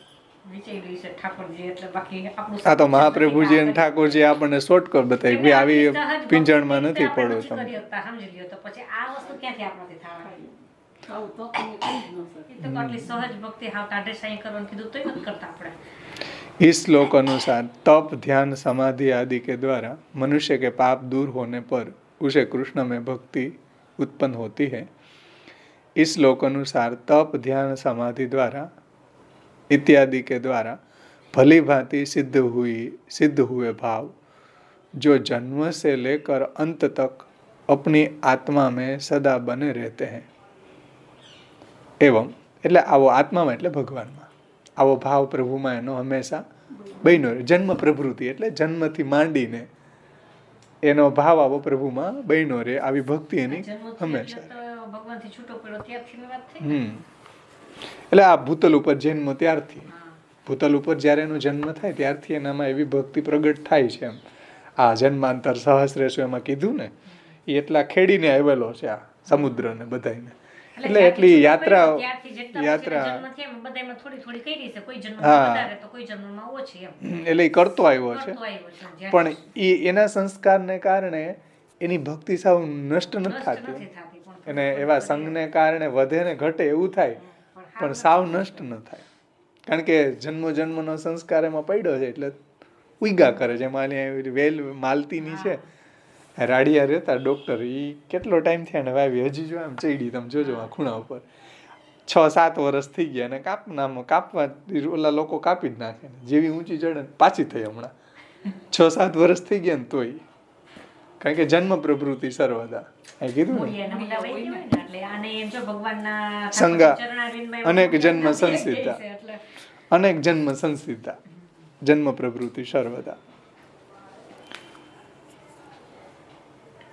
વિચાર્યું છે ઠાકોરજી, એટલે બાકી આપણું આ તો મહાપ્રભુજી અને ઠાકોરજી આપણને શોર્ટકટ બતાવી કે આવી પિંજણમાં નથી પડવું તમે. સમજી લ્યો તો પછી આ વસ્તુ ક્યાંથી આપણાથી થવાની? આવું તો કોઈ કરી જ ન શકે. ઈ તો આટલી સહજ ભક્તિ હાવ ટાઢે સાઈ કરવાનું કીધું તોય નથી કરતા આપણે. इस श्लोक अनुसार तप ध्यान समाधि आदि के द्वारा मनुष्य के पाप दूर होने पर उसे कृष्ण में भक्ति उत्पन्न होती है. इस श्लोक अनुसार तप ध्यान समाधि द्वारा इत्यादि के द्वारा भली भांति सिद्ध हुए भाव जो जन्म से लेकर अंत तक अपनी आत्मा में सदा बने रहते हैं. एवं એટલે આવો આત્મામાં એટલે ભગવાનમાં આવો ભાવ પ્રભુમાં એનો હંમેશા બન્યો રહે. જન્મ પ્રવૃત્તિ એટલે જન્મથી માંડીને એનો ભાવ આવો પ્રભુમાં બન્યો રહે. આવી ભક્તિ એની જન્મથી હંમેશા. એટલે તો ભગવાનથી છૂટો પડ્યો ત્યારથીની વાત થઈ ને? એટલે આ ભૂતલ ઉપર જન્મ ત્યારથી, હા. ભૂતલ ઉપર જ્યારે એનો જન્મ થાય ત્યારથી એનામાં એવી ભક્તિ પ્રગટ થાય છે. એમ આ જન્માંતર સહસ્રેસુ એમાં કીધું ને, એ એટલા ખેડીને આવેલો છે આ સમુદ્રને બધાને. એટલે એટલી યાત્રા બધામાં થોડી થોડી કરી છે, કોઈ હા. જન્મમાં વધારે તો કોઈ જન્મમાં ઓછી એમ એટલે એ કરતો આવ્યો છે. કરતો આવ્યો છે. જ્યાં પણ એ એના સંસ્કારને કારણે એની ભક્તિ સાવ નષ્ટ નથી નષ્ટ થતી. નથી થતી, પણ એને એવા સંઘને કારણે વધે ને ઘટે એવું થાય, પણ સાવ નષ્ટ ન થાય. કારણ કે જન્મનો સંસ્કાર એમાં પડ્યો છે એટલે ઉઈગા કરે છે. એમાં વેલ માલતીની છે રાડિયા રહેતા ડૉક્ટર, એ કેટલો ટાઈમ થયા ને વાવી, હજી જો આમ ચડી, તમે જોજો આ ખૂણા ઉપર 6-7 વર્ષ થઈ ગયા અને કાપવા ઓલા લોકો કાપી જ નાખે, જેવી ઊંચી ચડે પાછી થઈ હમણાં 6-7 વર્ષ થઈ ગયા ને તોય, કારણ કે જન્મ પ્રવૃત્તિ સર્વદા કીધું ને સંગા અનેક જન્મ સંસિદ્ધા, અનેક જન્મ સંસિદ્ધા, जन्म प्रवृत्ति सर्वदा।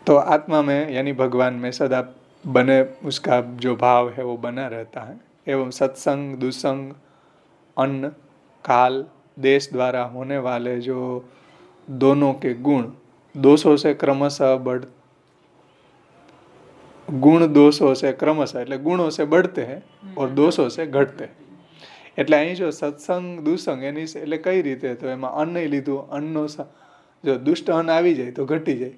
तो आत्मा में यानी भगवान में सदा बने उसका जो भाव है वो बना रहता है। एवं सत्संग, दुसंग, अन्न, काल, देश द्वारा होने वाले जो दोनों के गुण दोषों से क्रमशः એટલે ગુણો સે बढ़ते हैं और दोषों से घटते हैं। એટલે અહીં જો સત્સંગ દુસંગ એની એટલે કઈ રીતે, તો એમાં અન્ન લીધું, અન્નનો જો દુષ્ટ અન્ન આવી જાય તો ઘટી જાય,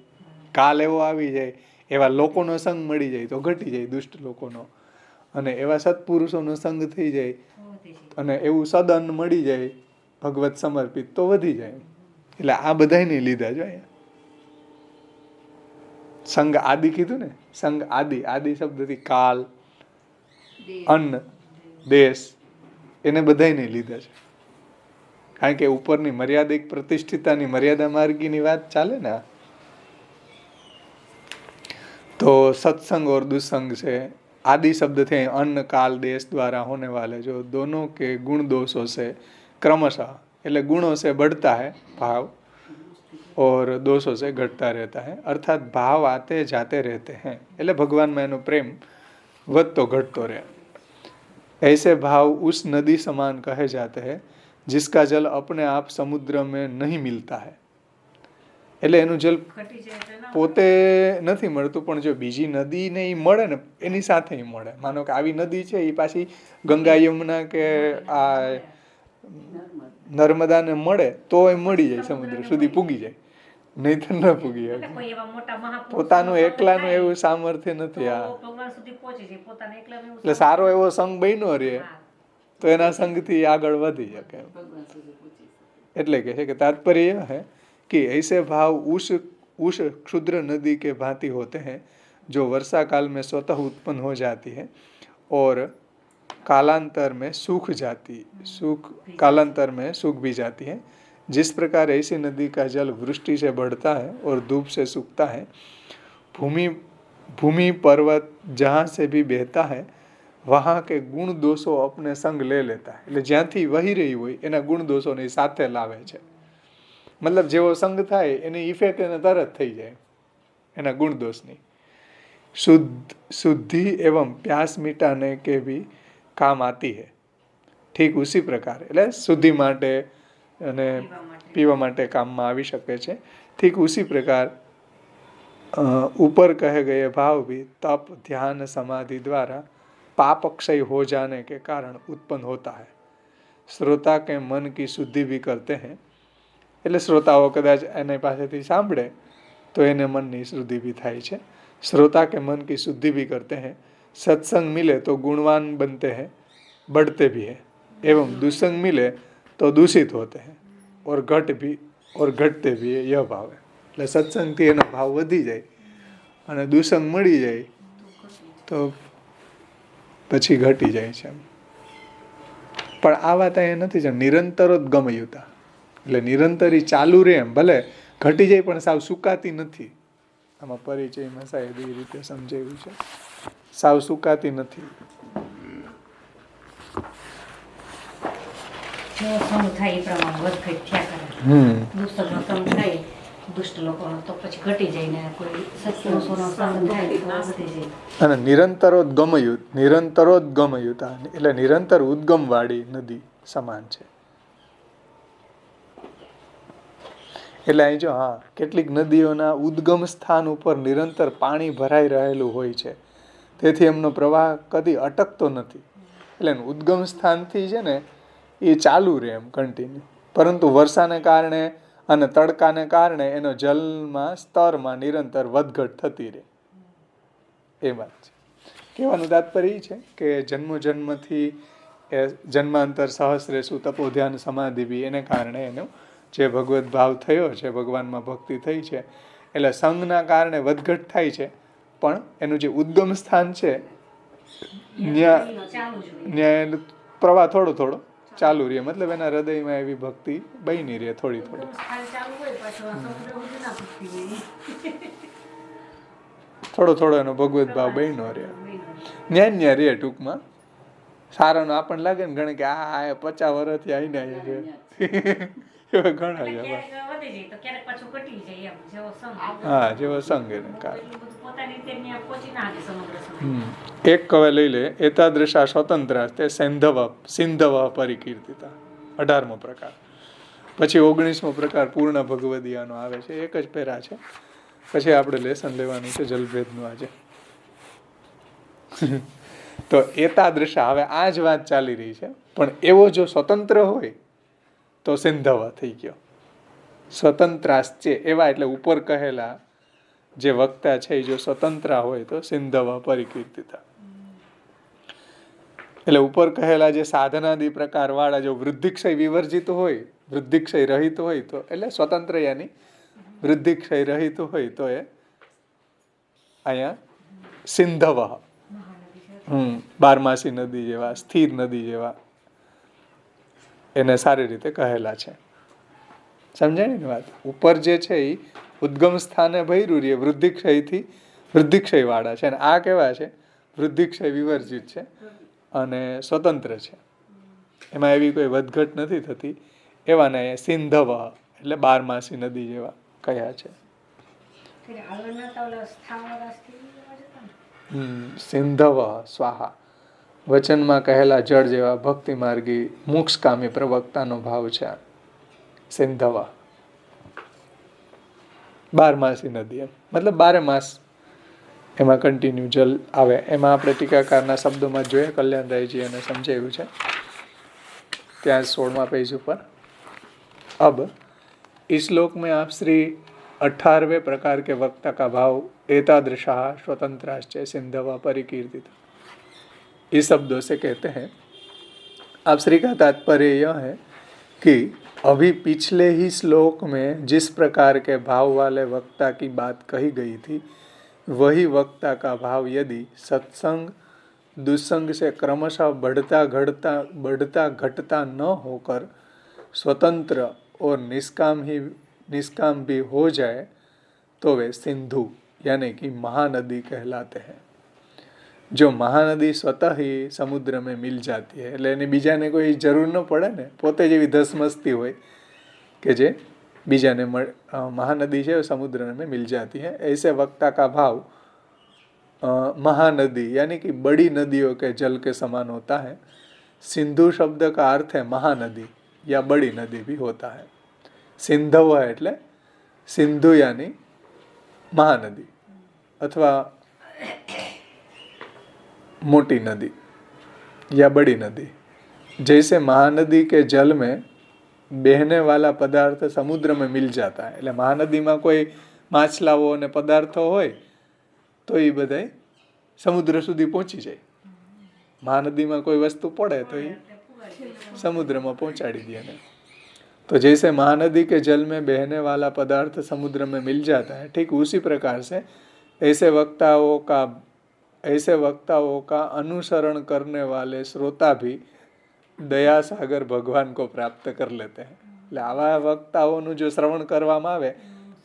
કાલ એવો આવી જાય, એવા લોકોનો સંગ મળી જાય તો ઘટી જાય દુષ્ટ લોકોનો, અને એવા સત્પુરુષોનો સંગ થઈ જાય અને એવું સદ અન્ન મળી જાય ભગવત સમર્પિત તો વધી જાય. એટલે આ બધાય લીધા જો અહીંયા સંગ આદિ કીધું ને, સંગ આદિ, આદિ શબ્દથી કાલ, અન્ન, દેશ એને બધાને લીધા છે. કારણ કે ઉપરની મર્યાદિક પ્રતિષ્ઠિતાની મર્યાદા માર્ગીની વાત ચાલે ને. તો સત્સંગ और दुसंग से आदि शब्द थे अन्न काल देश द्वारा होने वाले जो दोनों के गुण दोषों से क्रमशः એટલે गुणों से बढ़ता है भाव और दोषों से घटता रहता है, अर्थात भाव आते जाते रहते हैं. એટલે ભગવાનમાં એનો પ્રેમ વધતો ઘટતો રહે. ऐसे भाव उस नदी समान कहे जाते हैं जिसका जल अपने आप समुद्र में नहीं मिलता है. એટલે એનું જલ પોતે નથી મળતું, પણ જો બીજી નદીને એ મળે ને એની સાથે મળે. માનો કે આવી નદી છે એ પાછી ગંગા યમુના કે આ નર્મદાને મળે તો એ મળી જાય, સમુદ્ર સુધી પૂગી જાય, નહીં તો ન પૂગી શકે. પોતાનું એકલાનું એવું સામર્થ્ય નથી. એટલે સારો એવો સંગ બન્યો રે તો એના સંગથી આગળ વધી શકે. એટલે કે છે કે तात्पर्य है कि ऐसे भाव उस क्षुद्र नदी के भांति होते हैं जो वर्षा काल में स्वतः उत्पन्न हो जाती है और कालांतर में सूख भी जाती है. जिस प्रकार ऐसी नदी का जल वृष्टि से बढ़ता है और धूप से सूखता है, भूमि पर्वत जहाँ से भी बहता है वहाँ के गुण दोषो अपने संग ले लेता है. એટલે જ્યાંથી વહી રહી હોય એના ગુણ દોષોને સાથે લાવે છે. મતલબ જેવો સંગ થાય એની ઇફેક્ટ એને તરત થઈ જાય એના ગુણ દોષની. शुद्धि एवं प्यास मिटाने के भी काम आती है. ठीक उसी प्रकार એટલે શુદ્ધિ માટે અને પીવા માટે કામમાં આવી શકે છે. ठीक उसी प्रकार ऊपर कहे गए भाव भी तप, ध्यान, समाधि द्वारा पाप क्षय हो जाने के कारण उत्पन्न होता है. श्रोता के मन की शुद्धि भी करते हैं. એટલે શ્રોતાઓ કદાચ એની પાસેથી સાંભળે તો એને મનની શુદ્ધિ भी થાય છે. श्रोता के मन की शुद्धि भी करते हैं. सत्संग मिले तो गुणवान बनते हैं, बढ़ते भी हैं. एवं दुसंग मिले तो दूषित होते हैं और घटते भी है. यह भाव है. એટલે સત્સંગથી એનો ભાવ વધી જાય અને દુસંગ મળી જાય તો પછી ઘટી જાય છે. પણ આ વાત અહીંયા નથી છે નિરંતરોદ્ગમયુતા. એટલે નિરંતરી ચાલુ રહે એમ, ભલે ઘટી જાય પણ સાવ સુકાતી નથી. આમાં પરિચયમાં સાહેબ એ રીતે સમજાવ્યું છે, સાવ સુકાતી નથી. અને નિરંતરોદ્ગમયુતા એટલે નિરંતર ઉદ્ગમ વાળી નદી સમાન છે. એટલે અહીં જો કેટલીક નદીઓના ઉદ્ગમ સ્થાન ઉપર નિરંતર પાણી ભરાઈ રહેલું હોય છે, તેથી એમનો પ્રવાહ કદી અટકતો નથી. એટલે ઉદ્ગમ સ્થાનથી છે ને એ ચાલુ રહે એમ કન્ટિન્યુ, પરંતુ વર્ષાને કારણે અને તડકાને કારણે એનો જલમાં સ્તરમાં નિરંતર વધઘટ થતી રહે. એ વાત છે. કહેવાનું તાત્પર્ય એ છે કે જન્મથી એ જન્માંતર સહસ્રેસુ તપો ધ્યાન સમાધિ બી એને કારણે એનો જે ભગવત ભાવ થયો છે, ભગવાનમાં ભક્તિ થઈ છે, એટલે સંગના કારણે વધઘટ થાય છે, પણ એનું જે ઉદ્ગમ સ્થાન છે ત્યાં પ્રવાહ થોડો થોડો ચાલુ રહે, મતલબ એના હૃદયમાં એવી ભક્તિ બની રહે થોડી થોડી, થોડો થોડો એનો ભગવત ભાવ બન્યો રહે, ન્યા રહે. ટૂંકમાં સારાનો આપણને લાગે ને ઘણે કે આ 50 વર્ષથી આવીને છે એવા ઘણા હા જેવો સંગ એને કારણે. એક કવે લઈ લે એતાદૃશા સ્વતંત્ર તે સિંધવ પરિકીર્તિતા 18મો પ્રકાર. પછી 19મો પ્રકાર પૂર્ણ ભગવદીયાનો આવે છે, એક જ પેરા છે. પછી આપણે લેસન લેવાનું છે જલભેદનું આજે. તો એતાદૃશા હવે આ જ વાત ચાલી રહી છે, પણ એવો જો સ્વતંત્ર હોય તો સિંધવ થઈ ગયો. સ્વતંત્રાશ્ચે એવા એટલે ઉપર કહેલા જે વક્તા છે એ જો સ્વતંત્ર હોય તો સિંધવ પરિકીર્તિતા. એટલે ઉપર કહેલા જે સાધનાદિ પ્રકાર વાળા જો વૃદ્ધિક્ષય વિવર્જિત હોય, વૃદ્ધિક્ષય રહિત હોય તો એટલે સ્વતંત્ર યાની વૃદ્ધિક્ષય રહિત હોય તો એ અહીંયા સિંધવ, બારમાસી નદી જેવા, સ્થિર નદી જેવા એને સારી રીતે કહેલા છે. સમજાય ને વાત? ઉપર જે છે એ ઉદ્ગમ સ્થાને ભૈરું રે વૃદ્ધિક્ષયથી વૃદ્ધિક્ષય વાળા છે, અને આ કેવા છે વૃદ્ધિક્ષય વિવર્જિત છે અને સ્વતંત્ર છે, એમાં એવી કોઈ વધઘટ નથી થતી. એવાને સિંધવ એટલે બારમાસી નદી જેવા કયા છે. સિંધવ સ્વાહા વચનમાં કહેલા જળ જેવા ભક્તિ માર્ગી મોક્ષકામી પ્રવક્તાનો ભાવ છે. સિંધવ બારમાસી નદી એમ મતલબ 12 માસ એમાં કન્ટિન્યુ જલ આવે. એમાં આપણે ટીકાકારના શબ્દોમાં જોઈએ, કલ્યાણરાયજી એને સમજાવ્યું છે ત્યાં 16મા પેજ ઉપર. अब इस श्लोक में आप श्री 18वें प्रकार के वक्ता का भाव एतादृशा स्वतंत्राश्चय सिंधवा परिकीर्तित इस शब्दों से कहते हैं. आप श्री का तात्पर्य यह है कि अभी पिछले ही श्लोक में जिस प्रकार के भाव वाले वक्ता की बात कही गई थी वही वक्ता का भाव यदि सत्संग दुस्संग से क्रमशः बढ़ता घटता न होकर स्वतंत्र और निष्काम भी हो जाए तो वे सिंधु यानी कि महानदी कहलाते हैं. जो महानदी स्वतः ही समुद्र में मिल जाती है એટલે એને બીજાને કોઈ જરૂર ન પડે ને, પોતે જેવી ધસમસતી હોય કે જે બીજાને મહાનદી છે समुद्र में मिल जाती है. ऐसे वक्ता का भाव महानदी यानी कि बड़ी नदियों के जल के समान होता है. सिंधु शब्द का अर्थ है महानदी या बड़ी नदी भी होता है. सिंधव એટલે सिंधु यानी महानदी अथवा मोटी नदी या बड़ी नदी. जैसे महानदी के जल में बहने वाला पदार्थ समुद्र में मिल जाता है. એટલે મહાનદીમાં કોઈ માછલાઓ અને પદાર્થો હોય તો એ બધા સમુદ્ર સુધી પહોંચી જાય. મહાનદીમાં કોઈ વસ્તુ પડે તો એ समुद्र में पहुंचाड़ी दिया ने. तो जैसे महानदी के जल में बहने वाला पदार्थ समुद्र में मिल जाता है, ठीक उसी प्रकार से ऐसे वक्ताओं का अनुसरण करने वाले श्रोता भी दया सागर भगवान को प्राप्त कर लेते हैं. એટલે આવા વક્તાઓનું જો શ્રવણ કરવામાં આવે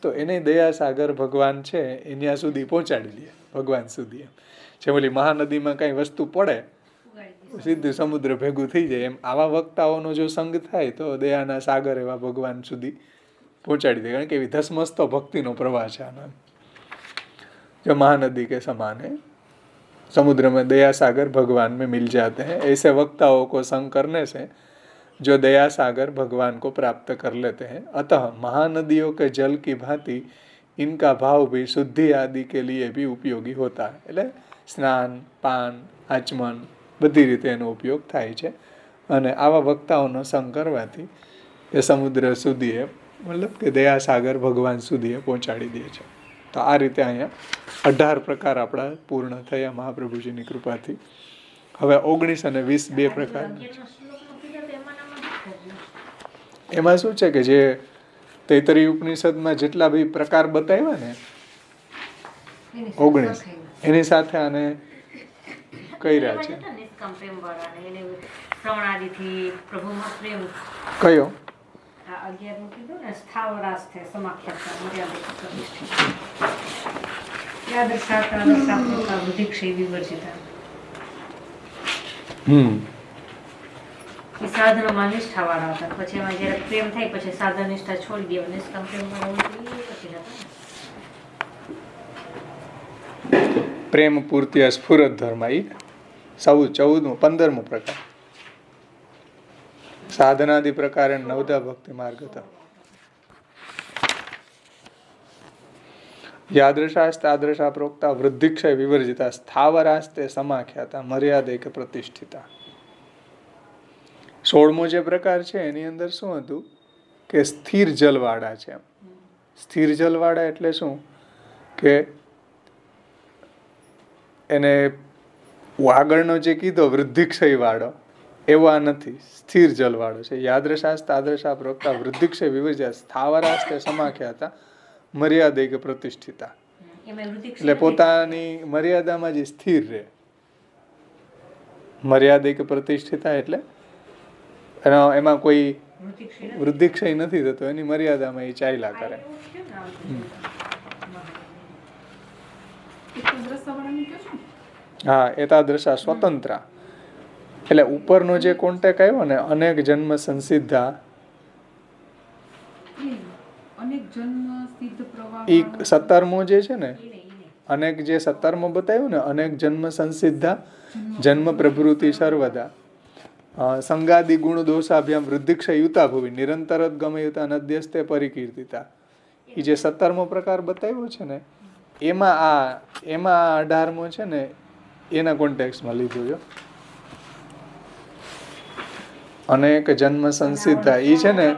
તો એને દયા સાગર ભગવાન છે એના સુધી પહોંચાડી દે, ભગવાન સુધી. જેમ ઓલી મહાનદીમાં કઈ વસ્તુ પડે સીધું સમુદ્ર ભેગું થઈ જાય, એમ આવા વક્તાઓનો જો સંગ થાય તો દયાના સાગર એવા ભગવાન સુધી પહોંચાડી દે. કારણ કે એવી ધસમસતો ભક્તિનો પ્રવાહ છે આનો. जो महानदी के समान है, समुद्र में दया सागर भगवान में मिल जाते हैं. ऐसे वक्ताओं को संग करने से जो दया सागर भगवान को प्राप्त कर लेते हैं. अतः महानदियों के जल की भांति इनका भाव भी शुद्धि आदि के लिए भी उपयोगी होता है. એટલે સ્નાન, પાન, આચમન બધી રીતે એનો ઉપયોગ થાય છે. અને આવા વક્તાઓનો સંગ કરવાથી એ સમુદ્ર સુધી મતલબ કે દયા સાગર ભગવાન સુધી પહોંચાડી દે છે. તો આ રીતે અહીંયા 18 પ્રકાર આપણા પૂર્ણ થયા મહાપ્રભુજીની કૃપાથી. હવે 19 અને 20 બે પ્રકાર. 11નો શ્લોકનો કીધો તો એમાંનામાં શું problem? એમાં શું છે કે જે તૈત્તરીય ઉપનિષદમાં જેટલા બી પ્રકાર બતાવ્યા ને એની 19 સાથે એની સાથે આને કર્યા છે. એમાં નિષ્કામ પ્રેમ વાળાને એને શ્રવણાદિથી પ્રભુમાં પ્રેમ કયો? આ 11નું કીધું ને સ્થાવરાસ્તે સમાખ્યાતા મર્યાદિત પ્રતિષ્ઠિત યાદર્શાતા વૃદ્ધિક્ષય વિવર્જિતા એ સાધનોમાં નિષ્ઠાવાળા હતા. પછી એમાં જ્યારે પ્રેમ થાય પછી સાધન નિષ્ઠા છોડી દેવા નિષ્કામ પ્રેમ વાળા પછી જતા. પ્રેમ પૂર્તિ સ્ફુરત ધર્મ ઈ 15મો પ્રકાર. સાધનાદિ પ્રકારે 9ધા ભક્તિ માર્ગ હતા. યાદૃશાસ્તાદૃશા પ્રોક્તા વૃદ્ધિક્ષય વિવર્જિતા સ્થાવરાસ્તે સમાખ્યાતા મર્યાદૈક પ્રતિષ્ઠિતા. 16મો જે પ્રકાર છે એની અંદર શું હતું કે સ્થિર જલવાળા છે. સ્થિર જલવાળા એટલે શું કે એને આગળનો જે કીધો વૃદ્ધિક્ષય વાળો એવો આ નથી, સ્થિર જલવાળો છે. યાદૃશાસ્તાદૃશા પ્રોક્તા વૃદ્ધિક્ષય વિવર્જિતા સ્થાવરાસ્તે સમાખ્યાતા મર્યાદૈક પ્રતિષ્ઠિતા. એટલે પોતાની મર્યાદામાં જે સ્થિર રહે. મર્યાદૈક પ્રતિષ્ઠિતા એટલે એમાં કોઈ વૃદ્ધિક્ષય નથી થતો, એની મર્યાદામાં એ ચાલ્યા કરે. હા, એતાદૃશા સ્વતંત્રા એટલે ઉપરનો જે કોન્ટેક્ટ આવ્યો ને અનેક જન્મ સંસિદ્ધા ઈ 17મો જે છે ને અનેક જે 17મો બતાવ્યું ને અનેક જન્મ સંસિદ્ધા જન્મ પ્રભૃતિ સર્વદા સંગાદિ ગુણ દોષાભ્યામ વૃદ્ધિક્ષય યુતા ભૂવિ નિરંતર ગમયુતા નદ્યસ્તે પરિકીર્તિતા. એ જે 17મો પ્રકાર બતાવ્યો છે ને એમાં આ 18મો છે ને એના કોન્ટેક્સમાં લીધું છે. અનેક જન્મ સંસિદ્ધા ઈ છે ને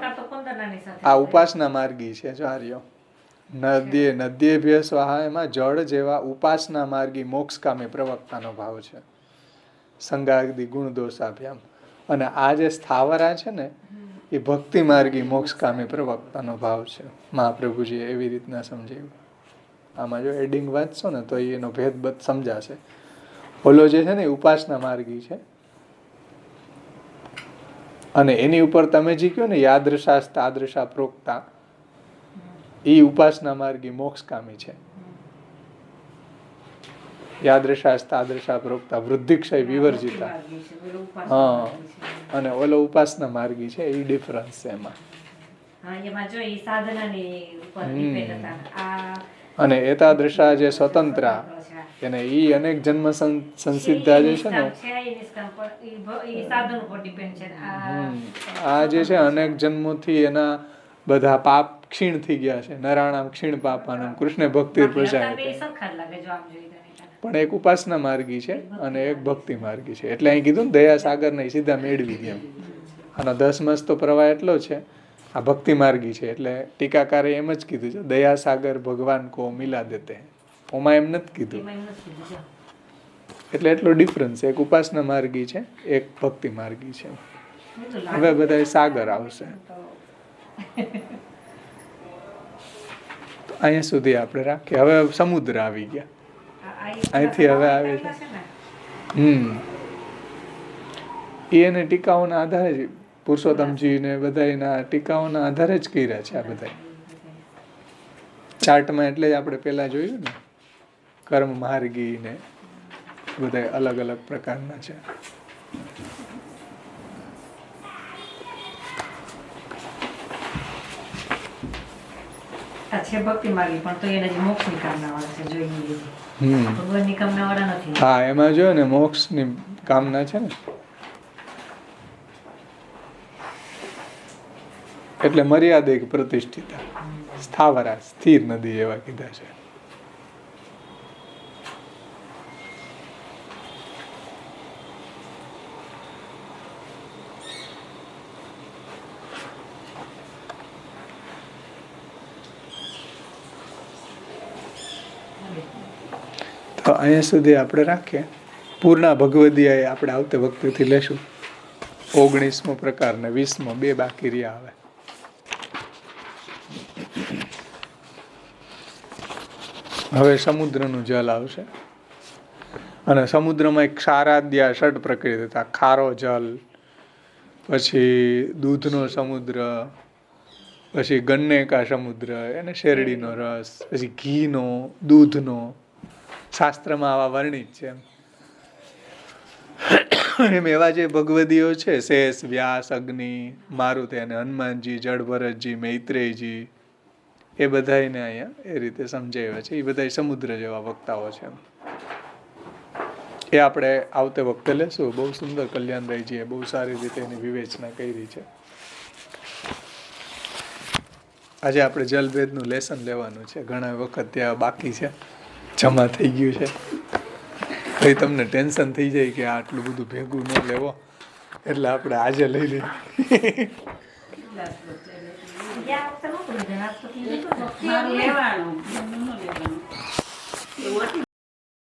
આ ઉપાસના માર્ગી છે. ચાર્યો નદ્યેભ્ય સ્વાહા એમાં જળ જેવા ઉપાસના માર્ગી મોક્ષકામી પ્રવક્તાનો ભાવ છે. સંગાદિ ગુણ દોષાભ્યામ. અને આ જે સ્થાવરા છે ને એ ભક્તિ માર્ગી મોક્ષકામી પ્રવક્તાનો ભાવ છે. મહાપ્રભુજીએ એવી રીતના સમજાવ્યું. આમાં જો એડિંગ વાંચશો ને તો એનો ભેદ સમજાશે. ઓલો જે છે ને ઉપાસના માર્ગી છે અને એની ઉપર તમે જે કહો ને યાદૃશાસ્તાદૃશા પ્રોક્તા એ ઉપાસના માર્ગી મોક્ષકામી છે. યાદૃશાસ્તાદૃશા પ્રોક્તા વૃદ્ધિક્ષય વિવર્જિતા. હા, અને ઓલો ઉપાસના માર્ગી છે એ ડિફરન્સ છે એમાં. અને એતાદૃશા જે સ્વતંત્રા એને ઈ અનેક જન્મ સંસિદ્ધા જે છે ને આ જે છે અનેક જન્મોથી એના બધા પાપ ક્ષીણ થઈ ગયા છે. નરાણામ ક્ષીણ પાપાનમ કૃષ્ણ ભક્તિ પ્રજાયતે. પણ એક ઉપાસના માર્ગી છે અને એક ભક્તિ માર્ગી છે. એટલે અહીં કીધું ને દયા સાગર ને સીધા મેળવી ગયા. આનો 10મસ્તો પ્રવાહ એટલો છે. આ ભક્તિ માર્ગી છે એટલે ટીકાકારે એમ જ કીધું છે દયા સાગર ભગવાન કો મિલા દેતે. ઓમાં એમ નથી કીધું. એટલે એટલો ડિફરન્સ. એક ઉપાસના માર્ગી છે, એક ભક્તિ માર્ગી છે. હવે બધા સાગર આવશે. અહીંયા સુધી આપણે રાખીએ. હવે સમુદ્ર આવી ગયા. અહીંથી હવે આવે છે એને ટીકાઓના આધારે જ પુરુષોત્તમજી ને બધા એના ટીકાઓના આધારે જ કર્યા છે આ બધા ચાર્ટમાં. એટલે જ આપણે પેલા જોયું ને કર્મ માર્ગી ને બધા અલગ અલગ પ્રકારના છે. છે ભક્તિ માર્ગી પણ તો એને મોક્ષની કામના વાળા છે. જોઈએ ભગવાનની કામના વાળા નથી. હા, એમાં જોયો ને મોક્ષની કામના છે ને એટલે મર્યાદિક પ્રતિષ્ઠિતા સ્થાવરા સ્થિર નદી એવા કીધા છે. તો અહીંયા સુધી આપણે રાખીએ. પૂર્ણા ભગવદીયા આપણે આવતે વખતેથી લેશું. 19મો પ્રકાર ને 20મો, 2 બાકી રહ્યા આવે. હવે સમુદ્રનું જલ આવશે અને સમુદ્રમાં એક ક્ષારાદ્યા ષટ પ્રકૃતિ, ખારો જલ, પછી દૂધનો સમુદ્ર, પછી ગન્ને કા સમુદ્ર એને શેરડીનો રસ, પછી ઘીનો, દૂધનો, શાસ્ત્રમાં આવા વર્ણિત છે. એમ એવા જે ભગવદીઓ છે, શેષ, વ્યાસ, અગ્નિ, મારુતિ અને હનુમાનજી, જળભરતજી, મૈત્રેયજી, એ બધાને અહીંયા એ રીતે સમજાવ્યા છે. એ બધા સમુદ્ર જેવા વક્તાઓ છે. એ આપણે આવતે વખતે લેશું. બહુ સુંદર કલ્યાણરાયજીએ બહુ સારી રીતે એની વિવેચના કરી છે. આજે આપણે જલભેદનું લેસન લેવાનું છે. ઘણા વખત ત્યાં બાકી છે, જમા થઈ ગયું છે. પછી તમને ટેન્શન થઈ જાય કે આટલું બધું ભેગું ન લેવો, એટલે આપણે આજે લઈ લઈએ. મારું લેવાનું, એમનું ન લેવાનું. એવું હતું.